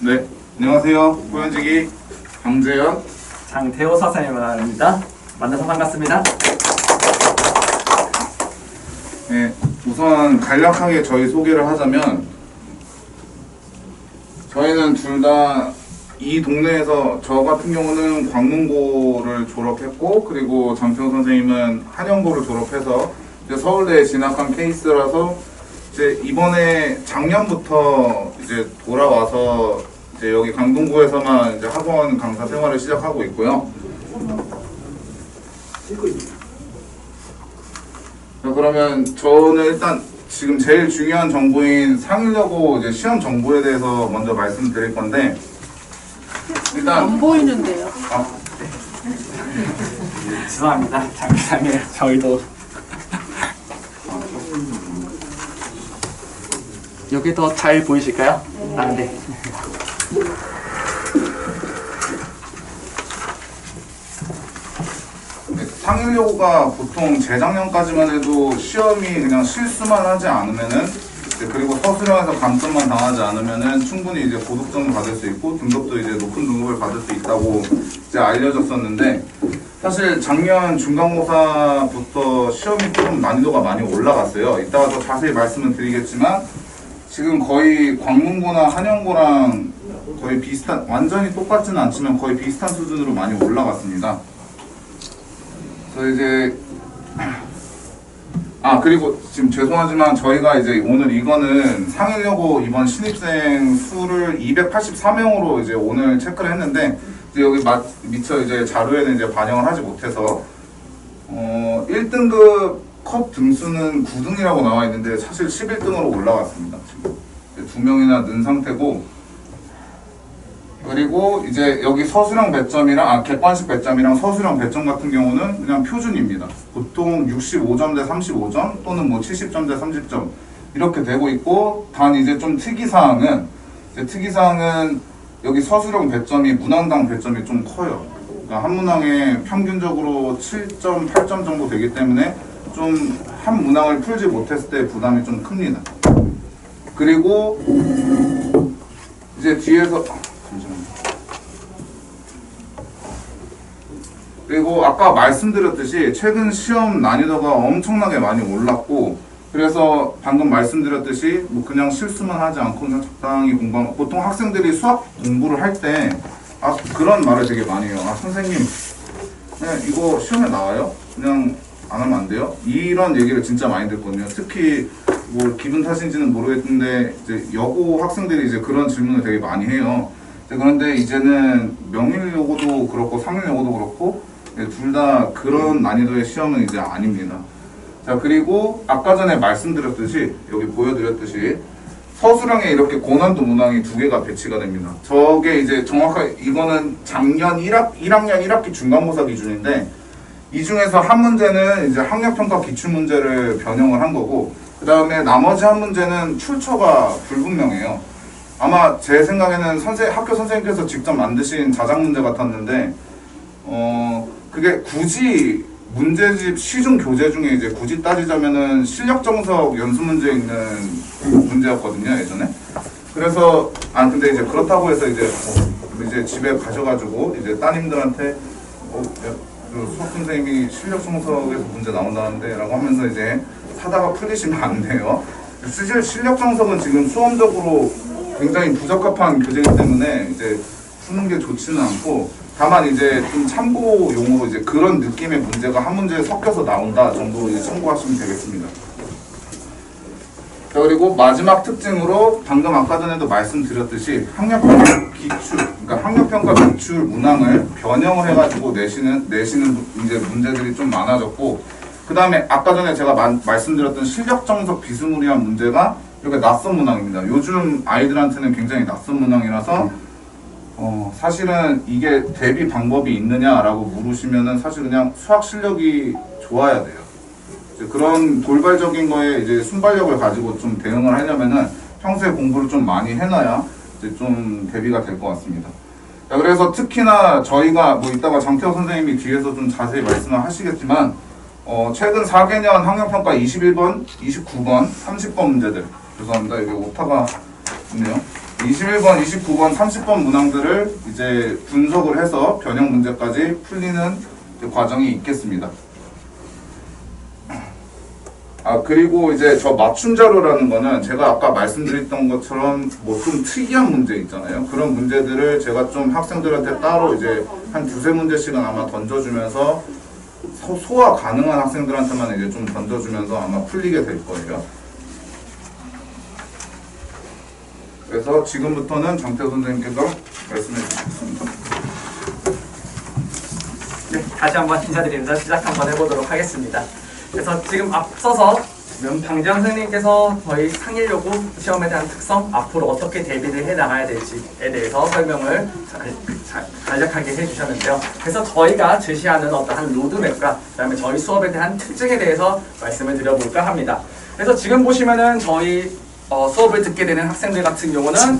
네, 안녕하세요. 호연지기 강재현. 장태호 선생님입니다. 만나서 반갑습니다. 네, 우선 간략하게 저희 소개를 하자면 저희는 둘 다 이 동네에서 저 같은 경우는 광문고를 졸업했고 그리고 장태호 선생님은 한영고를 졸업해서 이제 서울대에 진학한 케이스라서 이제 이번에 작년부터 이제 돌아와서 이제 여기 강동구에서만 이제 학원 강사 생활을 시작하고 있고요. 자, 그러면 저는 일단 지금 제일 중요한 정보인 상일여고 이제 시험 정보에 대해서 먼저 말씀드릴 건데 일단 안 보이는데요. 죄송합니다. 장기상에 저희도 여기 더 잘 보이실까요? 네. 상일여고가 보통 재작년까지만 해도 시험이 그냥 실수만 하지 않으면은 그리고 서술형에서 감점만 당하지 않으면은 충분히 이제 고득점을 받을 수 있고 등급도 이제 높은 등급을 받을 수 있다고 이제 알려졌었는데 사실 작년 중간고사부터 시험이 좀 난이도가 많이 올라갔어요. 이따가 더 자세히 말씀을 드리겠지만 지금 거의 광문고나 한영고랑 거의 비슷한, 완전히 똑같지는 않지만 거의 비슷한 수준으로 많이 올라갔습니다. 그래서 이제 그리고 지금 죄송하지만 저희가 이제 오늘 이거는 상일여고 이번 신입생 수를 284명으로 이제 오늘 체크를 했는데 이제 여기 미처 이제 자료에는 이제 반영을 하지 못해서 1등급 컵 등수는 9등이라고 나와 있는데 사실 11등으로 올라갔습니다. 지금 2명이나 는 상태고 그리고 이제 여기 서술형 배점이랑 객관식 배점이랑 서술형 배점 같은 경우는 그냥 표준입니다. 보통 65점 대 35점 또는 뭐 70점 대 30점 이렇게 되고 있고 단 이제 좀 특이사항은 여기 서술형 배점이 문항당 배점이 좀 커요. 그러니까 한 문항에 평균적으로 7점, 8점 정도 되기 때문에 좀 한 문항을 풀지 못했을 때 부담이 좀 큽니다. 그리고 이제 뒤에서 그리고 아까 말씀드렸듯이 최근 시험 난이도가 엄청나게 많이 올랐고 그래서 방금 말씀드렸듯이 뭐 그냥 실수만 하지 않고 그냥 적당히 공부하면 보통 학생들이 수학 공부를 할 때 그런 말을 되게 많이 해요. 선생님 그냥 이거 시험에 나와요? 그냥 안 하면 안 돼요? 이런 얘기를 진짜 많이 듣거든요. 특히 뭐 기분 탓인지는 모르겠는데 이제 여고 학생들이 이제 그런 질문을 되게 많이 해요. 그런데 이제는 명일여고도 그렇고 상일여고도 그렇고 둘 다 그런 난이도의 시험은 이제 아닙니다. 자, 그리고 아까 전에 말씀드렸듯이 여기 보여드렸듯이 서술형에 이렇게 고난도 문항이 2개가 배치가 됩니다. 저게 이제 정확하게 이거는 작년 1학년 1학기 중간고사 기준인데 이 중에서 한 문제는 이제 학력평가 기출문제를 변형을 한 거고 그 다음에 나머지 한 문제는 출처가 불분명해요. 아마 제 생각에는 학교 선생님께서 직접 만드신 자작문제 같았는데 그게 굳이 문제집 시중 교재 중에 이제 굳이 따지자면은 실력정석 연습문제 있는 문제였거든요, 예전에. 그래서 근데 이제 그렇다고 해서 이제 집에 가셔가지고 이제 따님들한테 그 수학 선생님이 실력정석에서 문제 나온다는데 라고 하면서 이제 사다가 풀리시면 안 돼요. 실력정석은 지금 수험적으로 굉장히 부적합한 교재이기 때문에 이제 푸는 게 좋지는 않고 다만 이제 좀 참고용으로 이제 그런 느낌의 문제가 한 문제에 섞여서 나온다 정도로 이제 참고하시면 되겠습니다. 자, 그리고 마지막 특징으로 방금 아까 전에도 말씀드렸듯이 학력평가 기출 문항을 변형을 해가지고 내시는 이제 문제들이 좀 많아졌고 그 다음에 아까 전에 제가 말씀드렸던 실력정석 비스무리한 문제가 이렇게 낯선 문항입니다. 요즘 아이들한테는 굉장히 낯선 문항이라서 사실은 이게 대비 방법이 있느냐라고 물으시면은 사실 그냥 수학 실력이 좋아야 돼요. 이제 그런 돌발적인 거에 이제 순발력을 가지고 좀 대응을 하려면은 평소에 공부를 좀 많이 해놔야 이제 좀 대비가 될 것 같습니다. 자, 그래서 특히나 저희가 뭐 이따가 장태호 선생님이 뒤에서 좀 자세히 말씀을 하시겠지만 최근 4개년 학력평가 21번, 29번, 30번 문제들 죄송합니다. 여기 오타가 있네요. 21번, 29번, 30번 문항들을 이제 분석을 해서 변형 문제까지 풀리는 과정이 있겠습니다. 그리고 이제 저 맞춤 자료라는 거는 제가 아까 말씀드렸던 것처럼 뭐 좀 특이한 문제 있잖아요. 그런 문제들을 제가 좀 학생들한테 따로 이제 한 두세 문제씩은 아마 던져주면서 소화 가능한 학생들한테만 이제 좀 던져주면서 아마 풀리게 될 거예요. 그래서 지금부터는 장태호 선생님께서 말씀해 주시겠습니다. 네, 다시 한번 인사드리면서 시작 한번 해보도록 하겠습니다. 그래서 지금 앞서서 방지영 선생님께서 저희 상일여고 시험에 대한 특성, 앞으로 어떻게 대비를 해 나가야 될지에 대해서 설명을 간략하게 해주셨는데요. 그래서 저희가 제시하는 어떠한 로드맵과 그다음에 저희 수업에 대한 특징에 대해서 말씀을 드려볼까 합니다. 그래서 지금 보시면은 저희 수업을 듣게 되는 학생들 같은 경우는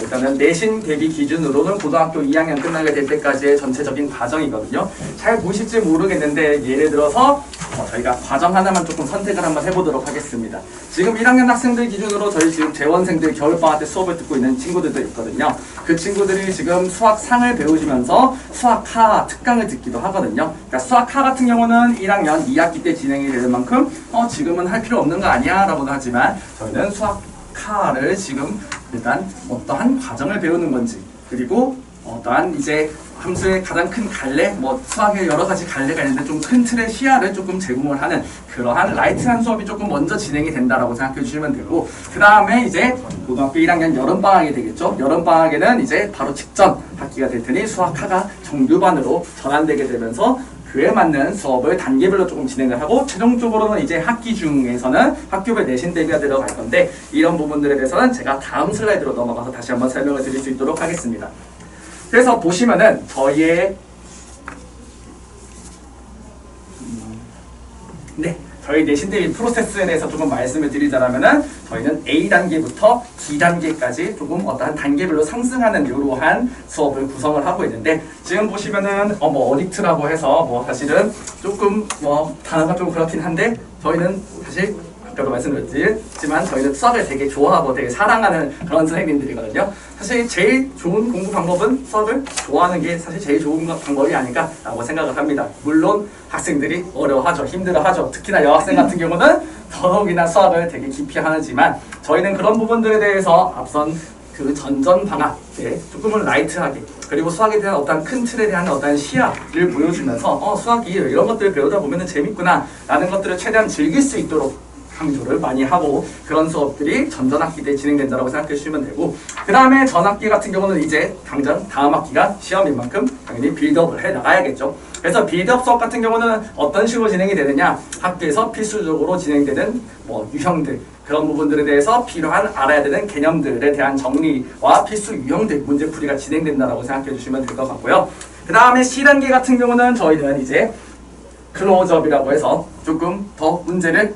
일단은 내신 대비 기준으로는 고등학교 2학년 끝나게 될 때까지의 전체적인 과정이거든요. 잘 보실지 모르겠는데 예를 들어서 저희가 과정 하나만 조금 선택을 한번 해보도록 하겠습니다. 지금 1학년 학생들 기준으로 저희 지금 재원생들 겨울방학 때 수업을 듣고 있는 친구들도 있거든요. 그 친구들이 지금 수학상을 배우시면서 수학하 특강을 듣기도 하거든요. 그러니까 수학하 같은 경우는 1학년 2학기 때 진행이 되는 만큼 지금은 할 필요 없는 거 아니야 라고는 하지만 저희는 수학하를 지금 일단 어떠한 과정을 배우는 건지 그리고 어떠한 이제 함수의 가장 큰 갈래, 수학의 여러 가지 갈래가 있는데 좀 큰 틀의 시야를 조금 제공을 하는 그러한 라이트한 수업이 조금 먼저 진행이 된다라고 생각해 주시면 되고, 그 다음에 이제 고등학교 1학년 여름방학이 되겠죠. 여름방학에는 이제 바로 직전 학기가 될 테니 수학하가 정규반으로 전환되게 되면서 그에 맞는 수업을 단계별로 조금 진행을 하고 최종적으로는 이제 학기 중에서는 학교별 내신 대비가 들어갈 건데 이런 부분들에 대해서는 제가 다음 슬라이드로 넘어가서 다시 한번 설명을 드릴 수 있도록 하겠습니다. 그래서 보시면은 저희 내신 대비 프로세스에 대해서 조금 말씀을 드리자면은 저희는 A단계부터 D단계까지 조금 어떠한 단계별로 상승하는 이러한 수업을 구성을 하고 있는데 지금 보시면은 어딕트라고 해서 사실은 조금 단어가 좀 그렇긴 한데 저희는 사실 아까도 말씀드렸지만 저희는 수학을 되게 좋아하고 되게 사랑하는 그런 선생님들이거든요. 사실 제일 좋은 공부 방법은 수학을 좋아하는 게 사실 제일 좋은 방법이 아닐까라고 생각을 합니다. 물론 학생들이 어려워하죠. 힘들어하죠. 특히나 여학생 같은 경우는 더더욱이나 수학을 되게 깊이 하지만 저희는 그런 부분들에 대해서 앞선 그 전전 방학 때 조금은 라이트하게 그리고 수학에 대한 어떤 큰 틀에 대한 어떤 시야를 보여주면서 수학이 이런 것들을 배우다 보면 재밌구나 라는 것들을 최대한 즐길 수 있도록 강조를 많이 하고 그런 수업들이 전학기 때 진행된다고 생각해 주시면 되고, 그 다음에 전학기 같은 경우는 이제 당장 다음 학기가 시험인 만큼 당연히 빌드업을 해 나가야겠죠. 그래서 빌드업 수업 같은 경우는 어떤 식으로 진행이 되느냐, 학교에서 필수적으로 진행되는 유형들 그런 부분들에 대해서 필요한 알아야 되는 개념들에 대한 정리와 필수 유형들 문제풀이가 진행된다고 생각해 주시면 될 것 같고요. 그 다음에 C단계 같은 경우는 저희는 이제 클로즈업이라고 해서 조금 더 문제를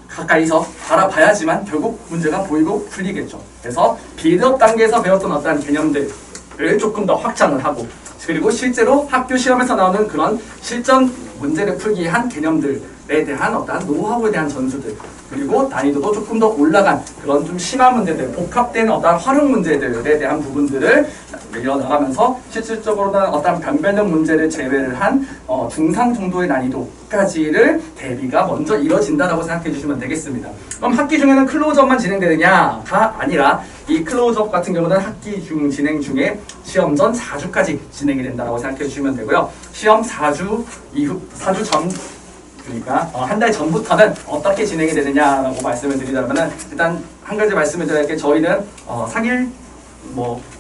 가까이서 알아봐야지만 결국 문제가 보이고 풀리겠죠. 그래서 빌드업 단계에서 배웠던 어떤 개념들을 조금 더 확장을 하고 그리고 실제로 학교 시험에서 나오는 그런 실전 문제를 풀기 위한 개념들에 대한 어떤 노하우에 대한 전수들 그리고 난이도도 조금 더 올라간 그런 좀 심한 문제들, 복합된 어떤 활용 문제들에 대한 부분들을 밀어나가면서 실질적으로는 어떤 변별력 문제를 제외를 한 중상 정도의 난이도까지를 대비가 먼저 이뤄진다라고 생각해 주시면 되겠습니다. 그럼 학기 중에는 클로즈업만 진행되느냐가 아니라 이 클로즈업 같은 경우는 학기 중 진행 중에 시험 전 4주까지 진행이 된다라고 생각해 주시면 되고요. 시험 4주 이후 4주 전 그러니까 한 달 전부터는 어떻게 진행이 되느냐라고 말씀을 드리자면은 일단 한 가지 말씀을 드릴게 저희는 상일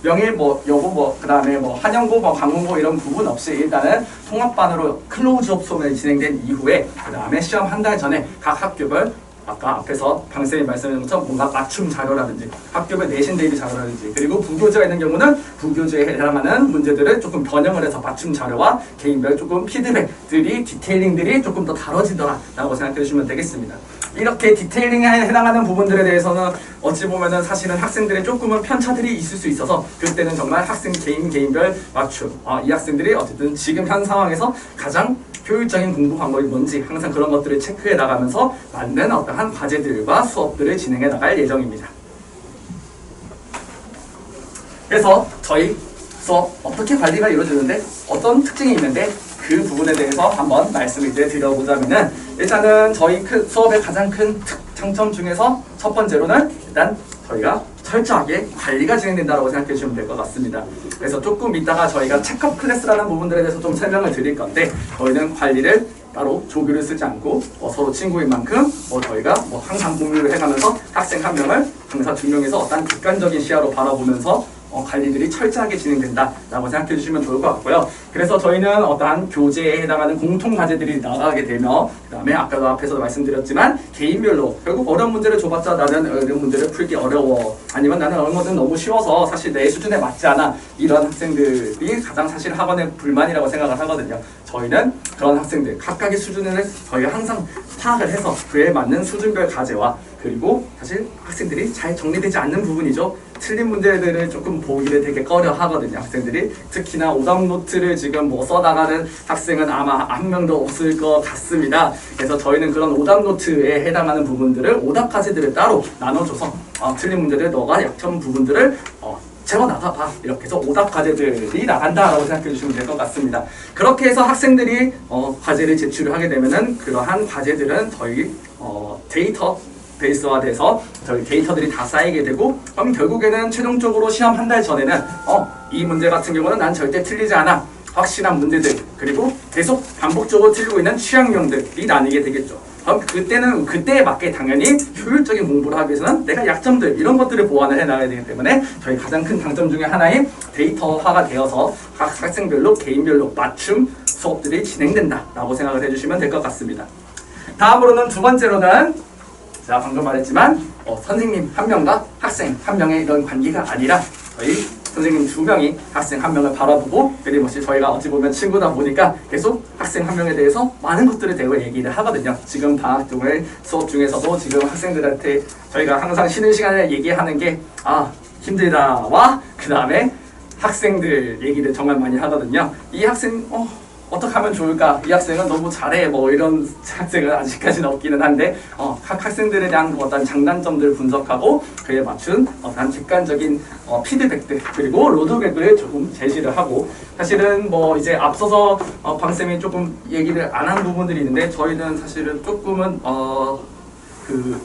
명일 여고 그다음에 한영고 강원고 이런 부분 없이 일단은 통합반으로 클로즈업 수업이 진행된 이후에 그다음에 시험 한 달 전에 각 학교별 아까 앞에서 강쌤이 말씀하신 것처럼 뭔가 맞춤 자료라든지 학교별 내신 대비 자료라든지 그리고 부교재가 있는 경우는 부교재에 해당하는 문제들을 조금 변형을 해서 맞춤 자료와 개인별 조금 피드백들이 디테일링들이 조금 더 다뤄지더라라고 생각해 주시면 되겠습니다. 이렇게 디테일링에 해당하는 부분들에 대해서는 어찌 보면은 사실은 학생들의 조금은 편차들이 있을 수 있어서 그때는 정말 학생 개인별 맞춤 이 학생들이 어쨌든 지금 현 상황에서 가장 효율적인 공부 방법이 뭔지 항상 그런 것들을 체크해 나가면서 맞는 어떠한 과제들과 수업들을 진행해 나갈 예정입니다. 그래서 저희 수업 어떻게 관리가 이루어지는데 어떤 특징이 있는데 그 부분에 대해서 한번 말씀을 이제 드려보자면은 일단은 저희 수업의 가장 큰 장점 중에서 첫 번째로는 일단 저희가 철저하게 관리가 진행된다고 생각해 주시면 될 것 같습니다. 그래서 조금 이따가 저희가 체크업 클래스라는 부분들에 대해서 좀 설명을 드릴 건데 저희는 관리를 따로 조교를 쓰지 않고 서로 친구인 만큼 저희가 항상 공유를 해가면서 학생 한 명을 강사 두 명에서 어떤 객관적인 시야로 바라보면서 관리들이 철저하게 진행된다라고 생각해 주시면 좋을 것 같고요. 그래서 저희는 어떠한 교재에 해당하는 공통 과제들이 나가게 되며 그 다음에 아까도 앞에서도 말씀드렸지만 개인별로 결국 어려운 문제를 줘봤자 나는 어려운 문제를 풀기 어려워 아니면 나는 어려운 것은 너무 쉬워서 사실 내 수준에 맞지 않아 이런 학생들이 가장 사실 학원의 불만이라고 생각을 하거든요. 저희는 그런 학생들 각각의 수준을 저희가 항상 파악을 해서 그에 맞는 수준별 과제와 그리고 사실 학생들이 잘 정리되지 않는 부분이죠. 틀린 문제들을 조금 보기를 되게 꺼려 하거든요. 학생들이 특히나 오답 노트를 지금 써나가는 학생은 아마 한 명도 없을 것 같습니다. 그래서 저희는 그런 오답 노트에 해당하는 부분들을 오답 과제들을 따로 나눠줘서 틀린 문제들 너가 약점 부분들을 채워 나가봐 이렇게 해서 오답 과제들이 나간다라고 생각해 주시면 될 것 같습니다. 그렇게 해서 학생들이 과제를 제출을 하게 되면은 그러한 과제들은 저희 데이터 베이스화돼서 저희 데이터들이 다 쌓이게 되고 그럼 결국에는 최종적으로 시험 한 달 전에는 이 문제 같은 경우는 난 절대 틀리지 않아 확실한 문제들 그리고 계속 반복적으로 틀리고 있는 취약명들이 나뉘게 되겠죠. 그럼 그때는 그때에 맞게 당연히 효율적인 공부를 하기 위해서는 내가 약점들 이런 것들을 보완을 해나가야 되기 때문에 저희 가장 큰 장점 중에 하나인 데이터화가 되어서 각 학생별로 개인별로 맞춤 수업들이 진행된다라고 생각을 해주시면 될 것 같습니다. 다음으로는 두 번째로는 제가 방금 말했지만 선생님 한 명과 학생 한 명의 이런 관계가 아니라 저희 선생님 두 명이 학생 한 명을 바라보고 끊임없이 저희가 어찌 보면 친구다 보니까 계속 학생 한 명에 대해서 많은 것들을 대고 얘기를 하거든요. 지금 방학 동안 수업 중에서도 지금 학생들한테 저희가 항상 쉬는 시간에 얘기하는 게 힘들다와 그 다음에 학생들 얘기를 정말 많이 하거든요. 이 학생 어떻게 하면 좋을까? 이 학생은 너무 잘해. 이런 학생은 아직까지는 없기는 한데 각 학생들에 대한 어떤 장단점들을 분석하고 그에 맞춘 어떤 객관적인 피드백들 그리고 로드맵을 조금 제시를 하고 사실은 이제 앞서서 방쌤이 조금 얘기를 안 한 부분들이 있는데 저희는 사실은 조금은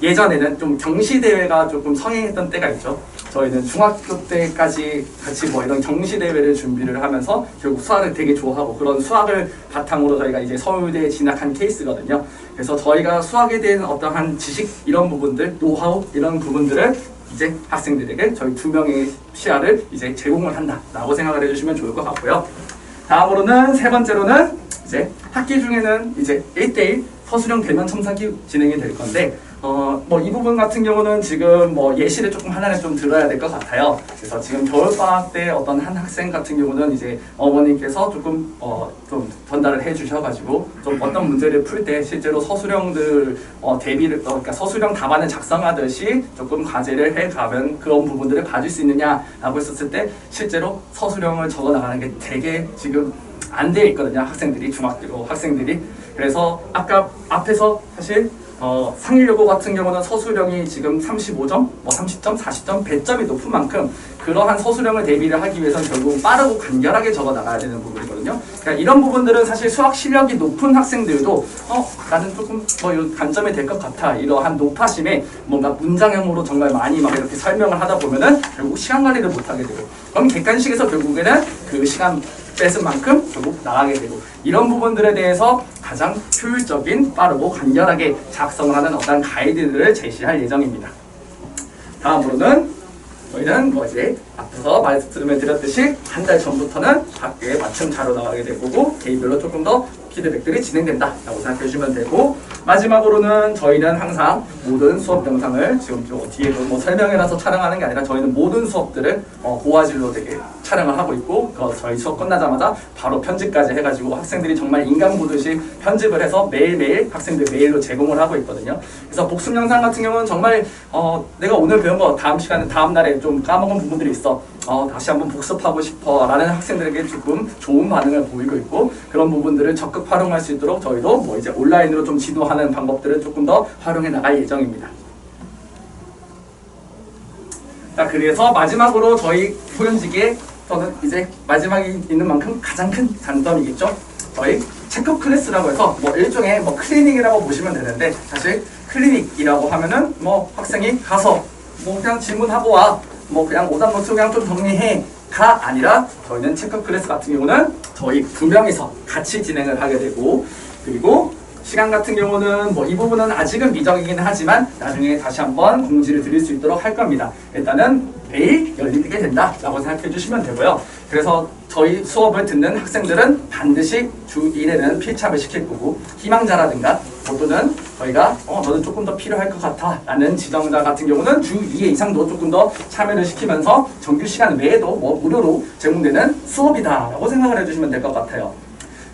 예전에는 좀 경시대회가 조금 성행했던 때가 있죠. 저희는 중학교 때까지 같이 이런 경시대회를 준비를 하면서 결국 수학을 되게 좋아하고 그런 수학을 바탕으로 저희가 이제 서울대에 진학한 케이스거든요. 그래서 저희가 수학에 대한 어떠한 지식 이런 부분들, 노하우 이런 부분들을 이제 학생들에게 저희 두 명의 시야를 이제 제공을 한다라고 생각을 해주시면 좋을 것 같고요. 다음으로는 세 번째로는 이제 학기 중에는 이제 1대1 서술형 대면 첨삭이 진행이 될 건데 이 부분 같은 경우는 지금 예시를 조금 하나를 좀 들어야 될 것 같아요. 그래서 지금 겨울방학 때 어떤 한 학생 같은 경우는 이제 어머니께서 조금 좀 전달을 해주셔가지고 좀 어떤 문제를 풀 때 실제로 서술형들 그러니까 서술형 답안을 작성하듯이 조금 과제를 해가면 그런 부분들을 봐줄 수 있느냐라고 했었을 때 실제로 서술형을 적어 나가는 게 되게 지금 안 돼 있거든요. 학생들이 중학교 학생들이. 그래서 아까 앞에서 사실 상일여고 같은 경우는 서술형이 지금 35점, 30점, 40점, 배점이 높은 만큼 그러한 서술형을 대비를 하기 위해서는 결국 빠르고 간결하게 적어 나가야 되는 부분이거든요. 그러니까 이런 부분들은 사실 수학 실력이 높은 학생들도 나는 조금 이런 간점이 될 것 같아. 이러한 높아심에 뭔가 문장형으로 정말 많이 이렇게 설명을 하다 보면은 결국 시간 관리를 못 하게 되고 그럼 객관식에서 결국에는 그 시간 뺏은 만큼 결국 나가게 되고 이런 부분들에 대해서 가장 효율적인 빠르고 간결하게 작성을 하는 어떤 가이드들을 제시할 예정입니다. 다음으로는 저희는 이제 앞서서 말씀을 드렸듯이 한 달 전부터는 학교에 맞춤 자료 나가게 될 거고 개인별로 조금 더 피드백들이 진행된다라고 생각해 주시면 되고 마지막으로는 저희는 항상 모든 수업 영상을 지금 뒤에도 설명해놔서 촬영하는 게 아니라 저희는 모든 수업들을 고화질로 되게 촬영을 하고 있고 저희 수업 끝나자마자 바로 편집까지 해가지고 학생들이 정말 인간 보듯이 편집을 해서 매일매일 학생들 메일로 제공을 하고 있거든요. 그래서 복습 영상 같은 경우는 정말 내가 오늘 배운 거 다음 시간에 다음 날에 좀 까먹은 부분들이 있어. 다시 한번 복습하고 싶어 라는 학생들에게 조금 좋은 반응을 보이고 있고 그런 부분들을 적극 활용할 수 있도록 저희도 이제 온라인으로 좀 지도하는 방법들을 조금 더 활용해 나갈 예정입니다. 자, 그래서 마지막으로 저희 호연직의 저는 이제 마지막에 있는 만큼 가장 큰 장점이겠죠. 저희 체크업 클래스라고 해서 뭐 일종의 뭐 클리닉이라고 보시면 되는데, 사실 클리닉이라고 하면은 뭐 학생이 가서 뭐 그냥 질문하고 와, 뭐 그냥 오답 노트 그냥 좀 정리해 가 아니라, 저희는 체크업 클래스 같은 경우는 저희 2명이서 같이 진행을 하게 되고, 그리고 시간 같은 경우는 뭐 이 부분은 아직은 미정이긴 하지만 나중에 다시 한번 공지를 드릴 수 있도록 할 겁니다. 일단은 매일 열리게 된다라고 생각해 주시면 되고요. 그래서 저희 수업을 듣는 학생들은 반드시 주 1회는 필참을 시킬 거고, 희망자라든가 또는 저희가 너는 조금 더 필요할 것 같아 라는 지정자 같은 경우는 주 2회 이상도 조금 더 참여를 시키면서 정규 시간 외에도 뭐 무료로 제공되는 수업이다 라고 생각을 해주시면 될 것 같아요.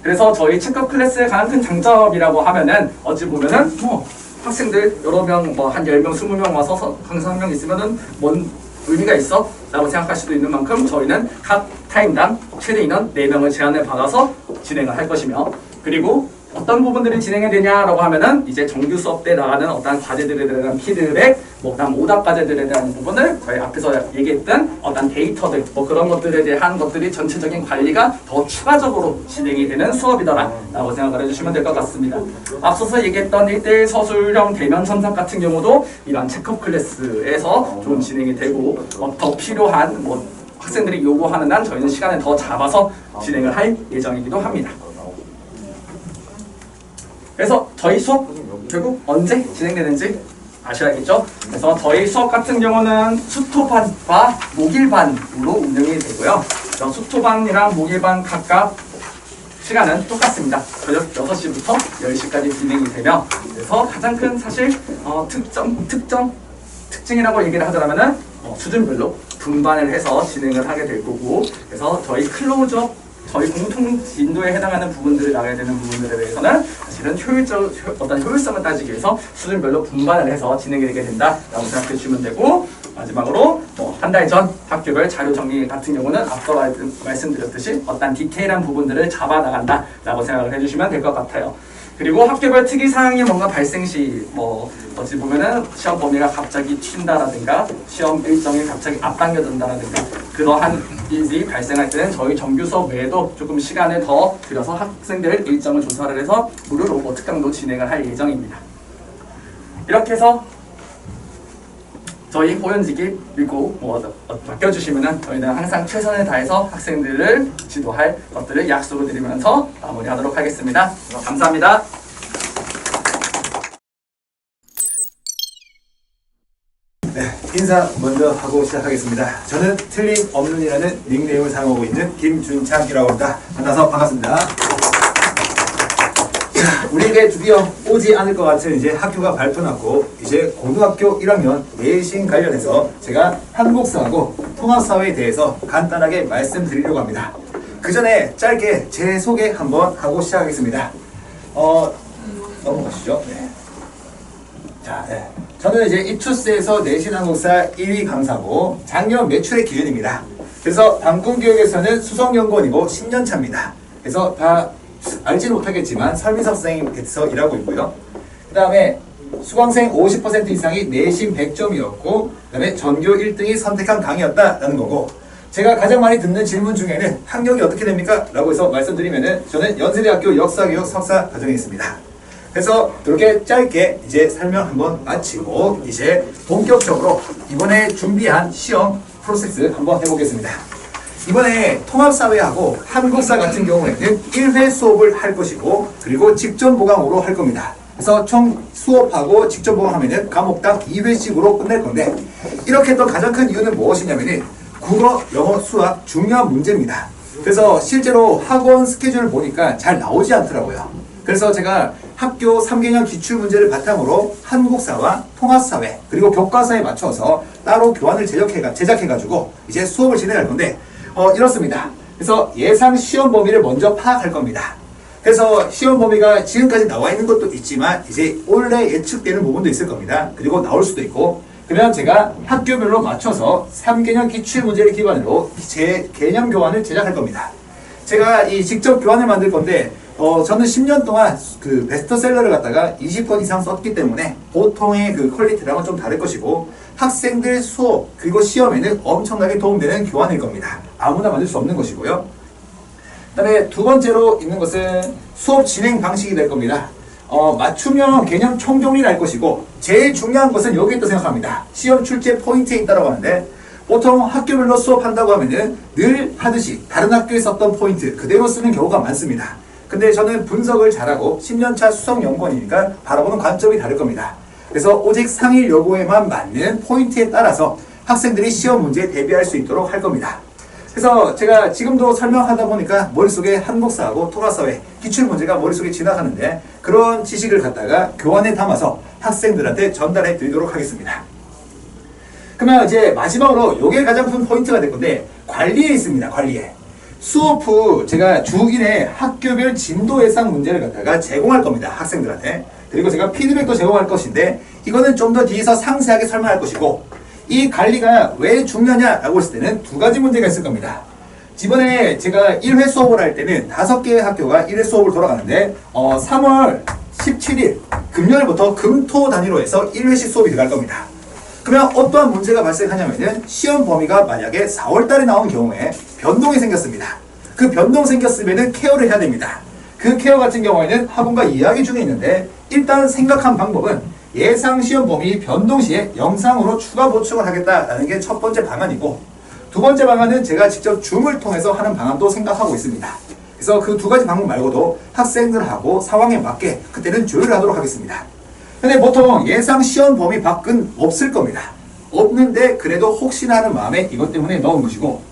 그래서 저희 체크업 클래스의 가장 큰 장점이라고 하면은 어찌 보면은 뭐 학생들 여러 명, 뭐 한 10명, 20명 와서 강사 한 명 있으면은 뭔 의미가 있어? 라고 생각할 수도 있는 만큼 저희는 각 타임당 최대 인원 4명을 제한을 받아서 진행을 할 것이며, 그리고 어떤 부분들이 진행이 되냐라고 하면은 이제 정규 수업 때 나가는 어떤 과제들에 대한 피드백, 뭐 그다음 오답 과제들에 대한 부분을 저희 앞에서 얘기했던 어떤 데이터들, 뭐 그런 것들에 대한 것들이 전체적인 관리가 더 추가적으로 진행이 되는 수업이더라라고 생각을 해주시면 될 것 같습니다. 앞서서 얘기했던 1대1 서술형 대면 첨삭 같은 경우도 이런 체크업 클래스에서 좀 진행이 되고, 더 필요한 뭐 학생들이 요구하는 한 저희는 시간을 더 잡아서 진행을 할 예정이기도 합니다. 그래서 저희 수업 결국 언제 진행되는지 아셔야겠죠? 그래서 저희 수업 같은 경우는 수토반과 목일반으로 운영이 되고요. 수토반이랑 목일반 각각 시간은 똑같습니다. 저녁 6시부터 10시까지 진행이 되며, 그래서 가장 큰 사실 특징이라고 얘기를 하자면은 수준별로 분반을 해서 진행을 하게 될 거고, 그래서 저희 클로즈업, 저희 공통 진도에 해당하는 부분들을 나가야 되는 부분들에 대해서는 사실은 어떤 효율성을 따지기 위해서 수준별로 분반을 해서 진행이 되게 된다라고 생각해 주시면 되고, 마지막으로 한 달 전 학교별 자료 정리 같은 경우는 앞서 말씀드렸듯이 어떤 디테일한 부분들을 잡아 나간다라고 생각을 해주시면 될 것 같아요. 그리고 학교별 특이사항이 뭔가 발생 시, 뭐 어찌 보면은 시험 범위가 갑자기 튄다라든가 시험 일정이 갑자기 앞당겨진다라든가 그러한 일이 발생할 때는 저희 정규 수업 외에도 조금 시간을 더 들여서 학생들 일정을 조사를 해서 무료로 뭐 특강도 진행을 할 예정입니다. 이렇게 해서 저희 호연직이 믿고 맡겨주시면은 저희는 항상 최선을 다해서 학생들을 지도할 것들을 약속을 드리면서 마무리하도록 하겠습니다. 감사합니다. 네, 인사 먼저 하고 시작하겠습니다. 저는 틀림없는이라는 닉네임을 사용하고 있는 김준창이라고 합니다. 만나서 반갑습니다. 우리에게 드디어 오지 않을 것 같은 이제 학교가 발표났고, 이제 고등학교 1학년 내신 관련해서 제가 한국사하고 통합사회에 대해서 간단하게 말씀드리려고 합니다. 그 전에 짧게 제 소개 한번 하고 시작하겠습니다. 넘어가시죠. 네. 자, 네. 저는 이제 이투스에서 내신 한국사 1위 강사고 작년 매출의 기준입니다. 그래서 방문교육에서는 수석연구원이고 10년차입니다. 그래서 다 알지는 못하겠지만 설민석생에서 일하고 있고요. 그 다음에 수강생 50% 이상이 내신 100점이었고, 그 다음에 전교 1등이 선택한 강의였다라는 거고, 제가 가장 많이 듣는 질문 중에는 학력이 어떻게 됩니까? 라고 해서 말씀드리면은 저는 연세대학교 역사교육 석사 과정에 있습니다. 그래서 이렇게 짧게 이제 설명 한번 마치고 이제 본격적으로 이번에 준비한 시험 프로세스 한번 해보겠습니다. 이번에 통합사회하고 한국사 같은 경우에는 1회 수업을 할 것이고, 그리고 직전 보강으로 할 겁니다. 그래서 총 수업하고 직전 보강하면은 과목당 2회씩으로 끝낼 건데, 이렇게 했던 가장 큰 이유는 무엇이냐면은 국어, 영어, 수학 중요한 문제입니다. 그래서 실제로 학원 스케줄을 보니까 잘 나오지 않더라고요. 그래서 제가 학교 3개년 기출문제를 바탕으로 한국사와 통합사회 그리고 교과서에 맞춰서 따로 교환을 제작해가지고 이제 수업을 진행할 건데, 이렇습니다. 그래서 예상 시험 범위를 먼저 파악할 겁니다. 그래서 시험 범위가 지금까지 나와 있는 것도 있지만 이제 올해 예측되는 부분도 있을 겁니다. 그리고 나올 수도 있고, 그러면 제가 학교별로 맞춰서 3개년 기출문제를 기반으로 제 개념 교환을 제작할 겁니다. 제가 이 직접 교환을 만들 건데, 저는 10년 동안 그 베스트셀러를 갖다가 20권 이상 썼기 때문에 보통의 그 퀄리티랑은 좀 다를 것이고, 학생들 수업 그리고 시험에는 엄청나게 도움되는 교환일 겁니다. 아무나 만들 수 없는 것이고요. 그 다음에 두 번째로 있는 것은 수업 진행 방식이 될 겁니다. 맞춤형 개념 총정리를 할 것이고 제일 중요한 것은 여기 있다고 생각합니다. 시험 출제 포인트에 있다고 하는데 보통 학교별로 수업한다고 하면은 늘 하듯이 다른 학교에 썼던 포인트 그대로 쓰는 경우가 많습니다. 근데 저는 분석을 잘하고 10년차 수석연구원이니까 바라보는 관점이 다를 겁니다. 그래서 오직 상위 요구에만 맞는 포인트에 따라서 학생들이 시험 문제에 대비할 수 있도록 할 겁니다. 그래서 제가 지금도 설명하다 보니까 머릿속에 한국사하고 통합사회 기출문제가 머릿속에 지나가는데 그런 지식을 갖다가 교환에 담아서 학생들한테 전달해 드리도록 하겠습니다. 그러면 이제 마지막으로 요게 가장 큰 포인트가 될 건데 관리에 있습니다. 관리에. 수업 후 제가 주 1회 학교별 진도 예상 문제를 갖다가 제공할 겁니다. 학생들한테. 그리고 제가 피드백도 제공할 것인데 이거는 좀 더 뒤에서 상세하게 설명할 것이고 이 관리가 왜 중요하냐라고 했을 때는 두 가지 문제가 있을 겁니다. 이번에 제가 1회 수업을 할 때는 5개의 학교가 1회 수업을 돌아가는데 3월 17일 금요일부터 금토 단위로 해서 1회씩 수업이 들어갈 겁니다. 그러면 어떠한 문제가 발생하냐면은 시험 범위가 만약에 4월 달에 나온 경우에 변동이 생겼습니다. 그 변동 생겼으면은 케어를 해야 됩니다. 그 케어 같은 경우에는 학원과 이야기 중에 있는데 일단 생각한 방법은 예상 시험 범위 변동 시에 영상으로 추가 보충을 하겠다라는 게 첫 번째 방안이고 두 번째 방안은 제가 직접 줌을 통해서 하는 방안도 생각하고 있습니다. 그래서 그 두 가지 방법 말고도 학생들하고 상황에 맞게 그때는 조율을 하도록 하겠습니다. 근데 보통 예상 시험 범위 밖은 없을 겁니다. 없는데 그래도 혹시나 하는 마음에 이것 때문에 넣은 것이고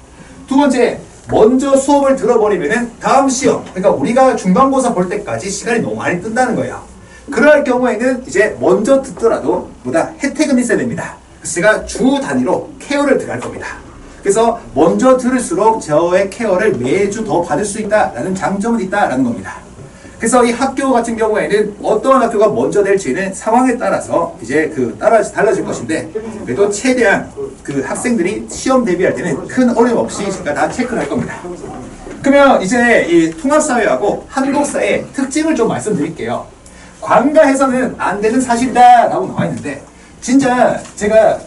두 번째 먼저 수업을 들어버리면은 다음 시험 그러니까 우리가 중간고사 볼 때까지 시간이 너무 많이 뜬다는 거예요. 그럴 경우에는 이제 먼저 듣더라도 보다 혜택은 있어야 됩니다. 그래서 제가 주 단위로 케어를 들어갈 겁니다. 그래서 먼저 들을수록 저의 케어를 매주 더 받을 수 있다라는 장점은 있다라는 겁니다. 그래서 이 학교 같은 경우에는 어떤 학교가 먼저 될지는 상황에 따라서 이제 달라질 것인데 그래도 최대한 그 학생들이 시험 대비할 때는 큰 어려움 없이 제가 다 체크를 할 겁니다. 그러면 이제 이 통합사회하고 한국사의 특징을 좀 말씀드릴게요. 관가해서는 안 되는 사실이다 라고 나와 있는데 진짜 제가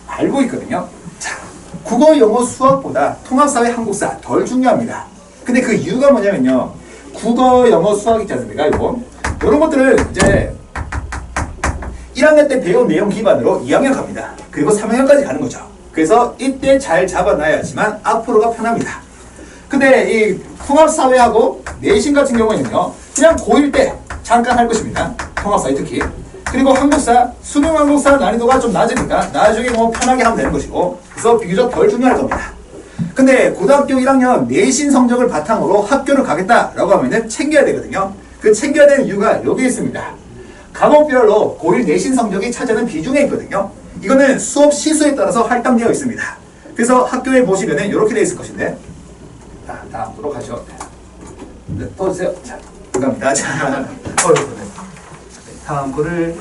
알고 있거든요. 자, 국어, 영어, 수학보다 통합사회, 한국사 덜 중요합니다. 근데 그 이유가 뭐냐면요. 국어, 영어, 수학 있지 않습니까? 이런 것들을 이제 1학년 때 배운 내용 기반으로 2학년 갑니다. 그리고 3학년까지 가는 거죠. 그래서 이때 잘 잡아놔야지만 앞으로가 편합니다. 근데 이 통합사회하고 내신 같은 경우에는요. 그냥 고1 때 잠깐 할 것입니다. 통합사회 특히. 그리고 한국사, 수능 한국사 난이도가 좀 낮으니까 나중에 뭐 편하게 하면 되는 것이고 그래서 비교적 덜 중요할 겁니다. 근데 고등학교 1학년 내신 성적을 바탕으로 학교를 가겠다라고 하면은 챙겨야 되거든요. 그 챙겨야 되는 이유가 여기에 있습니다. 과목별로 고1 내신 성적이 차지하는 비중에 있거든요. 이거는 수업 시수에 따라서 할당되어 있습니다. 그래서 학교에 보시면은 이렇게 되어 있을 것인데 자, 다음으로 가죠. 네, 또 주세요. 자, 감사합니다. 자, 다음 거를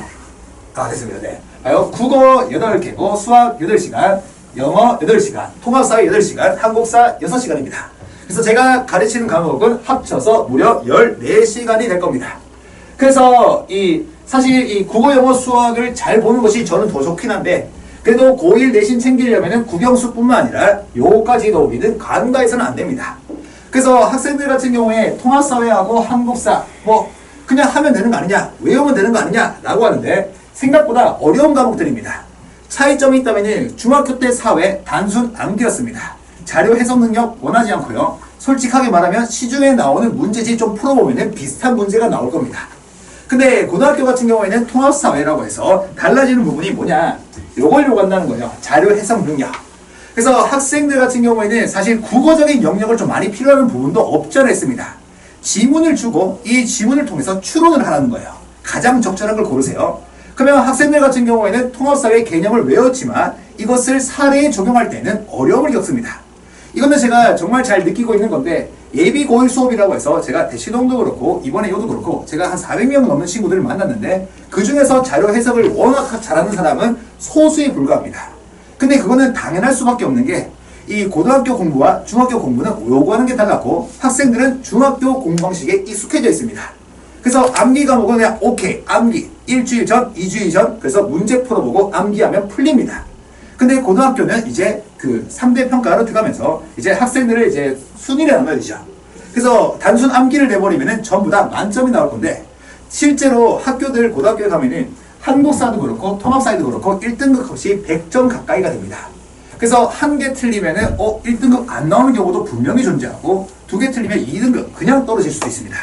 됐습니다. 네. 국어 8개고 수학 8시간, 영어 8시간, 통합사회 8시간, 한국사 6시간입니다. 그래서 제가 가르치는 과목은 합쳐서 무려 14시간이 될 겁니다. 그래서 사실 이 국어, 영어, 수학을 잘 보는 것이 저는 더 좋긴 한데 그래도 고1 내신 챙기려면 국영수뿐만 아니라 요거까지도 우리는 간과해서는 안 됩니다. 그래서 학생들 같은 경우에 통합사회하고 한국사 그냥 하면 되는 거 아니냐, 외우면 되는 거 아니냐 라고 하는데 생각보다 어려운 과목들입니다. 차이점이 있다면 중학교 때 사회 단순 암기였습니다. 자료 해석 능력 원하지 않고요. 솔직하게 말하면 시중에 나오는 문제지 좀 풀어보면 비슷한 문제가 나올 겁니다. 근데 고등학교 같은 경우에는 통합사회라고 해서 달라지는 부분이 뭐냐, 요걸 요구한다는 거예요. 자료 해석 능력. 그래서 학생들 같은 경우에는 사실 국어적인 영역을 좀 많이 필요하는 부분도 없지 않아 있습니다. 지문을 주고 이 지문을 통해서 추론을 하라는 거예요. 가장 적절한 걸 고르세요. 그러면 학생들 같은 경우에는 통합사회 개념을 외웠지만 이것을 사례에 적용할 때는 어려움을 겪습니다. 이거는 제가 정말 잘 느끼고 있는 건데 예비 고1 수업이라고 해서 제가 대시동도 그렇고 이번에 요도 그렇고 제가 한 400명 넘는 친구들을 만났는데 그 중에서 자료 해석을 워낙 잘하는 사람은 소수에 불과합니다. 근데 그거는 당연할 수밖에 없는 게 이 고등학교 공부와 중학교 공부는 요구하는 게 달랐고 학생들은 중학교 공부 방식에 익숙해져 있습니다. 그래서 암기 과목은 그냥 오케이 암기 일주일 전, 2주일 전 그래서 문제 풀어보고 암기하면 풀립니다. 근데 고등학교는 이제 그 3대 평가로 들어가면서 이제 학생들을 이제 순위를 나눠야 되죠. 그래서 단순 암기를 내버리면은 전부 다 만점이 나올 건데, 실제로 학교들 고등학교에 가면은 한국사도 그렇고 통합사회도 그렇고 1등급 없이 100점 가까이가 됩니다. 그래서 한 개 틀리면은 1등급 안 나오는 경우도 분명히 존재하고, 2개 틀리면 2등급 그냥 떨어질 수도 있습니다.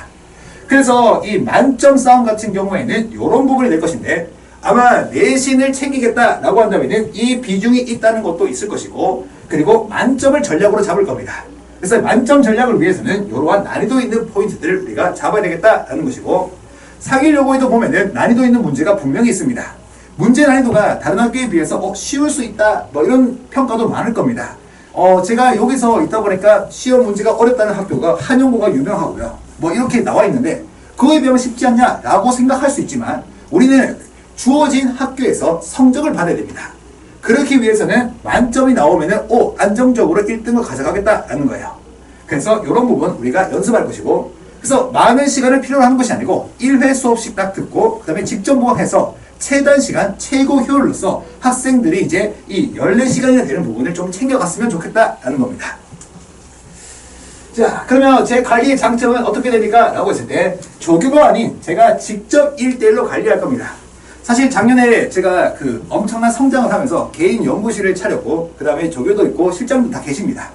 그래서 이 만점 싸움 같은 경우에는 이런 부분이 될 것인데, 아마 내신을 챙기겠다라고 한다면은 이 비중이 있다는 것도 있을 것이고, 그리고 만점을 전략으로 잡을 겁니다. 그래서 만점 전략을 위해서는 이러한 난이도 있는 포인트들을 우리가 잡아야 되겠다라는 것이고, 상일 요거에도 보면은 난이도 있는 문제가 분명히 있습니다. 문제 난이도가 다른 학교에 비해서 쉬울 수 있다 뭐 이런 평가도 많을 겁니다. 제가 여기서 있다 보니까 시험 문제가 어렵다는 학교가 한영고가 유명하고요. 뭐 이렇게 나와 있는데, 그거에 비하면 쉽지 않냐라고 생각할 수 있지만, 우리는 주어진 학교에서 성적을 받아야 됩니다. 그렇기 위해서는 만점이 나오면은 안정적으로 1등을 가져가겠다라는 거예요. 그래서 이런 부분 우리가 연습할 것이고, 그래서 많은 시간을 필요로 하는 것이 아니고 1회 수업씩 딱 듣고 그 다음에 직접 모방해서 최단 시간 최고 효율로서 학생들이 이제 이 14시간이나 되는 부분을 좀 챙겨갔으면 좋겠다라는 겁니다. 자, 그러면 제 관리의 장점은 어떻게 됩니까? 라고 했을 때 조교가 아닌 제가 직접 1대1로 관리할 겁니다. 사실 작년에 제가 그 엄청난 성장을 하면서 개인 연구실을 차렸고, 그 다음에 조교도 있고 실장도 다 계십니다.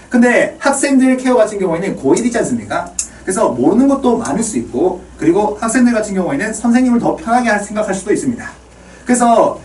근데 학생들 케어 같은 경우에는 고1이지 않습니까? 그래서 모르는 것도 많을 수 있고, 그리고 학생들 같은 경우에는 선생님을 더 편하게 생각할 수도 있습니다. 그래서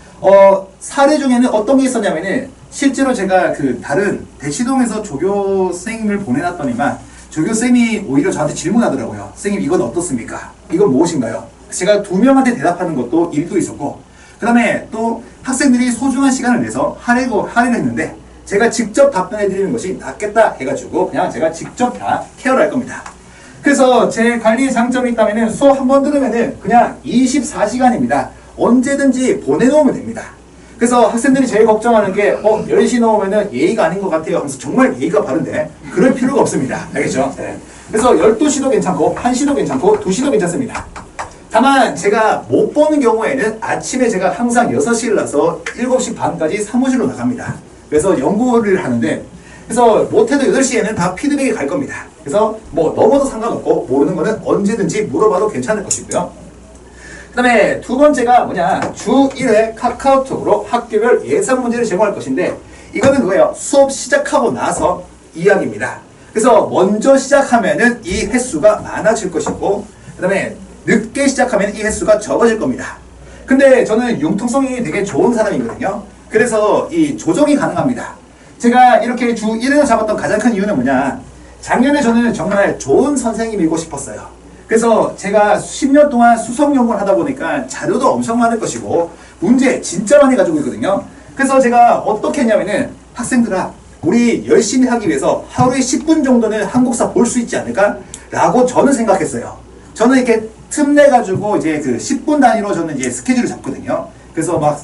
사례 중에는 어떤 게 있었냐면은, 실제로 제가 그 다른 대치동에서 조교 선생님을 보내놨더니만 조교 쌤이 오히려 저한테 질문하더라고요. 선생님 이건 어떻습니까? 이건 무엇인가요? 제가 2명한테 대답하는 것도 일도 있었고, 그 다음에 또 학생들이 소중한 시간을 내서 할애를 했는데, 제가 직접 답변해 드리는 것이 낫겠다 해가지고 그냥 제가 직접 다 케어를 할 겁니다. 그래서 제 관리의 장점이 있다면은, 수업 한 번 들으면은 그냥 24시간입니다. 언제든지 보내놓으면 됩니다. 그래서 학생들이 제일 걱정하는 게 10시 넘으면은 예의가 아닌 것 같아요 하면서, 정말 예의가 바른데 그럴 필요가 없습니다. 알겠죠? 네. 그래서 12시도 괜찮고 1시도 괜찮고 2시도 괜찮습니다. 다만 제가 못 보는 경우에는 아침에 제가 항상 6시를 나서 7시 반까지 사무실로 나갑니다. 그래서 연구를 하는데, 그래서 못해도 8시에는 다 피드백이 갈 겁니다. 그래서 뭐 넘어도 상관없고 모르는 거는 언제든지 물어봐도 괜찮을 것이고요. 그 다음에 두 번째가 뭐냐, 주 1회 카카오톡으로 학교별 예상 문제를 제공할 것인데, 이거는 그거예요. 수업 시작하고 나서 이야기입니다. 그래서 먼저 시작하면은 이 횟수가 많아질 것이고, 그 다음에 늦게 시작하면 이 횟수가 적어질 겁니다. 근데 저는 융통성이 되게 좋은 사람이거든요. 그래서 이 조정이 가능합니다. 제가 이렇게 주 1회를 잡았던 가장 큰 이유는 뭐냐, 작년에 저는 정말 좋은 선생님이고 싶었어요. 그래서 제가 10년 동안 수석 연구를 하다 보니까 자료도 엄청 많을 것이고 문제 진짜 많이 가지고 있거든요. 그래서 제가 어떻게 했냐면은, 학생들아, 우리 열심히 하기 위해서 하루에 10분 정도는 한국사 볼 수 있지 않을까? 라고 저는 생각했어요. 저는 이렇게 틈내가지고 이제 그 10분 단위로 저는 이제 스케줄을 잡거든요. 그래서 막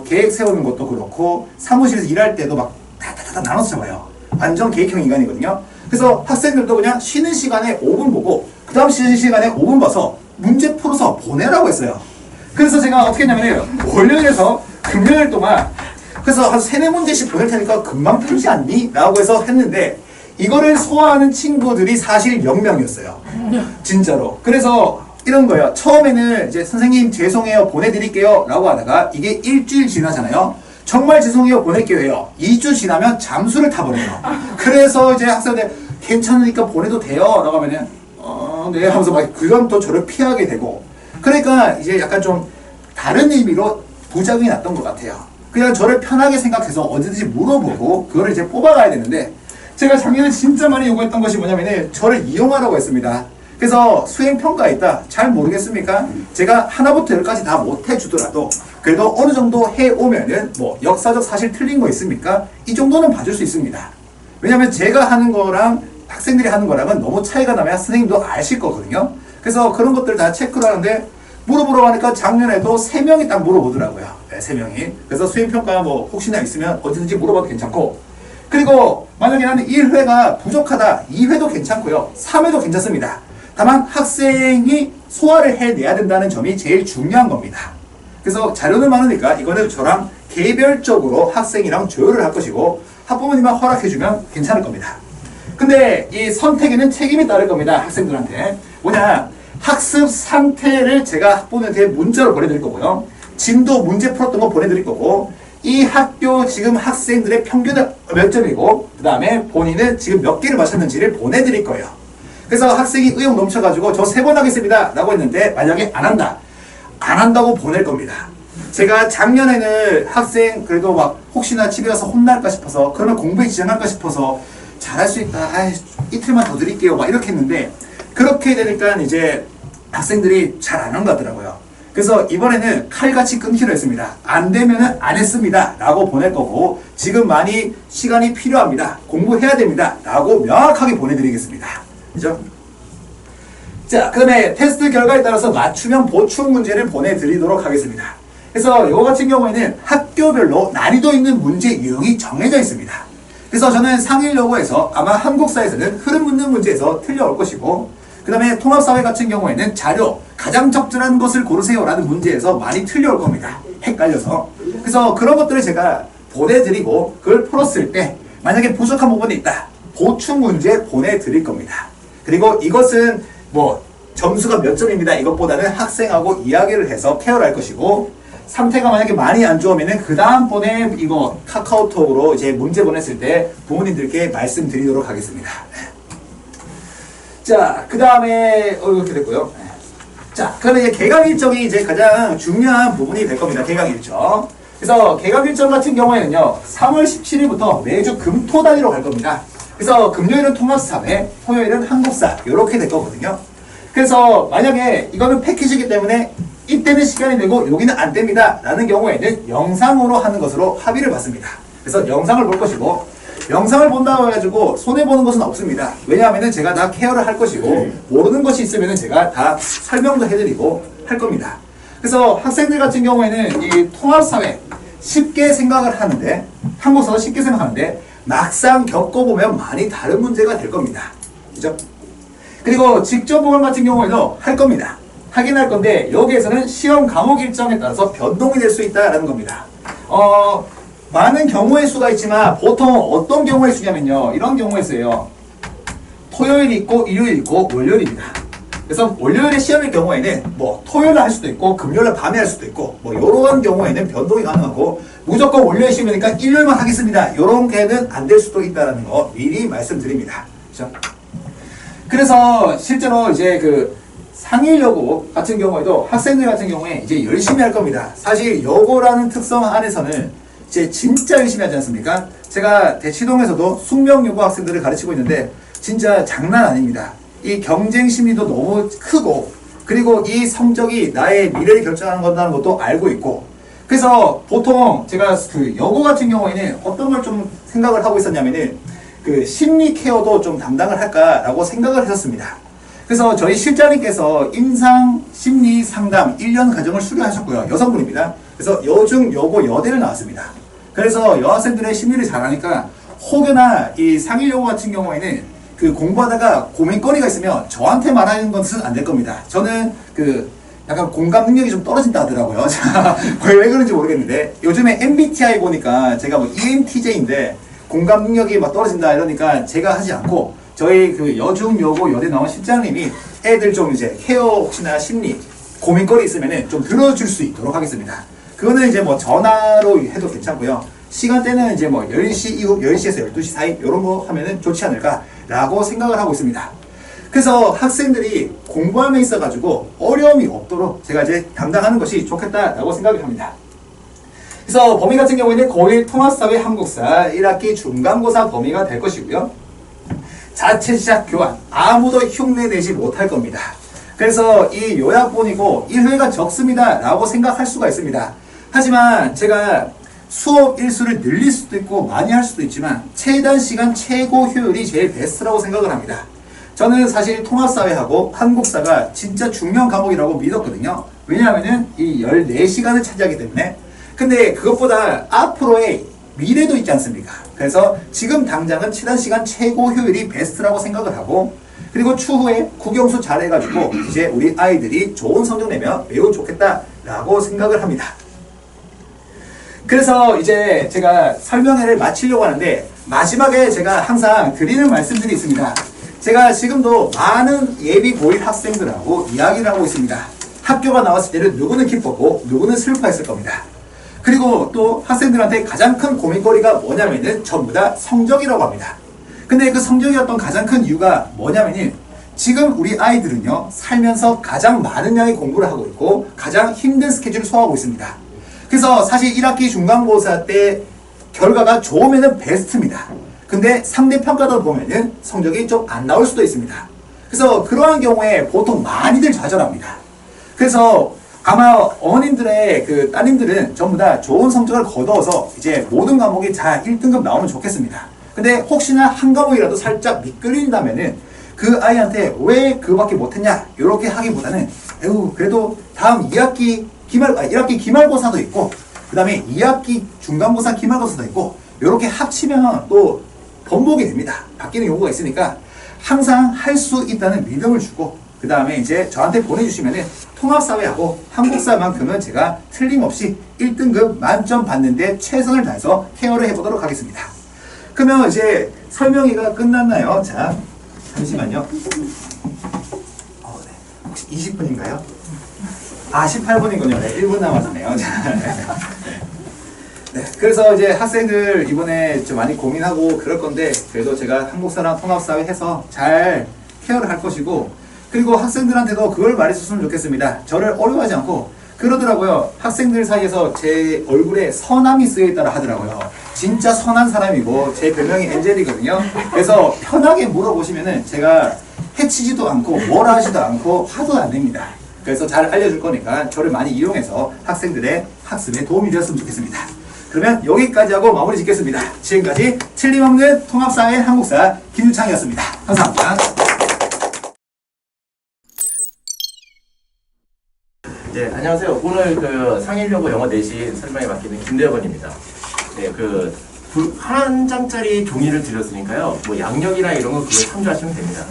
계획 세우는 것도 그렇고 사무실에서 일할 때도 막 다다다다 나눠서 잡아요. 완전 계획형 인간이거든요. 그래서 학생들도 그냥 쉬는 시간에 5분 보고 그 다음 쉬는 시간에 5분 봐서 문제 풀어서 보내라고 했어요. 그래서 제가 어떻게 했냐면 월요일에서 금요일 동안 그래서 한 3-4문제씩 보낼 테니까 금방 풀지 않니? 라고 해서 했는데, 이거를 소화하는 친구들이 사실 0명이었어요. 진짜로. 그래서 이런 거예요. 처음에는 이제 선생님 죄송해요 보내드릴게요 라고 하다가 이게 일주일 지나잖아요. 정말 죄송해요 보낼게요 해요. 2주 지나면 잠수를 타버려요. 그래서 이제 학생들 괜찮으니까 보내도 돼요 라고 하면은 네 하면서 막 그다음부터 저를 피하게 되고, 그러니까 이제 약간 좀 다른 의미로 부작용이 났던 것 같아요. 그냥 저를 편하게 생각해서 언제든지 물어보고 그거를 이제 뽑아가야 되는데, 제가 작년에 진짜 많이 요구했던 것이 뭐냐면은 저를 이용하라고 했습니다. 그래서 수행평가에 있다. 잘 모르겠습니까? 제가 하나부터 10까지 다 못해주더라도 그래도 어느 정도 해오면은 뭐 역사적 사실 틀린 거 있습니까? 이 정도는 봐줄 수 있습니다. 왜냐면 제가 하는 거랑 학생들이 하는 거랑은 너무 차이가 나면 선생님도 아실 거거든요. 그래서 그런 것들 다 체크를 하는데, 물어보러 하니까 작년에도 3명이 딱 물어보더라고요. 네, 3명이. 그래서 수행평가 뭐 혹시나 있으면 언제든지 물어봐도 괜찮고, 그리고 만약에 나는 1회가 부족하다, 2회도 괜찮고요. 3회도 괜찮습니다. 다만 학생이 소화를 해내야 된다는 점이 제일 중요한 겁니다. 그래서 자료는 많으니까 이거는 저랑 개별적으로 학생이랑 조율을 할 것이고 학부모님만 허락해주면 괜찮을 겁니다. 근데 이 선택에는 책임이 따를 겁니다. 학생들한테. 뭐냐, 학습 상태를 제가 학부모한테 문자로 보내드릴 거고요. 진도 문제 풀었던 거 보내드릴 거고, 이 학교 지금 학생들의 평균은 몇 점이고, 그 다음에 본인은 지금 몇 개를 맞췄는지를 보내드릴 거예요. 그래서 학생이 의욕 넘쳐가지고 저 3번 하겠습니다 라고 했는데 만약에 안 한다, 안 한다고 보낼 겁니다. 제가 작년에는 학생 그래도 막 혹시나 집에 가서 혼날까 싶어서, 그러면 공부에 지장할까 싶어서 잘할 수 있다, 이틀만 더 드릴게요 막 이렇게 했는데, 그렇게 되니까 이제 학생들이 잘 안 한 것 같더라고요. 그래서 이번에는 칼같이 끊기로 했습니다. 안 되면은 안 했습니다 라고 보낼 거고, 지금 많이 시간이 필요합니다, 공부해야 됩니다 라고 명확하게 보내드리겠습니다. 그죠? 자, 그 다음에 테스트 결과에 따라서 맞춤형 보충 문제를 보내드리도록 하겠습니다. 그래서 이거 같은 경우에는 학교별로 난이도 있는 문제 유형이 정해져 있습니다. 그래서 저는 상일여고에서 아마 한국사에서는 흐름 묻는 문제에서 틀려올 것이고, 그 다음에 통합사회 같은 경우에는 자료, 가장 적절한 것을 고르세요 라는 문제에서 많이 틀려올 겁니다. 헷갈려서. 그래서 그런 것들을 제가 보내드리고, 그걸 풀었을 때 만약에 부족한 부분이 있다, 보충 문제 보내드릴 겁니다. 그리고 이것은 뭐 점수가 몇 점입니다 이것보다는 학생하고 이야기를 해서 케어를 할 것이고, 상태가 만약에 많이 안 좋으면은 그 다음번에 이거 카카오톡으로 이제 문제 보냈을 때 부모님들께 말씀드리도록 하겠습니다. 자, 그 다음에 이렇게 됐고요. 자, 그러면 이제 개강 일정이 이제 가장 중요한 부분이 될 겁니다. 개강 일정. 그래서 개강 일정 같은 경우에는요, 3월 17일부터 매주 금토 단위로 갈 겁니다. 그래서 금요일은 통합사회, 토요일은 한국사 이렇게 될 거거든요. 그래서 만약에 이거는 패키지이기 때문에 이때는 시간이 되고 여기는 안 됩니다 라는 경우에는 영상으로 하는 것으로 합의를 받습니다. 그래서 영상을 볼 것이고, 영상을 본다고 해가지고 손해보는 것은 없습니다. 왜냐하면 제가 다 케어를 할 것이고, 모르는 것이 있으면 제가 다 설명도 해드리고 할 겁니다. 그래서 학생들 같은 경우에는 이 통합사회 쉽게 생각을 하는데, 한국사도 쉽게 생각하는데 막상 겪어보면 많이 다른 문제가 될 겁니다. 그죠? 그리고 직접 보험 같은 경우에도 할 겁니다. 하긴 할 건데, 여기에서는 시험 과목 일정에 따라서 변동이 될 수 있다라는 겁니다. 많은 경우의 수가 있지만 보통 어떤 경우의 수냐면요, 이런 경우의 수예요. 토요일이 있고 일요일 있고 월요일입니다. 그래서 월요일에 시험일 경우에는 뭐 토요일에 할 수도 있고 금요일에 밤에 할 수도 있고 뭐 이런 경우에는 변동이 가능하고, 무조건 월요일 시험이니까 일요일만 하겠습니다 이런 게는 안 될 수도 있다는 거 미리 말씀드립니다. 그렇죠? 그래서 실제로 이제 그 상일여고 같은 경우에도 학생들 같은 경우에 이제 열심히 할 겁니다. 사실 여고라는 특성 안에서는 이제 진짜 열심히 하지 않습니까? 제가 대치동에서도 숙명여고 학생들을 가르치고 있는데 진짜 장난 아닙니다. 이 경쟁 심리도 너무 크고, 그리고 이 성적이 나의 미래를 결정하는 거라는 것도 알고 있고, 그래서 보통 제가 그 여고 같은 경우에는 어떤 걸 좀 생각을 하고 있었냐면은 그 심리 케어도 좀 담당을 할까라고 생각을 했었습니다. 그래서 저희 실장님께서 임상 심리 상담 1년 과정을 수료하셨고요. 여성분입니다. 그래서 여중, 여고, 여대를 나왔습니다. 그래서 여학생들의 심리를 잘 아니까 혹여나 이 상일여고 같은 경우에는 그 공부하다가 고민거리가 있으면 저한테 말하는 것은 안 될 겁니다. 저는 그 약간 공감 능력이 좀 떨어진다 하더라고요. 왜 그런지 모르겠는데 요즘에 MBTI 보니까 제가 뭐 ENTJ인데 공감 능력이 막 떨어진다 이러니까 제가 하지 않고 저희 그 여중, 여고, 여대 나온 실장님이 애들 좀 이제 케어 혹시나 심리 고민거리 있으면은 좀 들어줄 수 있도록 하겠습니다. 그거는 이제 뭐 전화로 해도 괜찮고요. 시간대는 이제 뭐 10시 이후 10시에서 12시 사이 이런 거 하면은 좋지 않을까라고 생각을 하고 있습니다. 그래서 학생들이 공부함에 있어가지고 어려움이 없도록 제가 이제 담당하는 것이 좋겠다라고 생각을 합니다. 그래서 범위 같은 경우에는 고1 통합사회 한국사 1학기 중간고사 범위가 될 것이고요. 자체 시작 교환 아무도 흉내내지 못할 겁니다. 그래서 이 요약본이고 1회가 적습니다 라고 생각할 수가 있습니다. 하지만 제가 수업 일수를 늘릴 수도 있고 많이 할 수도 있지만 최단 시간 최고 효율이 제일 베스트라고 생각을 합니다. 저는 사실 통합사회하고 한국사가 진짜 중요한 과목이라고 믿었거든요. 왜냐하면 이 14시간을 차지하기 때문에. 근데 그것보다 앞으로의 미래도 있지 않습니까? 그래서 지금 당장은 최단 시간 최고 효율이 베스트라고 생각을 하고, 그리고 추후에 국영수 잘해가지고 이제 우리 아이들이 좋은 성적 내면 매우 좋겠다라고 생각을 합니다. 그래서 이제 제가 설명회를 마치려고 하는데 마지막에 제가 항상 드리는 말씀들이 있습니다. 제가 지금도 많은 예비 고1 학생들하고 이야기를 하고 있습니다. 학교가 나왔을 때는 누구는 기뻤고 누구는 슬퍼했을 겁니다. 그리고 또 학생들한테 가장 큰 고민거리가 뭐냐면은 전부 다 성적이라고 합니다. 근데 그 성적이었던 가장 큰 이유가 뭐냐면은 지금 우리 아이들은요 살면서 가장 많은 양의 공부를 하고 있고 가장 힘든 스케줄을 소화하고 있습니다. 그래서 사실 1학기 중간고사 때 결과가 좋으면은 베스트입니다. 근데 상대 평가다 보면은 성적이 좀 안 나올 수도 있습니다. 그래서 그러한 경우에 보통 많이들 좌절합니다. 그래서 아마 어머님들의 그 따님들은 전부 다 좋은 성적을 거두어서 이제 모든 과목이 다 1등급 나오면 좋겠습니다. 근데 혹시나 한 과목이라도 살짝 미끌린다면은 그 아이한테 왜 그거밖에 못했냐 이렇게 하기보다는 에휴 그래도 다음 1학기 기말고사도 있고 그 다음에 2학기 중간고사 기말고사도 있고 이렇게 합치면 또 번복이 됩니다. 바뀌는 요구가 있으니까 항상 할 수 있다는 믿음을 주고 그 다음에 이제 저한테 보내주시면은 통합사회하고 한국사만큼은 제가 틀림없이 1등급 만점 받는데 최선을 다해서 케어를 해보도록 하겠습니다. 그러면 이제 설명회가 끝났나요? 자, 잠시만요. 네. 혹시 20분인가요? 아, 18분이군요. 네, 1분 남았네요. 네, 그래서 이제 학생들 이번에 좀 많이 고민하고 그럴 건데 그래도 제가 한국사랑 통합사회 해서 잘 케어를 할 것이고 그리고 학생들한테도 그걸 말해줬으면 좋겠습니다. 저를 어려워하지 않고 그러더라고요. 학생들 사이에서 제 얼굴에 선함이 쓰여있다라 하더라고요. 진짜 선한 사람이고 제 별명이 엔젤이거든요. 그래서 편하게 물어보시면은 제가 해치지도 않고 뭐라 하지도 않고 화도 안 냅니다. 그래서 잘 알려줄 거니까 저를 많이 이용해서 학생들의 학습에 도움이 되었으면 좋겠습니다. 그러면 여기까지 하고 마무리 짓겠습니다. 지금까지 틀림없는 통합사회 한국사 김유창이었습니다. 감사합니다. 네, 안녕하세요. 오늘 그 상일여고 영어 내신 설명에 맡기는 김대건입니다. 네, 한 장짜리 종이를 드렸으니까요. 뭐 양력이나 이런 거 그거 참조하시면 됩니다.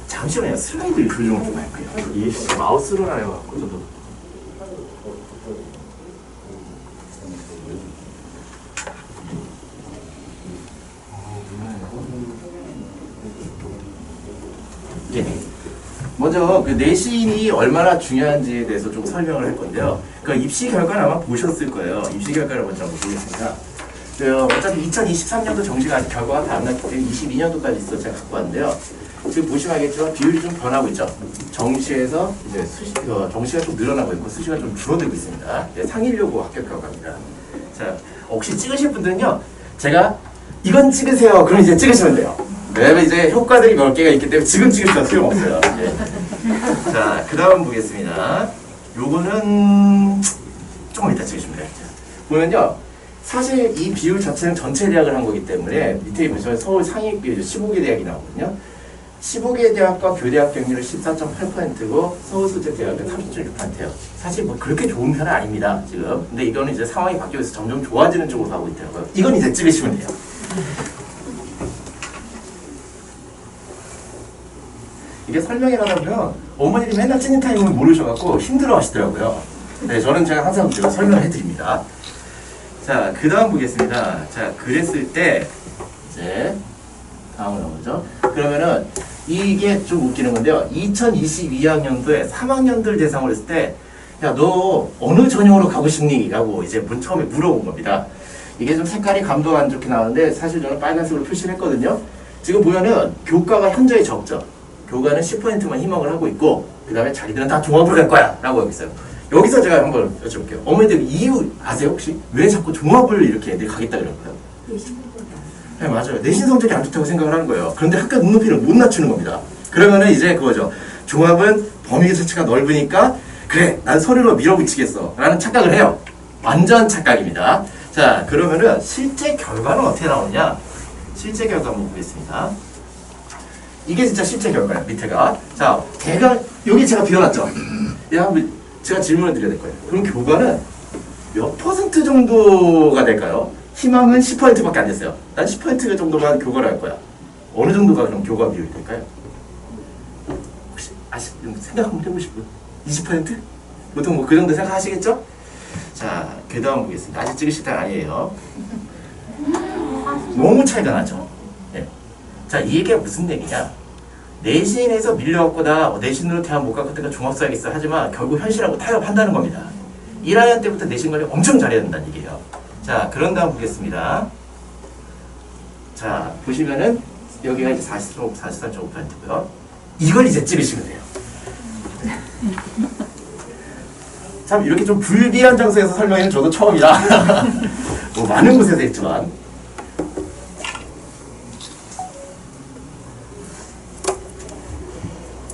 잠시만요. 슬라이드 조정 좀 할게요. 이 마우스로 안 해갖고 저도. 예. 먼저 그 내신이 얼마나 중요한지에 대해서 좀 설명을 할 건데요. 그 입시 결과는 아마 보셨을 거예요. 입시 결과를 먼저 한번 보겠습니다. 어차피 2023년도 정시가 아직 결과가 다 안 났기 때문에 22년도까지 있어 제가 갖고 왔는데요. 지금 보시면 알겠지만 비율이 좀 변하고 있죠. 정시에서 이제 정시가 좀 늘어나고 있고 수시가 좀 줄어들고 있습니다. 네, 상일여고 합격 결과입니다. 자, 혹시 찍으실 분들은요, 제가 이건 찍으세요. 그럼 이제 찍으시면 돼요. 왜냐면 이제 효과들이 몇 개가 있기 때문에 지금 찍으셔도 소용없어요. 네. 자, 그 다음 보겠습니다. 요거는 조금 이따 찍으시면 돼요. 보면요, 사실 이 비율 자체는 전체 대학을 한 거기 때문에 밑에 보시면 서울 상위 15개 대학이 나오거든요. 15개 대학과 교대학 경률은 14.8%고 서울수재대학은 30.6%예요. 사실 뭐 그렇게 좋은 편은 아닙니다, 지금. 근데 이거는 이제 상황이 바뀌면서 점점 좋아지는 쪽으로 가고 있더라고요. 이건 이제 찍으시면 돼요. 이게 설명이라다 보면 어머니들이 맨날 찍는 타이밍을 모르셔갖고 힘들어 하시더라고요. 네, 제가 항상 제가 설명을 해드립니다. 자, 그 다음 보겠습니다. 자, 그랬을 때, 이제, 다음으로 나오죠. 그러면은, 이게 좀 웃기는 건데요. 2022학년도에 3학년들 대상으로 했을 때, 야, 너 어느 전형으로 가고 싶니? 라고 이제 처음에 물어본 겁니다. 이게 좀 색깔이 감도 안 좋게 나오는데, 사실 저는 빨간색으로 표시를 했거든요. 지금 보면은, 교과가 현저히 적죠. 교과는 10%만 희망을 하고 있고, 그 다음에 자기들은 다 종합으로 갈 거야. 라고 여기 있어요. 여기서 제가 한번 여쭤볼게요. 어머니들 이유 아세요 혹시? 왜 자꾸 종합을 이렇게 애들이 가겠다 그런 거예요? 네, 맞아요. 내신 성적이 안 좋다고 생각을 하는 거예요. 그런데 학교 눈높이를 못 낮추는 겁니다. 그러면은 이제 그거죠. 종합은 범위 자체가 넓으니까 그래, 난 서류로 밀어붙이겠어 라는 착각을 해요. 완전 착각입니다. 자, 그러면은 실제 결과는 어떻게 나오느냐? 실제 결과 한번 보겠습니다. 이게 진짜 실제 결과예요. 밑에가. 자, 대강 여기 제가 비워놨죠. 제가 질문을 드려야 될 거예요. 그럼 교과는 몇 % 정도가 될까요? 희망은 10%밖에 안 됐어요. 난 10% 정도만 교과를 할 거야. 어느 정도가 그럼 교과 비율이 될까요? 혹시 생각 한번 해보실 분? 20%? 보통 뭐 그 정도 생각하시겠죠? 자, 그 다음 보겠습니다. 아직 찍으실 때 아니에요. 너무 차이가 나죠? 네. 자, 이 얘기가 무슨 얘기냐? 내신에서 밀려갖고 나 내신으로 대학 못 갈 것 같으니까 종합 써야겠어 하지만 결국 현실하고 타협한다는 겁니다. 1학년 때부터 내신 관리 엄청 잘해야 된다는 얘기예요. 자, 그런 다음 보겠습니다. 자, 보시면은 여기가 이제 43.5%고요. 이걸 이제 찍으시면 돼요. 참 이렇게 좀 불비한 장소에서 설명하는 저도 처음이라 뭐 많은 곳에서 했지만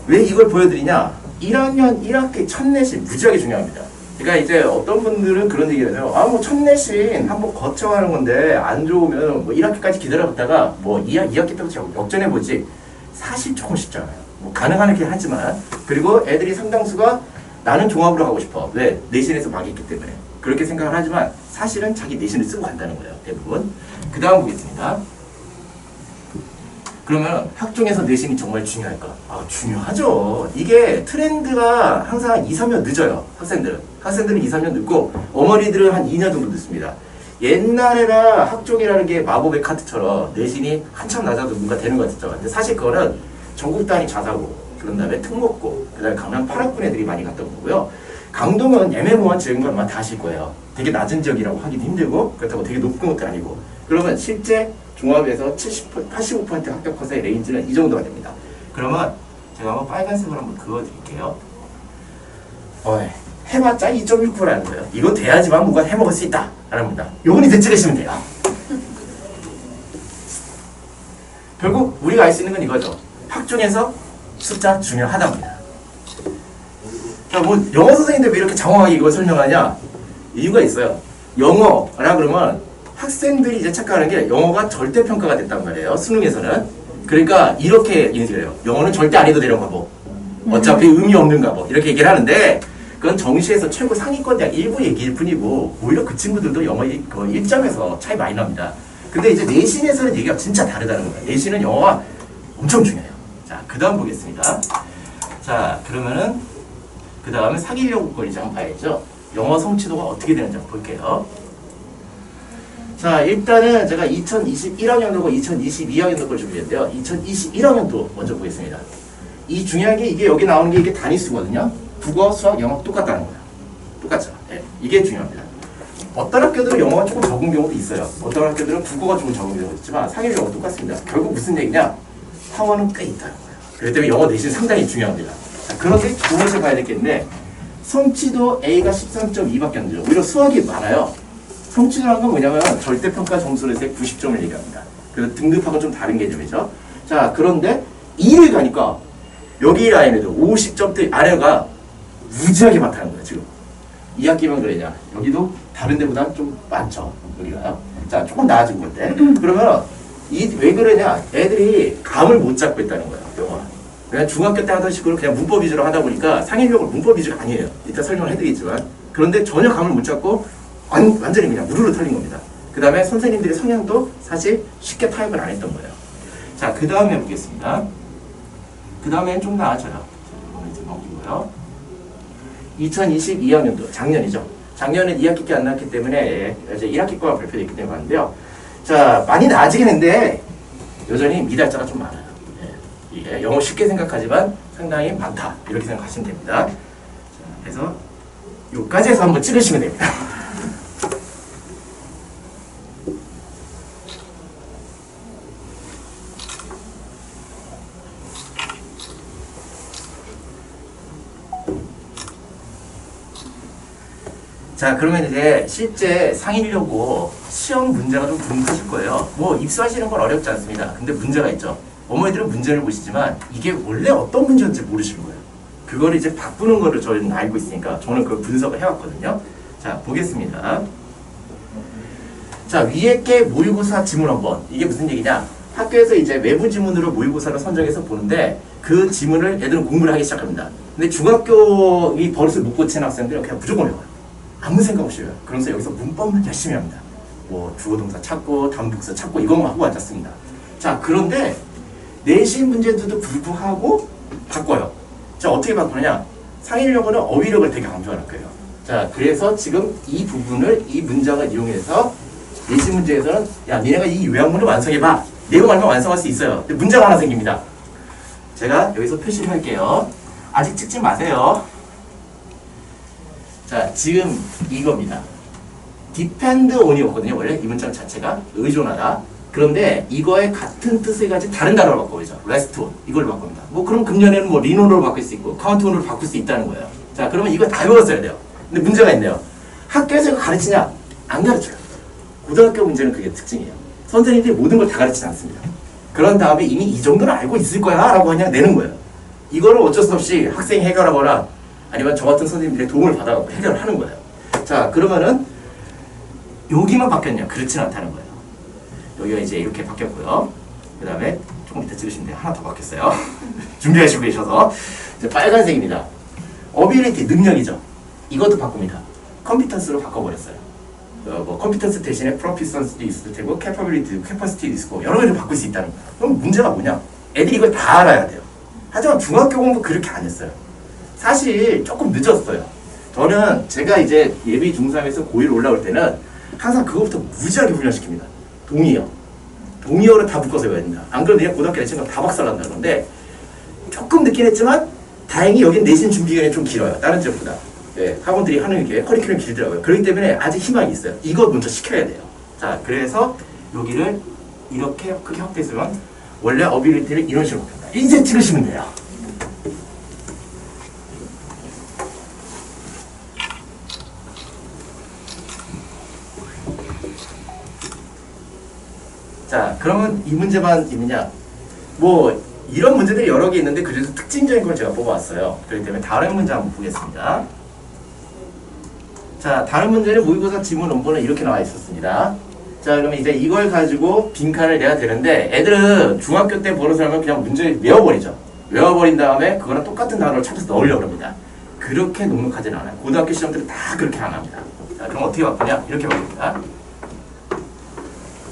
왜 이걸 보여드리냐? 1학년 1학기 첫 내신 무지하게 중요합니다. 그러니까 이제 어떤 분들은 그런 얘기를 해요. 아, 뭐 첫 내신 한번 거쳐가는 건데 안 좋으면 뭐 1학기까지 기다려봤다가 뭐 2학기 때부터 역전해보지. 사실 조금 쉽잖아요. 뭐 가능한 게 하지만 그리고 애들이 상당수가 나는 종합으로 하고 싶어. 왜? 내신에서 망했기 때문에. 그렇게 생각을 하지만 사실은 자기 내신을 쓰고 간다는 거예요. 대부분. 그 다음 보겠습니다. 그러면 학종에서 내신이 정말 중요할까? 아, 중요하죠. 이게 트렌드가 항상 2, 3년 늦어요. 학생들은 2, 3년 늦고 어머니들은 한 2년 정도 늦습니다. 옛날에나 학종이라는 게 마법의 카드처럼 내신이 한참 낮아도 뭔가 되는 것 같았죠. 근데 사실 그거는 전국 단위 자사고 그런 다음에 특목고 그 다음에 강남 8학군 애들이 많이 갔던 거고요. 강동은 애매모호한 지역인 것만 다 아실 거예요. 되게 낮은 지역이라고 하기도 힘들고 그렇다고 되게 높은 것도 아니고 그러면 실제 종합에서 85% 합격 커서의 레인지는 이 정도가 됩니다. 그러면 제가 한번 빨간색으로 한번 그어드릴게요. 해봤자 2.6%라는 거예요. 이거 돼야지만 뭔가 해먹을 수 있다. 라는 겁니다. 요건 이제 찍으시면 돼요. 결국 우리가 알 수 있는 건 이거죠. 학종에서 숫자 중요하답니다. 자, 뭐 영어 선생님인데 왜 이렇게 장황하게 이걸 설명하냐? 이유가 있어요. 영어라 그러면 학생들이 이제 착각하는 게 영어가 절대평가가 됐단 말이에요. 수능에서는. 그러니까 이렇게 얘기를 해요. 영어는 절대 안 해도 되는 과목. 어차피 의미 없는 과목. 이렇게 얘기를 하는데 그건 정시에서 최고 상위권 대학 일부 얘기일 뿐이고 오히려 그 친구들도 영어 거의 1점에서 차이 많이 납니다. 근데 이제 내신에서는 얘기가 진짜 다르다는 거예요. 내신은 영어가 엄청 중요해요. 자, 그 다음 보겠습니다. 자, 그러면은 그 다음에 사귀려고 걸 이제 한번 봐야죠. 영어 성취도가 어떻게 되는지 한번 볼게요. 자, 일단은 제가 2021학년도고 2022학년도 걸 준비했는데요. 2021학년도 먼저 보겠습니다. 이 중요한 게 이게 여기 나오는 게 이게 단위수거든요. 국어, 수학, 영어 똑같다는 거예요. 똑같죠. 네, 이게 중요합니다. 어떤 학교들은 영어가 조금 적은 경우도 있어요. 어떤 학교들은 국어가 조금 적은 경우도 있지만 상위 영어 똑같습니다. 결국 무슨 얘기냐? 학원은 꽤 있다는 거예요. 그렇기 때문에 영어 내신 상당히 중요합니다. 자, 그런데 두 번째 봐야 되겠는데 성취도 A가 13.2밖에 안 되죠. 오히려 수학이 많아요. 성취도라는 건 뭐냐면 절대평가 점수를 해서 90점을 얘기합니다. 그래서 등급하고 좀 다른 개념이죠. 자, 그런데 2를 가니까 여기 라인에도 50점대 아래가 무지하게 많다는 거예요. 지금 2학기만 그러냐. 여기도 다른 데보다 좀 많죠. 여기가요. 자, 조금 나아진 건데 그러면 왜 그러냐. 애들이 감을 못 잡고 있다는 거예요. 영어. 그냥 중학교 때 하던 식으로 그냥 문법 위주로 하다 보니까 상일력을 문법 위주가 아니에요. 이따 설명을 해드리겠지만 그런데 전혀 감을 못 잡고 완전히 그냥 무르르 털린 겁니다. 그 다음에 선생님들의 성향도 사실 쉽게 타협을 안 했던 거예요. 자, 그 다음에 보겠습니다. 그 다음엔 좀 나아져요. 이거는 이제 넘기고요. 2022학년도 작년이죠. 작년은 2학기께 안 나왔기 때문에 이제 1학기 거가 발표됐기 때문에 봤는데요. 자, 많이 나아지긴 했는데 여전히 미달자가 좀 많아요. 이게 영어 쉽게 생각하지만 상당히 많다. 이렇게 생각하시면 됩니다. 자, 그래서 여기까지 해서 한번 찍으시면 됩니다. 자, 그러면 이제 실제 상일려고 시험 문제가 좀 궁금하실 거예요. 뭐 입수하시는 건 어렵지 않습니다. 근데 문제가 있죠. 어머니들은 문제를 보시지만 이게 원래 어떤 문제인지 모르시는 거예요. 그걸 이제 바꾸는 거를 저희는 알고 있으니까 저는 그걸 분석을 해왔거든요. 자, 보겠습니다. 자, 위에 게 모의고사 지문 한번. 이게 무슨 얘기냐? 학교에서 이제 외부 지문으로 모의고사를 선정해서 보는데 그 지문을 애들은 공부를 하기 시작합니다. 근데 중학교 이 버릇을 못 고치는 학생들은 그냥 무조건 외워요. 아무 생각 없이 외워요. 그러면서 여기서 문법만 열심히 합니다. 뭐 주어동사 찾고 단부사 찾고 이것만 하고 앉았습니다. 자, 그런데 내신 문제인데도 불구하고 바꿔요. 자, 어떻게 바꾸느냐? 상일력어는 어휘력을 되게 강조하는 거예요. 자, 그래서 지금 이 부분을 이 문장을 이용해서 예시 문제에서는 야, 니네가 이 요약문을 완성해봐. 내용 알면 완성할 수 있어요. 근데 문제가 하나 생깁니다. 제가 여기서 표시를 할게요. 아직 찍지 마세요. 자, 지금 이겁니다. depend on이었거든요. 원래 이 문장 자체가 의존하다. 그런데 이거의 같은 뜻을 가진 다른 단어로 바꿔보죠. rest on 이걸로 바꿉니다. 뭐 그럼 금년에는 뭐 lean on으로 바꿀 수 있고 count on으로 바꿀 수 있다는 거예요. 자, 그러면 이거 다 외웠어야 돼요. 근데 문제가 있네요. 학교에서 이거 가르치냐? 안 가르쳐요. 고등학교 문제는 그게 특징이에요. 선생님들이 모든 걸 다 가르치지 않습니다. 그런 다음에 이미 이 정도는 알고 있을 거야 라고 그냥 내는 거예요. 이거를 어쩔 수 없이 학생이 해결하거나 아니면 저 같은 선생님들의 도움을 받아갖고 해결을 하는 거예요. 자, 그러면은 여기만 바뀌었냐? 그렇지는 않다는 거예요. 여기가 이제 이렇게 바뀌었고요. 그 다음에 조금 이따 찍으시면 돼요. 하나 더 바뀌었어요. 준비하시고 계셔서. 이제 빨간색입니다. 어빌리티, 능력이죠. 이것도 바꿉니다. 컴피턴스로 바꿔버렸어요. 뭐 컴피턴스 대신에 프로피션스도 있을 테고 캐퍼빌리티, 캐퍼시티도 있고 여러 가지로 바꿀 수 있다는 거예요. 그럼 문제가 뭐냐? 애들이 이걸 다 알아야 돼요. 하지만 중학교 공부 그렇게 안 했어요. 사실 조금 늦었어요. 저는 제가 이제 예비 중3에서 고1 올라올 때는 항상 그거부터 무지하게 훈련시킵니다. 동의어. 동의어를 다 묶어서 외워야 된다. 안 그러면 그냥 고등학교 내신은 다 박살난다. 그런데 조금 늦긴 했지만 다행히 여긴 내신 준비 기간이 좀 길어요. 다른 지역보다. 네, 학원들이 하는 게 커리큘럼이 길더라고요. 그렇기 때문에 아직 희망이 있어요. 이거 먼저 시켜야 돼요. 자, 그래서 여기를 이렇게 크게 확대해주면 원래 어빌리티를 이런 식으로 바꾼다. 이제 찍으시면 돼요. 자, 그러면 이 문제만 있느냐? 뭐 이런 문제들이 여러 개 있는데 그래서 특징적인 걸 제가 뽑아왔어요. 그렇기 때문에 다른 문제 한번 보겠습니다. 자, 다른 문제는 모의고사 지문 원본은 이렇게 나와 있었습니다. 자, 그러면 이제 이걸 가지고 빈칸을 내야 되는데 애들은 중학교 때 버릇을 하면 그냥 문제를 외워버리죠. 외워버린 다음에 그거랑 똑같은 단어를 찾아서 넣으려고 합니다. 그렇게 넉넉하지는 않아요. 고등학교 시험들은 다 그렇게 안 합니다. 자, 그럼 어떻게 바꾸냐? 이렇게 바꿉니다.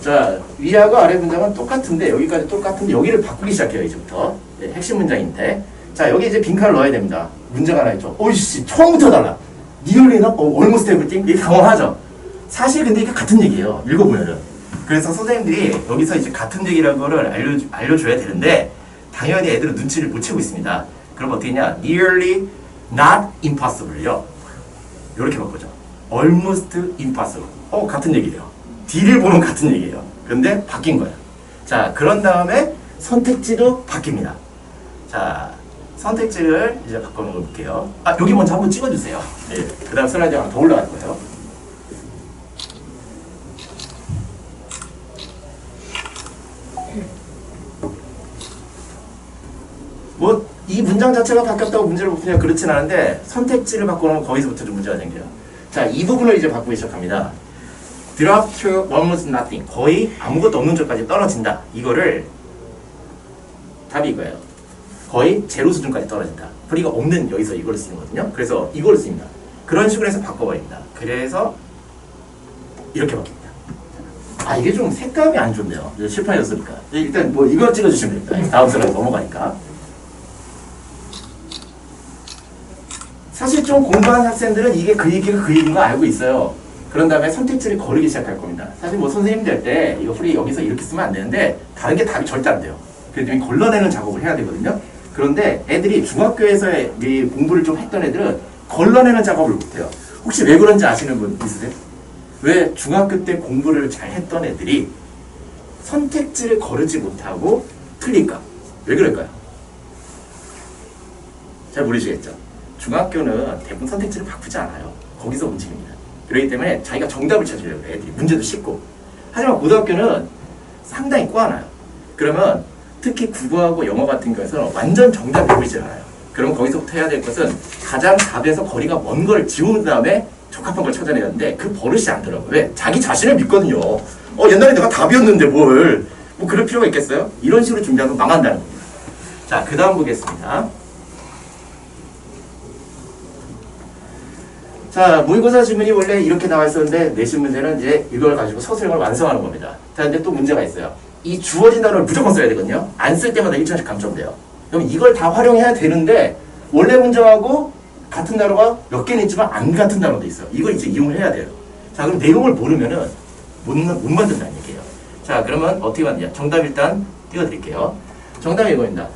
자, 위하고 아래 문장은 똑같은데 여기까지 똑같은데 여기를 바꾸기 시작해요. 이제부터. 네, 핵심 문장인데 자, 여기 이제 빈칸을 넣어야 됩니다. 문제가 하나 있죠. 오이씨, 처음부터 달라. 니얼리나? almost everything? 이게 당황하죠. 사실 근데 이게 같은 얘기예요. 읽어보면은. 그래서 선생님들이 여기서 이제 같은 얘기라는 거를 알려줘야 되는데 당연히 애들은 눈치를 못 채고 있습니다. 그럼 어떻게 했냐? nearly not impossible요. 이렇게 바꾸죠. almost impossible. 같은 얘기예요. D를 보면 같은 얘기예요. 그런데 바뀐 거예요. 자, 그런 다음에 선택지도 바뀝니다. 자, 선택지를 이제 바꾸는 거 볼게요. 아, 여기 먼저 한번 찍어주세요. 네. 그 다음 슬라이드가 하나 더 올라갈 거예요. 뭐, 이 문장 자체가 바뀌었다고 문제를 못 푸냐 그렇진 않은데 선택지를 바꾸면 거기서부터 좀 문제가 생겨요. 자, 이 부분을 이제 바꾸기 시작합니다. Drop to almost nothing. 거의 아무것도 없는 쪽까지 떨어진다. 이거를 답이 이거예요. 거의 제로 수준까지 떨어진다. 프리가 없는 여기서 이걸 쓰는 거거든요. 그래서 이걸 씁니다. 그런 식으로 해서 바꿔버립니다. 그래서 이렇게 바뀝니다. 아, 이게 좀 색감이 안 좋네요. 칠판이었으니까. 일단 뭐 이거 찍어주시면 됩니다. 다음 슬라이드 넘어가니까. 사실 좀 공부한 학생들은 이게 그 얘기가 그 얘기인 거 알고 있어요. 그런 다음에 선택지를 거르기 시작할 겁니다. 사실 뭐 선생님들 할 때 이거 프리 여기서 이렇게 쓰면 안 되는데 다른 게 답이 절대 안 돼요. 그래서 걸러내는 작업을 해야 되거든요. 그런데 애들이 중학교에서의 공부를 좀 했던 애들은 걸러내는 작업을 못해요. 혹시 왜 그런지 아시는 분 있으세요? 왜 중학교 때 공부를 잘 했던 애들이 선택지를 거르지 못하고 틀릴까? 왜 그럴까요? 잘 모르시겠죠? 중학교는 대부분 선택지를 바꾸지 않아요. 거기서 움직입니다. 그렇기 때문에 자기가 정답을 찾으려고 해요. 애들이 문제도 쉽고. 하지만 고등학교는 상당히 꽈나요. 그러면 특히 국어하고 영어 같은 경우에는 완전 정답이 보이지 않아요. 그럼 거기서부터 해야 될 것은 가장 답에서 거리가 먼 걸 지운 다음에 적합한 걸 찾아내야 하는데 그 버릇이 안 더라고요. 왜? 자기 자신을 믿거든요. 옛날에 내가 답이었는데 뭘. 뭐 그럴 필요가 있겠어요? 이런 식으로 준비하면 망한다는 겁니다. 자, 그 다음 보겠습니다. 자, 모의고사 지문이 원래 이렇게 나와 있었는데 내신 문제는 이제 이걸 가지고 서술형을 완성하는 겁니다. 자, 근데 또 문제가 있어요. 이 주어진 단어를 무조건 써야 되거든요. 안 쓸 때마다 1점씩 감점돼요. 그럼 이걸 다 활용해야 되는데 원래 문장하고 같은 단어가 몇 개는 있지만 안 같은 단어도 있어요. 이걸 이제 이용을 해야 돼요. 자, 그럼 내용을 모르면은 못 만든다는 얘기예요. 자, 그러면 어떻게 만드냐? 정답 일단 띄워드릴게요. 정답이 이거입니다.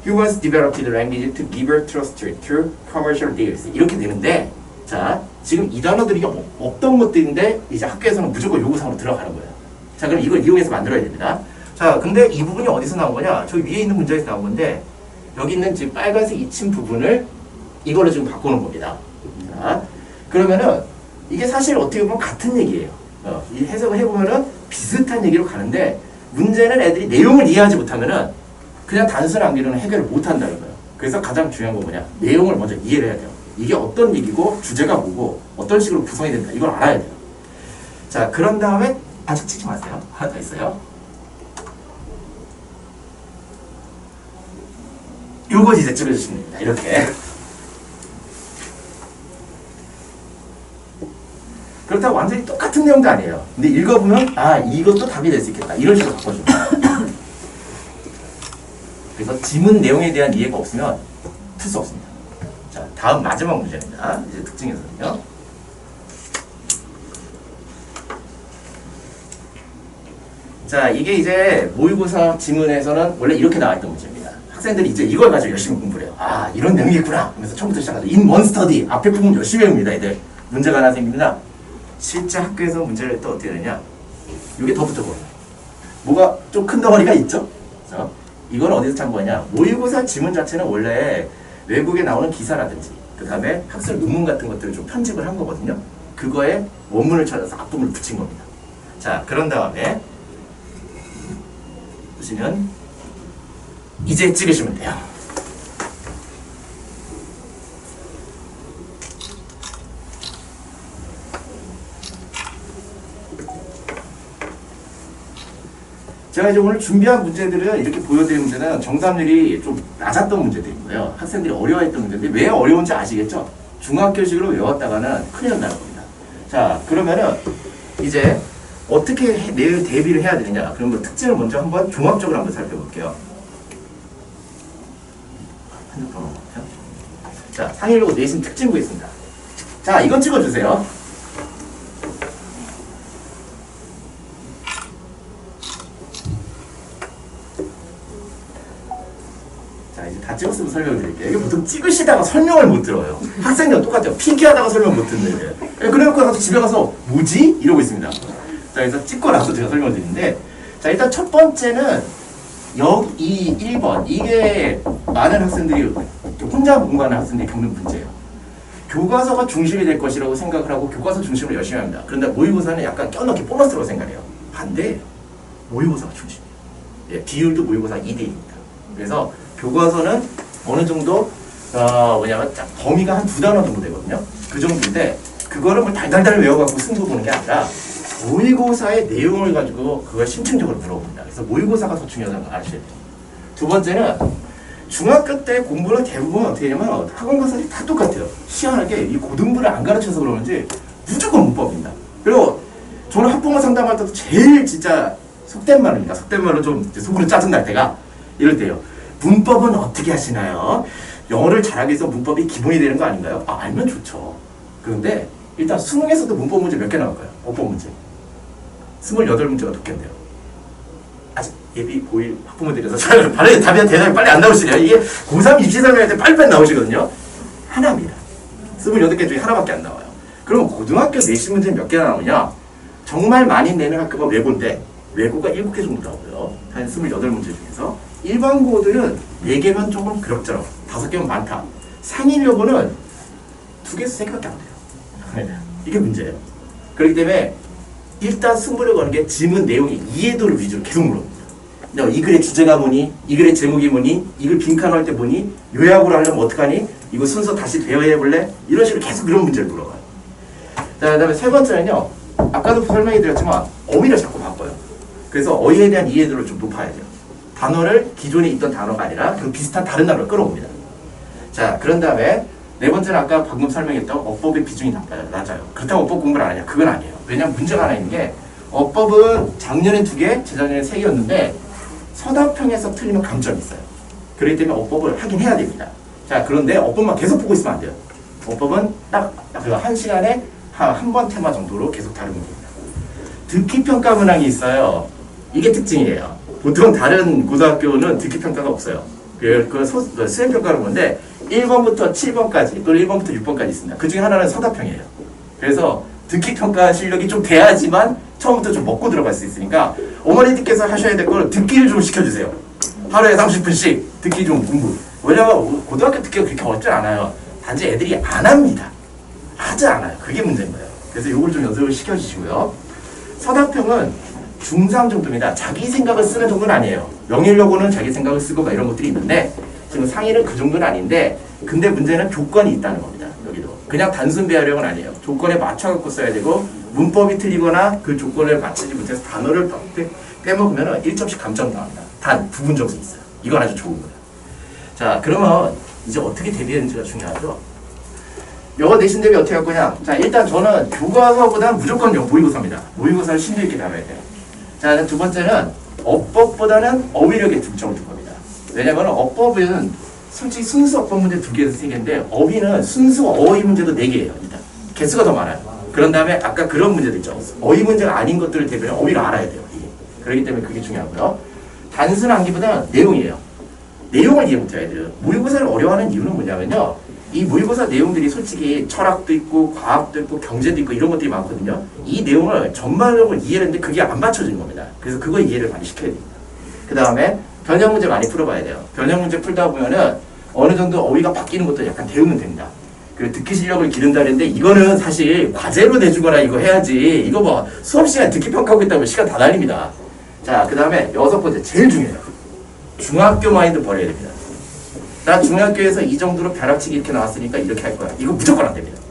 Humans developed the language to give trust to commercial deals. 이렇게 되는데, 자, 지금 이 단어들이 없던 것들인데 이제 학교에서는 무조건 요구사항으로 들어가는 거예요. 자, 그럼 이걸 이용해서 만들어야 됩니다. 자, 근데 이 부분이 어디서 나온 거냐? 저기 위에 있는 문장에서 나온 건데, 여기 있는 지금 빨간색 이침 부분을 이걸로 지금 바꾸는 겁니다. 자, 그러면은 이게 사실 어떻게 보면 같은 얘기예요. 이 해석을 해보면은 비슷한 얘기로 가는데, 문제는 애들이 내용을 이해하지 못하면은 그냥 단순한 암기로는 해결을 못한다는 거예요. 그래서 가장 중요한 건 뭐냐? 내용을 먼저 이해를 해야 돼요. 이게 어떤 얘기고 주제가 뭐고 어떤 식으로 구성이 된다. 이걸 알아야 돼요. 자, 그런 다음에 아직 찍지 마세요. 하나 더 있어요. 요거 이제 찍어주시면 됩니다. 이렇게. 그렇다고 완전히 똑같은 내용도 아니에요. 근데 읽어보면 아, 이것도 답이 될 수 있겠다. 이런 식으로 바꿔줍니다. 그래서 지문 내용에 대한 이해가 없으면 풀 수 없습니다. 자, 다음 마지막 문제입니다. 이제 특징에서는요. 자, 이게 이제 모의고사 지문에서는 원래 이렇게 나와 있던 문제입니다. 학생들이 이제 이걸 가지고 열심히 공부를 해요. 아, 이런 내용이 있구나. 그래서 처음부터 시작하죠. In one study. 앞에 부분 열심히 외웁니다. 애들. 문제가 하나 생깁니다. 실제 학교에서 문제를 또 어떻게 되냐. 이게 더 붙어버려요. 뭐가 좀 큰 덩어리가 있죠? 그래서 이건 어디서 참고하냐. 모의고사 지문 자체는 원래 외국에 나오는 기사라든지 그 다음에 학술 논문 같은 것들을 좀 편집을 한 거거든요. 그거에 원문을 찾아서 앞부분을 붙인 겁니다. 자, 그런 다음에 보시면 이제 찍으시면 돼요. 제가 이제 오늘 준비한 문제들은 이렇게 보여드린 문제는 정답률이 좀 낮았던 문제들인 거예요. 학생들이 어려워했던 문제인데 왜 어려운지 아시겠죠? 중학교식으로 외웠다가는 큰일 난다는 겁니다. 자, 그러면은 이제 어떻게 내일 대비를 해야 되느냐? 그럼 뭐 특징을 먼저 한번 종합적으로 한번 살펴볼게요. 자, 상일고 내신 특징 보겠습니다. 자, 이건 찍어주세요. 자, 이제 다 찍었으면 설명을 드릴게요. 이게 보통 찍으시다가 설명을 못 들어요. 학생들은 똑같아요. 필기하다가 설명 못 듣는데. 그래놓고 가서 집에 가서 뭐지? 이러고 있습니다. 자, 그래서 찍고 나서 제가 설명을 드리는데, 자, 일단 첫 번째는 이 1번. 이게 많은 학생들이 혼자 공부하는 학생들이 겪는 문제예요. 교과서가 중심이 될 것이라고 생각을 하고 교과서 중심으로 열심히 합니다. 그런데 모의고사는 약간 껴넣기 보너스라고 생각해요. 반대예요. 모의고사가 중심이에요. 예, 비율도 모의고사 2대2입니다. 그래서 교과서는 어느 정도 뭐냐면 범위가 한 2단어 정도 되거든요. 그 정도인데 그거를 뭐 달달달 외워갖고 승부 보는 게 아니라 모의고사의 내용을 가지고 그걸 심층적으로 물어봅니다. 그래서 모의고사가 더 중요하다는 걸 아셔야 돼요. 두 번째는 중학교 때 공부를 대부분 어떻게 하냐면 학원 가서들이 다 똑같아요. 희한하게 이 고등부를 안 가르쳐서 그러는지 무조건 문법입니다. 그리고 저는 학부모 상담할 때도 제일 진짜 속된 말입니다. 속된 말로 좀 속으로 짜증날 때가 이럴 때요. 문법은 어떻게 하시나요? 영어를 잘하기 위해서 문법이 기본이 되는 거 아닌가요? 아, 알면 좋죠. 그런데 일단 수능에서도 문법 문제 몇 개 나올까요? 어법 문제. 28문제가 넘겠네요. 아직 예비 고1 학부모들이라서 잘 답이 대답이 빨리 안 나오시네요. 이게 고3 입시 설명할 때 빨리빨리 나오시거든요. 하나입니다. 28개 중에 하나밖에 안 나와요. 그럼 고등학교 내신 문제는 몇 개나 나오냐? 정말 많이 내는 학교가 외고인데 외고가 7개 정도 나오고요. 한 28문제 중에서 일반고들은 4개면 조금 그럭저럭 5개면 많다. 상위여고는 2개에서 3개밖에 안 돼요. 이게 문제예요. 그렇기 때문에 일단 승부를 거는 게 지문 내용의 이해도를 위주로 계속 물어봅니다. 이 글의 주제가 뭐니? 이 글의 제목이 뭐니? 이 글 빈칸 할 때 뭐니? 요약으로 하려면 어떡하니? 이거 순서 다시 대화해볼래? 이런 식으로 계속 그런 문제를 물어봐요. 자, 그 다음에 세 번째는요. 아까도 설명해 드렸지만 어휘를 자꾸 바꿔요. 그래서 어휘에 대한 이해도를 좀 높아야 돼요. 단어를 기존에 있던 단어가 아니라 그 비슷한 다른 단어를 끌어옵니다. 자, 그런 다음에 네 번째는 아까 방금 설명했던 어법의 비중이 낮아요. 그렇다고 어법 공부를 안 하냐? 그건 아니에요. 왜냐면 문제가 하나 있는 게 어법은 작년엔 2개, 재작년엔 3개였는데 서답형에서 틀리면 감점이 있어요. 그렇기 때문에 어법을 하긴 해야 됩니다. 자, 그런데 어법만 계속 보고 있으면 안 돼요. 어법은 딱 그 한 시간에 한 번 테마 정도로 계속 다루는 겁니다. 듣기 평가 문항이 있어요. 이게 특징이에요. 보통 다른 고등학교는 듣기 평가가 없어요. 그 수행 평가는 건데 1번부터 7번까지 또는 1번부터 6번까지 있습니다. 그 중에 하나는 서답형이에요. 그래서 듣기 평가 실력이 좀 돼야지만 처음부터 좀 먹고 들어갈 수 있으니까 어머니들께서 하셔야 될 거는 듣기를 좀 시켜주세요. 하루에 30분씩 듣기 좀 공부. 왜냐면 고등학교 듣기가 그렇게 어렵지 않아요. 단지 애들이 안 합니다. 하지 않아요. 그게 문제인 거예요. 그래서 이걸 좀 연습을 시켜주시고요. 서답형은 중3 정도입니다. 자기 생각을 쓰는 정도는 아니에요. 명일여고는 자기 생각을 쓰고 막 이런 것들이 있는데 지금 상위는 그 정도는 아닌데 근데 문제는 조건이 있다는 겁니다. 여기도. 그냥 단순 배열형은 아니에요. 조건에 맞춰갖고 써야 되고 문법이 틀리거나 그 조건을 맞추지 못해서 단어를 빼먹으면 1점씩 감점 나옵니다. 단 부분 점수 있어요. 이건 아주 좋은 거예요. 자, 그러면 이제 어떻게 대비하는지가 중요하죠. 영어 내신 대비 어떻게 할 거냐? 자, 일단 저는 교과서보다는 무조건 모의고사입니다. 모의고사를 심도 있게 다뤄야 돼요. 자, 두 번째는 어법보다는 어휘력에 중점을 둘 겁니다. 왜냐면 어법은 솔직히 순수 어법 문제 2개에서 3개인데 어휘는 순수 어휘 문제도 4개예요. 일단 개수가 더 많아요. 그런 다음에 아까 그런 문제도 있죠. 어휘 문제가 아닌 것들을 대비하면 어휘를 알아야 돼요. 이게. 그렇기 때문에 그게 중요하고요. 단순 암기보다는 내용이에요. 내용을 이해 못해야 돼요. 모의고사를 어려워하는 이유는 뭐냐면요. 이 모의고사 내용들이 솔직히 철학도 있고 과학도 있고 경제도 있고 이런 것들이 많거든요. 이 내용을 전반적으로 이해를 했는데 그게 안 받쳐지는 겁니다. 그래서 그거 이해를 많이 시켜야 됩니다. 그 다음에 변형 문제 많이 풀어봐야 돼요. 변형 문제 풀다 보면은 어느 정도 어휘가 바뀌는 것도 약간 배우면 됩니다. 그리고 듣기 실력을 기른다 그랬는데 이거는 사실 과제로 내주거나 이거 해야지 이거 뭐 수업 시간 듣기 평가하고 있다고 시간 다 날립니다. 자, 그 다음에 6번째 제일 중요해요. 중학교 마인드 버려야 됩니다. 나 중학교에서 이 정도로 벼락치기 이렇게 나왔으니까 이렇게 할 거야. 이거 무조건 안 됩니다.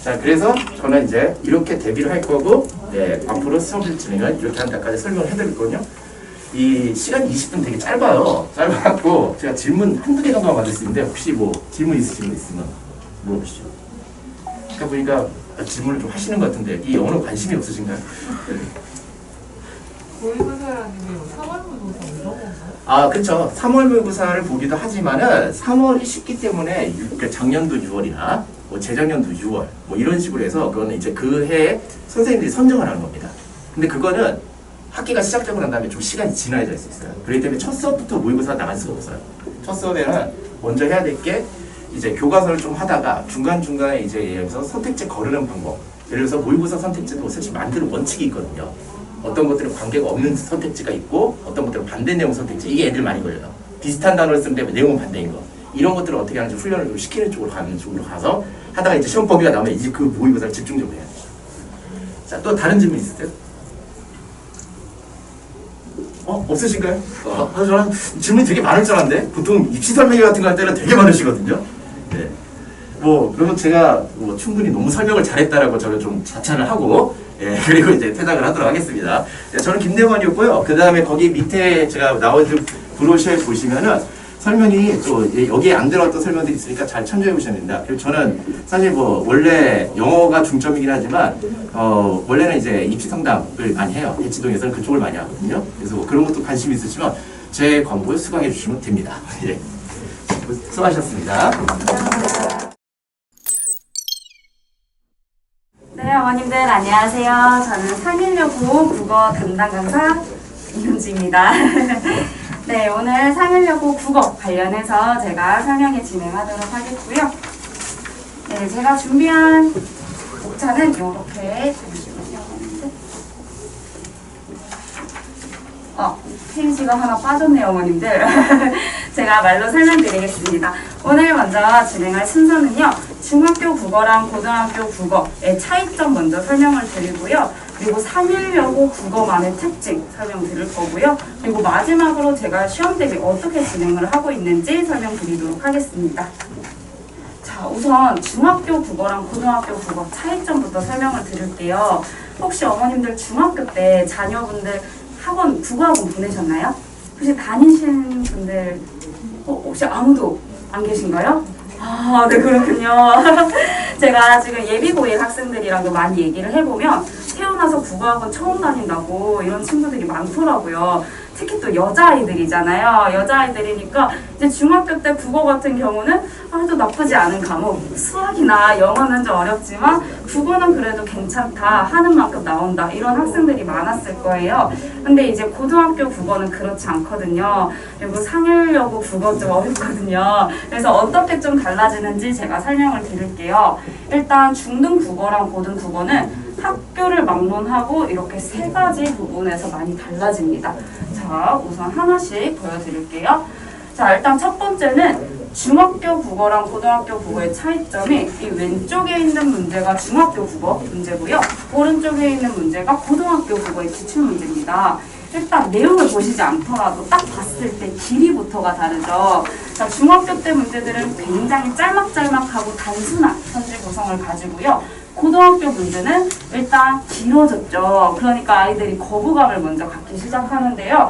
자, 그래서 저는 이제 이렇게 대비를 할 거고, 네, 앞으로 수업을 진행을 이렇게 한다까지 설명을 해드릴 거거든요. 이 시간 20분 되게 짧아요. 짧아갖고 제가 질문 한두 개 정도만 받을 수 있는데 혹시 뭐 질문 있으신 분 있으면 물어보시죠. 그러니까 보니까 질문을 좀 하시는 것 같은데 이 영어는 관심이 없으신가요? 네. 모의고사라는 게 3월 모의고사 이런 건가요? 아, 그렇죠. 3월 모의고사를 보기도 하지만은 3월이 쉽기 때문에 그러니까 작년도 6월이나 뭐 재작년도 6월 뭐 이런 식으로 해서 그거는 이제 그 해에 선생님들이 선정을 하는 겁니다. 근데 그거는 학기가 시작되고 난 다음에 좀 시간이 지나야 될 수 있어요. 그렇기 때문에 첫 수업부터 모의고사 나갈 수가 없어요. 첫 수업에는 먼저 해야 될 게 이제 교과서를 좀 하다가 중간중간에 이제 예를 들어서 선택지 거르는 방법. 예를 들어서 모의고사 선택지도 사실 만드는 원칙이 있거든요. 어떤 것들은 관계가 없는 선택지가 있고 어떤 것들은 반대 내용 선택지. 이게 애들 많이 걸려요. 비슷한 단어를 쓰는데 내용은 반대인 거. 이런 것들을 어떻게 하는지 훈련을 좀 시키는 쪽으로 가는 쪽으로 가서 하다가 이제 시험 범위가 나오면 이제 그 모의고사를 집중적으로 해야 되죠. 자, 또 다른 질문 있으세요? 없으신가요? 저는 질문이 되게 많을 줄 알았는데 보통 입시 설명회 같은 거 할 때는 되게 많으시거든요. 네. 뭐 그러면 제가 뭐 충분히 너무 설명을 잘했다라고 저를 좀 자찬을 하고 예, 그리고 이제 퇴장을 하도록 하겠습니다. 네, 저는 김대관이었고요. 그 다음에 거기 밑에 제가 나와있는 브로셔에 보시면은 설명이 또 여기에 안 들어갔던 설명들이 있으니까 잘 참조해 보시면 됩니다. 그리고 저는 사실 뭐 원래 영어가 중점이긴 하지만 원래는 이제 입시 상담을 많이 해요. 대치동에서는 그쪽을 많이 하거든요. 그래서 뭐 그런 것도 관심 있으시면 제 광고에 수강해 주시면 됩니다. 예. 수고하셨습니다. 네, 어머님들 안녕하세요. 저는 상일여고 국어 담당 강사 이은지입니다. 네, 오늘 상일여고 국어 관련해서 제가 설명회 진행하도록 하겠고요. 네, 제가 준비한 목차는 이렇게 페이지가 하나 빠졌네요, 어머님들. 제가 말로 설명드리겠습니다. 오늘 먼저 진행할 순서는요. 중학교 국어랑 고등학교 국어의 차이점 먼저 설명을 드리고요. 그리고 상일여고 국어만의 특징 설명드릴 거고요. 그리고 마지막으로 제가 시험 대비 어떻게 진행을 하고 있는지 설명드리도록 하겠습니다. 자, 우선 중학교 국어랑 고등학교 국어 차이점부터 설명을 드릴게요. 혹시 어머님들 중학교 때 자녀분들 학원, 국어학원 보내셨나요? 혹시 다니시는 분들 혹시 아무도 안 계신가요? 아, 네, 그렇군요. 제가 지금 예비고일 학생들이랑도 많이 얘기를 해보면 태어나서 국어학원 처음 다닌다고 이런 친구들이 많더라고요. 특히 또 여자아이들이잖아요. 여자아이들이니까 이제 중학교 때 국어 같은 경우는 또 나쁘지 않은 과목, 수학이나 영어는 좀 어렵지만 국어는 그래도 괜찮다, 하는 만큼 나온다, 이런 학생들이 많았을 거예요. 근데 이제 고등학교 국어는 그렇지 않거든요. 그리고 상일여고 국어 좀 어렵거든요. 그래서 어떻게 좀 달라지는지 제가 설명을 드릴게요. 일단 중등 국어랑 고등 국어는 학교를 막론하고 이렇게 세 가지 부분에서 많이 달라집니다. 자, 우선 하나씩 보여드릴게요. 자, 일단 첫 번째는 중학교 국어랑 고등학교 국어의 차이점이 이 왼쪽에 있는 문제가 중학교 국어 문제고요. 오른쪽에 있는 문제가 고등학교 국어의 기출 문제입니다. 일단 내용을 보시지 않더라도 딱 봤을 때 길이부터가 다르죠. 자, 중학교 때 문제들은 굉장히 짤막짤막하고 단순한 현재 구성을 가지고요. 고등학교 문제는 일단 길어졌죠. 그러니까 아이들이 거부감을 먼저 갖기 시작하는데요.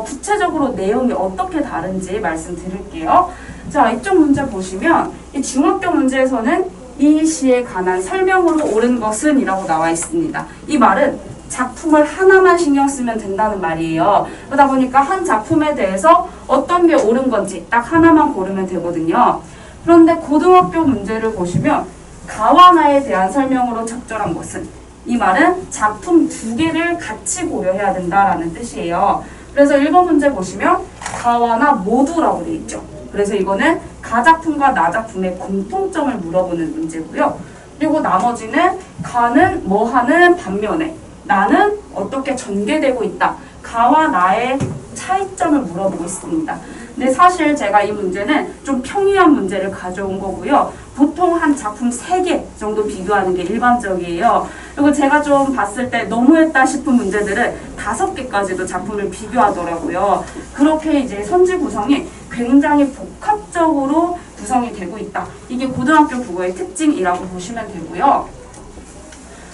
구체적으로 내용이 어떻게 다른지 말씀드릴게요. 자, 이쪽 문제 보시면 이 중학교 문제에서는 이 시에 관한 설명으로 옳은 것은 이라고 나와 있습니다. 이 말은 작품을 하나만 신경 쓰면 된다는 말이에요. 그러다 보니까 한 작품에 대해서 어떤 게 옳은 건지 딱 하나만 고르면 되거든요. 그런데 고등학교 문제를 보시면 가와 나에 대한 설명으로 적절한 것은, 이 말은 작품 두 개를 같이 고려해야 된다라는 뜻이에요. 그래서 1번 문제 보시면 가와 나 모두라고 되어 있죠. 그래서 이거는 가작품과 나작품의 공통점을 물어보는 문제고요. 그리고 나머지는 가는 뭐 하는 반면에 나는 어떻게 전개되고 있다, 가와 나의 차이점을 물어보고 있습니다. 근데 사실 제가 이 문제는 좀 평이한 문제를 가져온 거고요. 보통 한 작품 3개 정도 비교하는 게 일반적이에요. 그리고 제가 좀 봤을 때 너무했다 싶은 문제들은 5개까지도 작품을 비교하더라고요. 그렇게 이제 선지 구성이 굉장히 복합적으로 구성이 되고 있다. 이게 고등학교 국어의 특징이라고 보시면 되고요.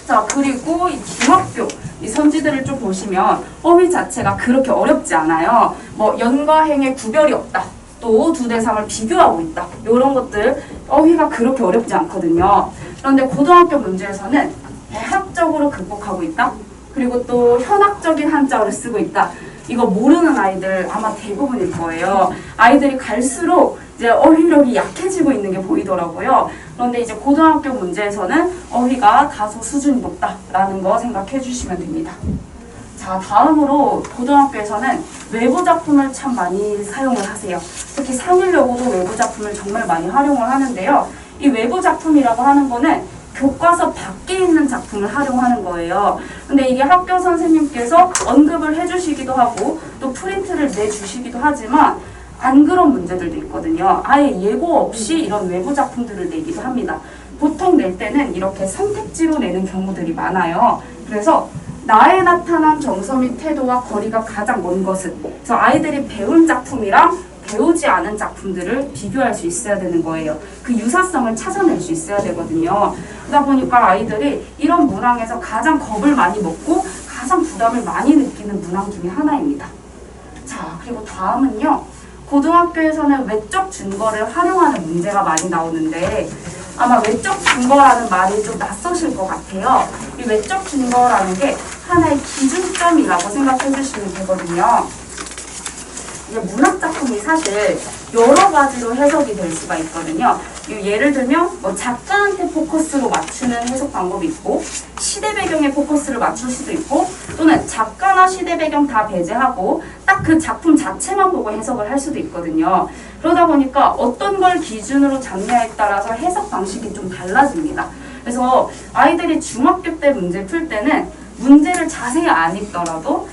자, 그리고 이 중학교 이 선지들을 좀 보시면 어휘 자체가 그렇게 어렵지 않아요. 뭐 연과 행의 구별이 없다, 또 두 대상을 비교하고 있다, 이런 것들 어휘가 그렇게 어렵지 않거든요. 그런데 고등학교 문제에서는 대학적으로 극복하고 있다, 그리고 또 현학적인 한자어를 쓰고 있다. 이거 모르는 아이들 아마 대부분일 거예요. 아이들이 갈수록 이제 어휘력이 약해지고 있는 게 보이더라고요. 그런데 이제 고등학교 문제에서는 어휘가 다소 수준이 높다라는 거 생각해 주시면 됩니다. 자, 다음으로 고등학교에서는 외부 작품을 참 많이 사용을 하세요. 특히 상일여고도 외부 작품을 정말 많이 활용을 하는데요. 이 외부 작품이라고 하는 거는 교과서 밖에 있는 작품을 활용하는 거예요. 근데 이게 학교 선생님께서 언급을 해주시기도 하고 또 프린트를 내주시기도 하지만 안 그런 문제들도 있거든요. 아예 예고 없이 이런 외부 작품들을 내기도 합니다. 보통 낼 때는 이렇게 선택지로 내는 경우들이 많아요. 그래서 나에 나타난 정서 및 태도와 거리가 가장 먼 것은, 그래서 아이들이 배운 작품이랑 배우지 않은 작품들을 비교할 수 있어야 되는 거예요. 그 유사성을 찾아낼 수 있어야 되거든요. 그러다 보니까 아이들이 이런 문항에서 가장 겁을 많이 먹고 가장 부담을 많이 느끼는 문항 중에 하나입니다. 자, 그리고 다음은요. 고등학교에서는 외적 증거를 활용하는 문제가 많이 나오는데 아마 외적 증거라는 말이 좀 낯서실 것 같아요. 이 외적 증거라는 게 하나의 기준점이라고 생각해 주시면 되거든요. 이제 문학작품이 사실 여러 가지로 해석이 될 수가 있거든요. 예를 들면 뭐 작가한테 포커스로 맞추는 해석 방법이 있고, 시대 배경에 포커스를 맞출 수도 있고, 또는 작가나 시대 배경 다 배제하고 딱 그 작품 자체만 보고 해석을 할 수도 있거든요. 그러다 보니까 어떤 걸 기준으로 잡냐에 따라서 해석 방식이 좀 달라집니다. 그래서 아이들이 중학교 때 문제 풀 때는 문제를 자세히 안 읽더라도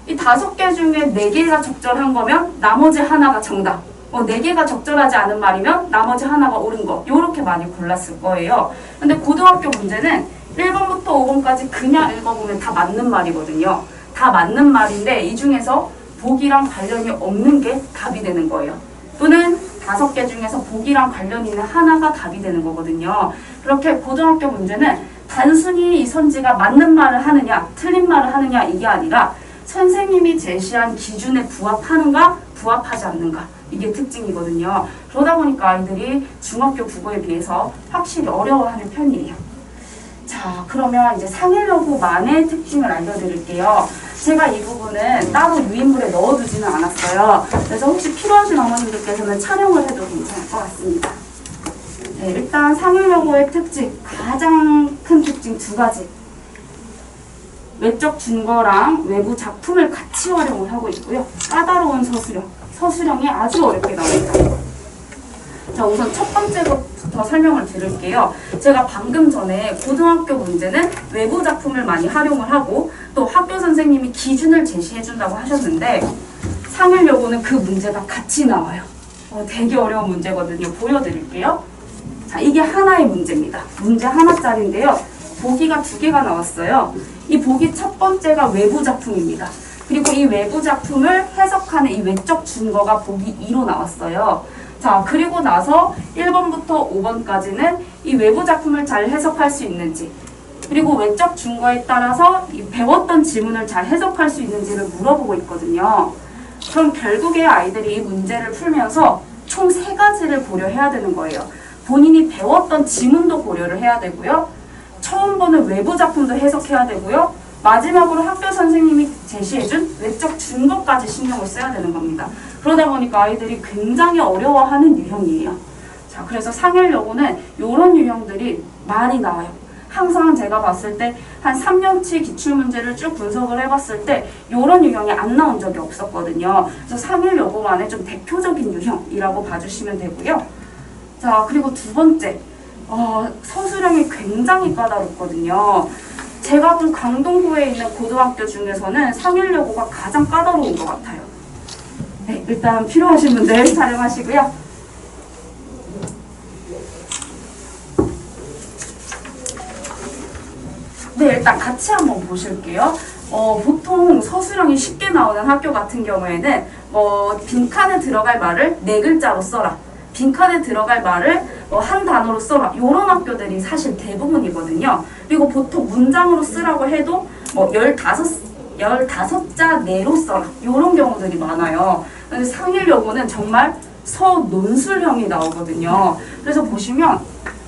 이 5개 중에 4개가 적절한 거면 나머지 하나가 정답, 4개가 적절하지 않은 말이면 나머지 하나가 옳은 거, 요렇게 많이 골랐을 거예요. 근데 고등학교 문제는 1번부터 5번까지 그냥 읽어보면 다 맞는 말이거든요. 다 맞는 말인데 이 중에서 보기랑 관련이 없는 게 답이 되는 거예요. 또는 5개 중에서 보기랑 관련 있는 하나가 답이 되는 거거든요. 그렇게 고등학교 문제는 단순히 이 선지가 맞는 말을 하느냐 틀린 말을 하느냐 이게 아니라 선생님이 제시한 기준에 부합하는가 부합하지 않는가, 이게 특징이거든요. 그러다 보니까 아이들이 중학교 국어에 비해서 확실히 어려워하는 편이에요. 자, 그러면 이제 상일여고만의 특징을 알려드릴게요. 제가 이 부분은 따로 유인물에 넣어두지는 않았어요. 그래서 혹시 필요하신 어머님들께서는 촬영을 해도 괜찮을 것 같습니다. 네, 일단 상일여고의 특징, 가장 큰 특징 두 가지. 외적 증거랑 외부 작품을 같이 활용을 하고 있고요. 까다로운 서술형, 서술형이 아주 어렵게 나옵니다. 자, 우선 첫 번째 것부터 설명을 드릴게요. 제가 방금 전에 고등학교 문제는 외부 작품을 많이 활용을 하고 또 학교 선생님이 기준을 제시해 준다고 하셨는데 상일여고는 그 문제가 같이 나와요. 되게 어려운 문제거든요. 보여드릴게요. 자, 이게 하나의 문제입니다. 문제 하나짜리인데요. 보기가 두 개가 나왔어요. 이 보기 첫 번째가 외부 작품입니다. 그리고 이 외부 작품을 해석하는 이 외적 증거가 보기 2로 나왔어요. 자, 그리고 나서 1번부터 5번까지는 이 외부 작품을 잘 해석할 수 있는지, 그리고 외적 증거에 따라서 이 배웠던 지문을 잘 해석할 수 있는지를 물어보고 있거든요. 그럼 결국에 아이들이 이 문제를 풀면서 총 3가지를 고려해야 되는 거예요. 본인이 배웠던 지문도 고려를 해야 되고요. 처음 보는 외부 작품도 해석해야 되고요. 마지막으로 학교 선생님이 제시해준 외적 증거까지 신경을 써야 되는 겁니다. 그러다 보니까 아이들이 굉장히 어려워하는 유형이에요. 자, 그래서 상일여고는 이런 유형들이 많이 나와요. 항상 제가 봤을 때 한 3년치 기출문제를 쭉 분석을 해봤을 때 이런 유형이 안 나온 적이 없었거든요. 그래서 상일여고만의 좀 대표적인 유형이라고 봐주시면 되고요. 자, 그리고 두 번째, 서술형이 굉장히 까다롭거든요. 제가 본 강동구에 있는 고등학교 중에서는 상일여고가 가장 까다로운 것 같아요. 네, 일단 필요하신 분들 촬영하시고요. 네, 일단 같이 한번 보실게요. 보통 서술형이 쉽게 나오는 학교 같은 경우에는 빈칸에 들어갈 말을 4글자로 써라. 빈칸에 들어갈 말을 한 단어로 써라. 이런 학교들이 사실 대부분이거든요. 그리고 보통 문장으로 쓰라고 해도 15자 내로 써라. 이런 경우들이 많아요. 근데 상일여고는 정말 서논술형이 나오거든요. 그래서 보시면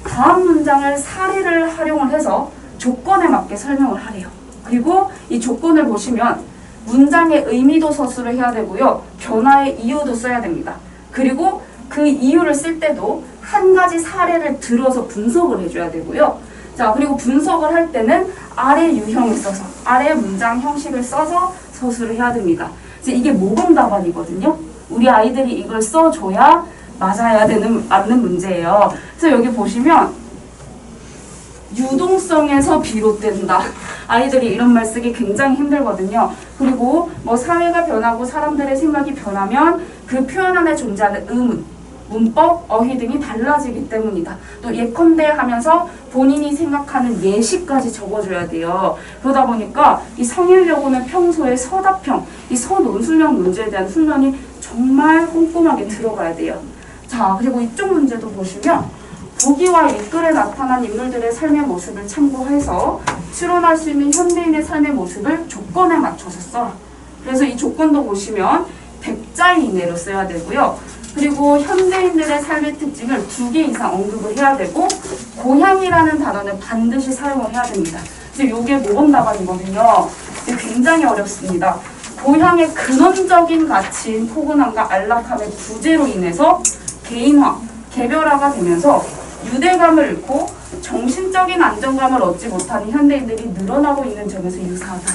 다음 문장을 사례를 활용을 해서 조건에 맞게 설명을 하래요. 그리고 이 조건을 보시면 문장의 의미도 서술을 해야 되고요. 변화의 이유도 써야 됩니다. 그리고 그 이유를 쓸 때도 한 가지 사례를 들어서 분석을 해줘야 되고요. 자, 그리고 분석을 할 때는 아래 유형을 써서, 아래 문장 형식을 써서 서술을 해야 됩니다. 이제 이게 모범 답안이거든요. 우리 아이들이 이걸 써줘야 맞는 문제예요. 그래서 여기 보시면 유동성에서 비롯된다. 아이들이 이런 말 쓰기 굉장히 힘들거든요. 그리고 사회가 변하고 사람들의 생각이 변하면 그 표현 안에 존재하는 의문, 문법, 어휘 등이 달라지기 때문이다. 또 예컨대 하면서 본인이 생각하는 예시까지 적어줘야 돼요. 그러다 보니까 이 상일여고는 평소에 서답형, 이 서논술형 문제에 대한 훈련이 정말 꼼꼼하게 들어가야 돼요. 자, 그리고 이쪽 문제도 보시면 보기와 일글에 나타난 인물들의 삶의 모습을 참고해서 추론할 수 있는 현대인의 삶의 모습을 조건에 맞춰서 써라. 그래서 이 조건도 보시면 100자 이내로 써야 되고요. 그리고 현대인들의 삶의 특징을 2개 이상 언급을 해야 되고 고향이라는 단어는 반드시 사용을 해야 됩니다. 그래서 이게 모범 답안이거든요. 굉장히 어렵습니다. 고향의 근원적인 가치인 포근함과 안락함의 부재로 인해서 개인화, 개별화가 되면서 유대감을 잃고 정신적인 안정감을 얻지 못하는 현대인들이 늘어나고 있는 점에서 유사하다.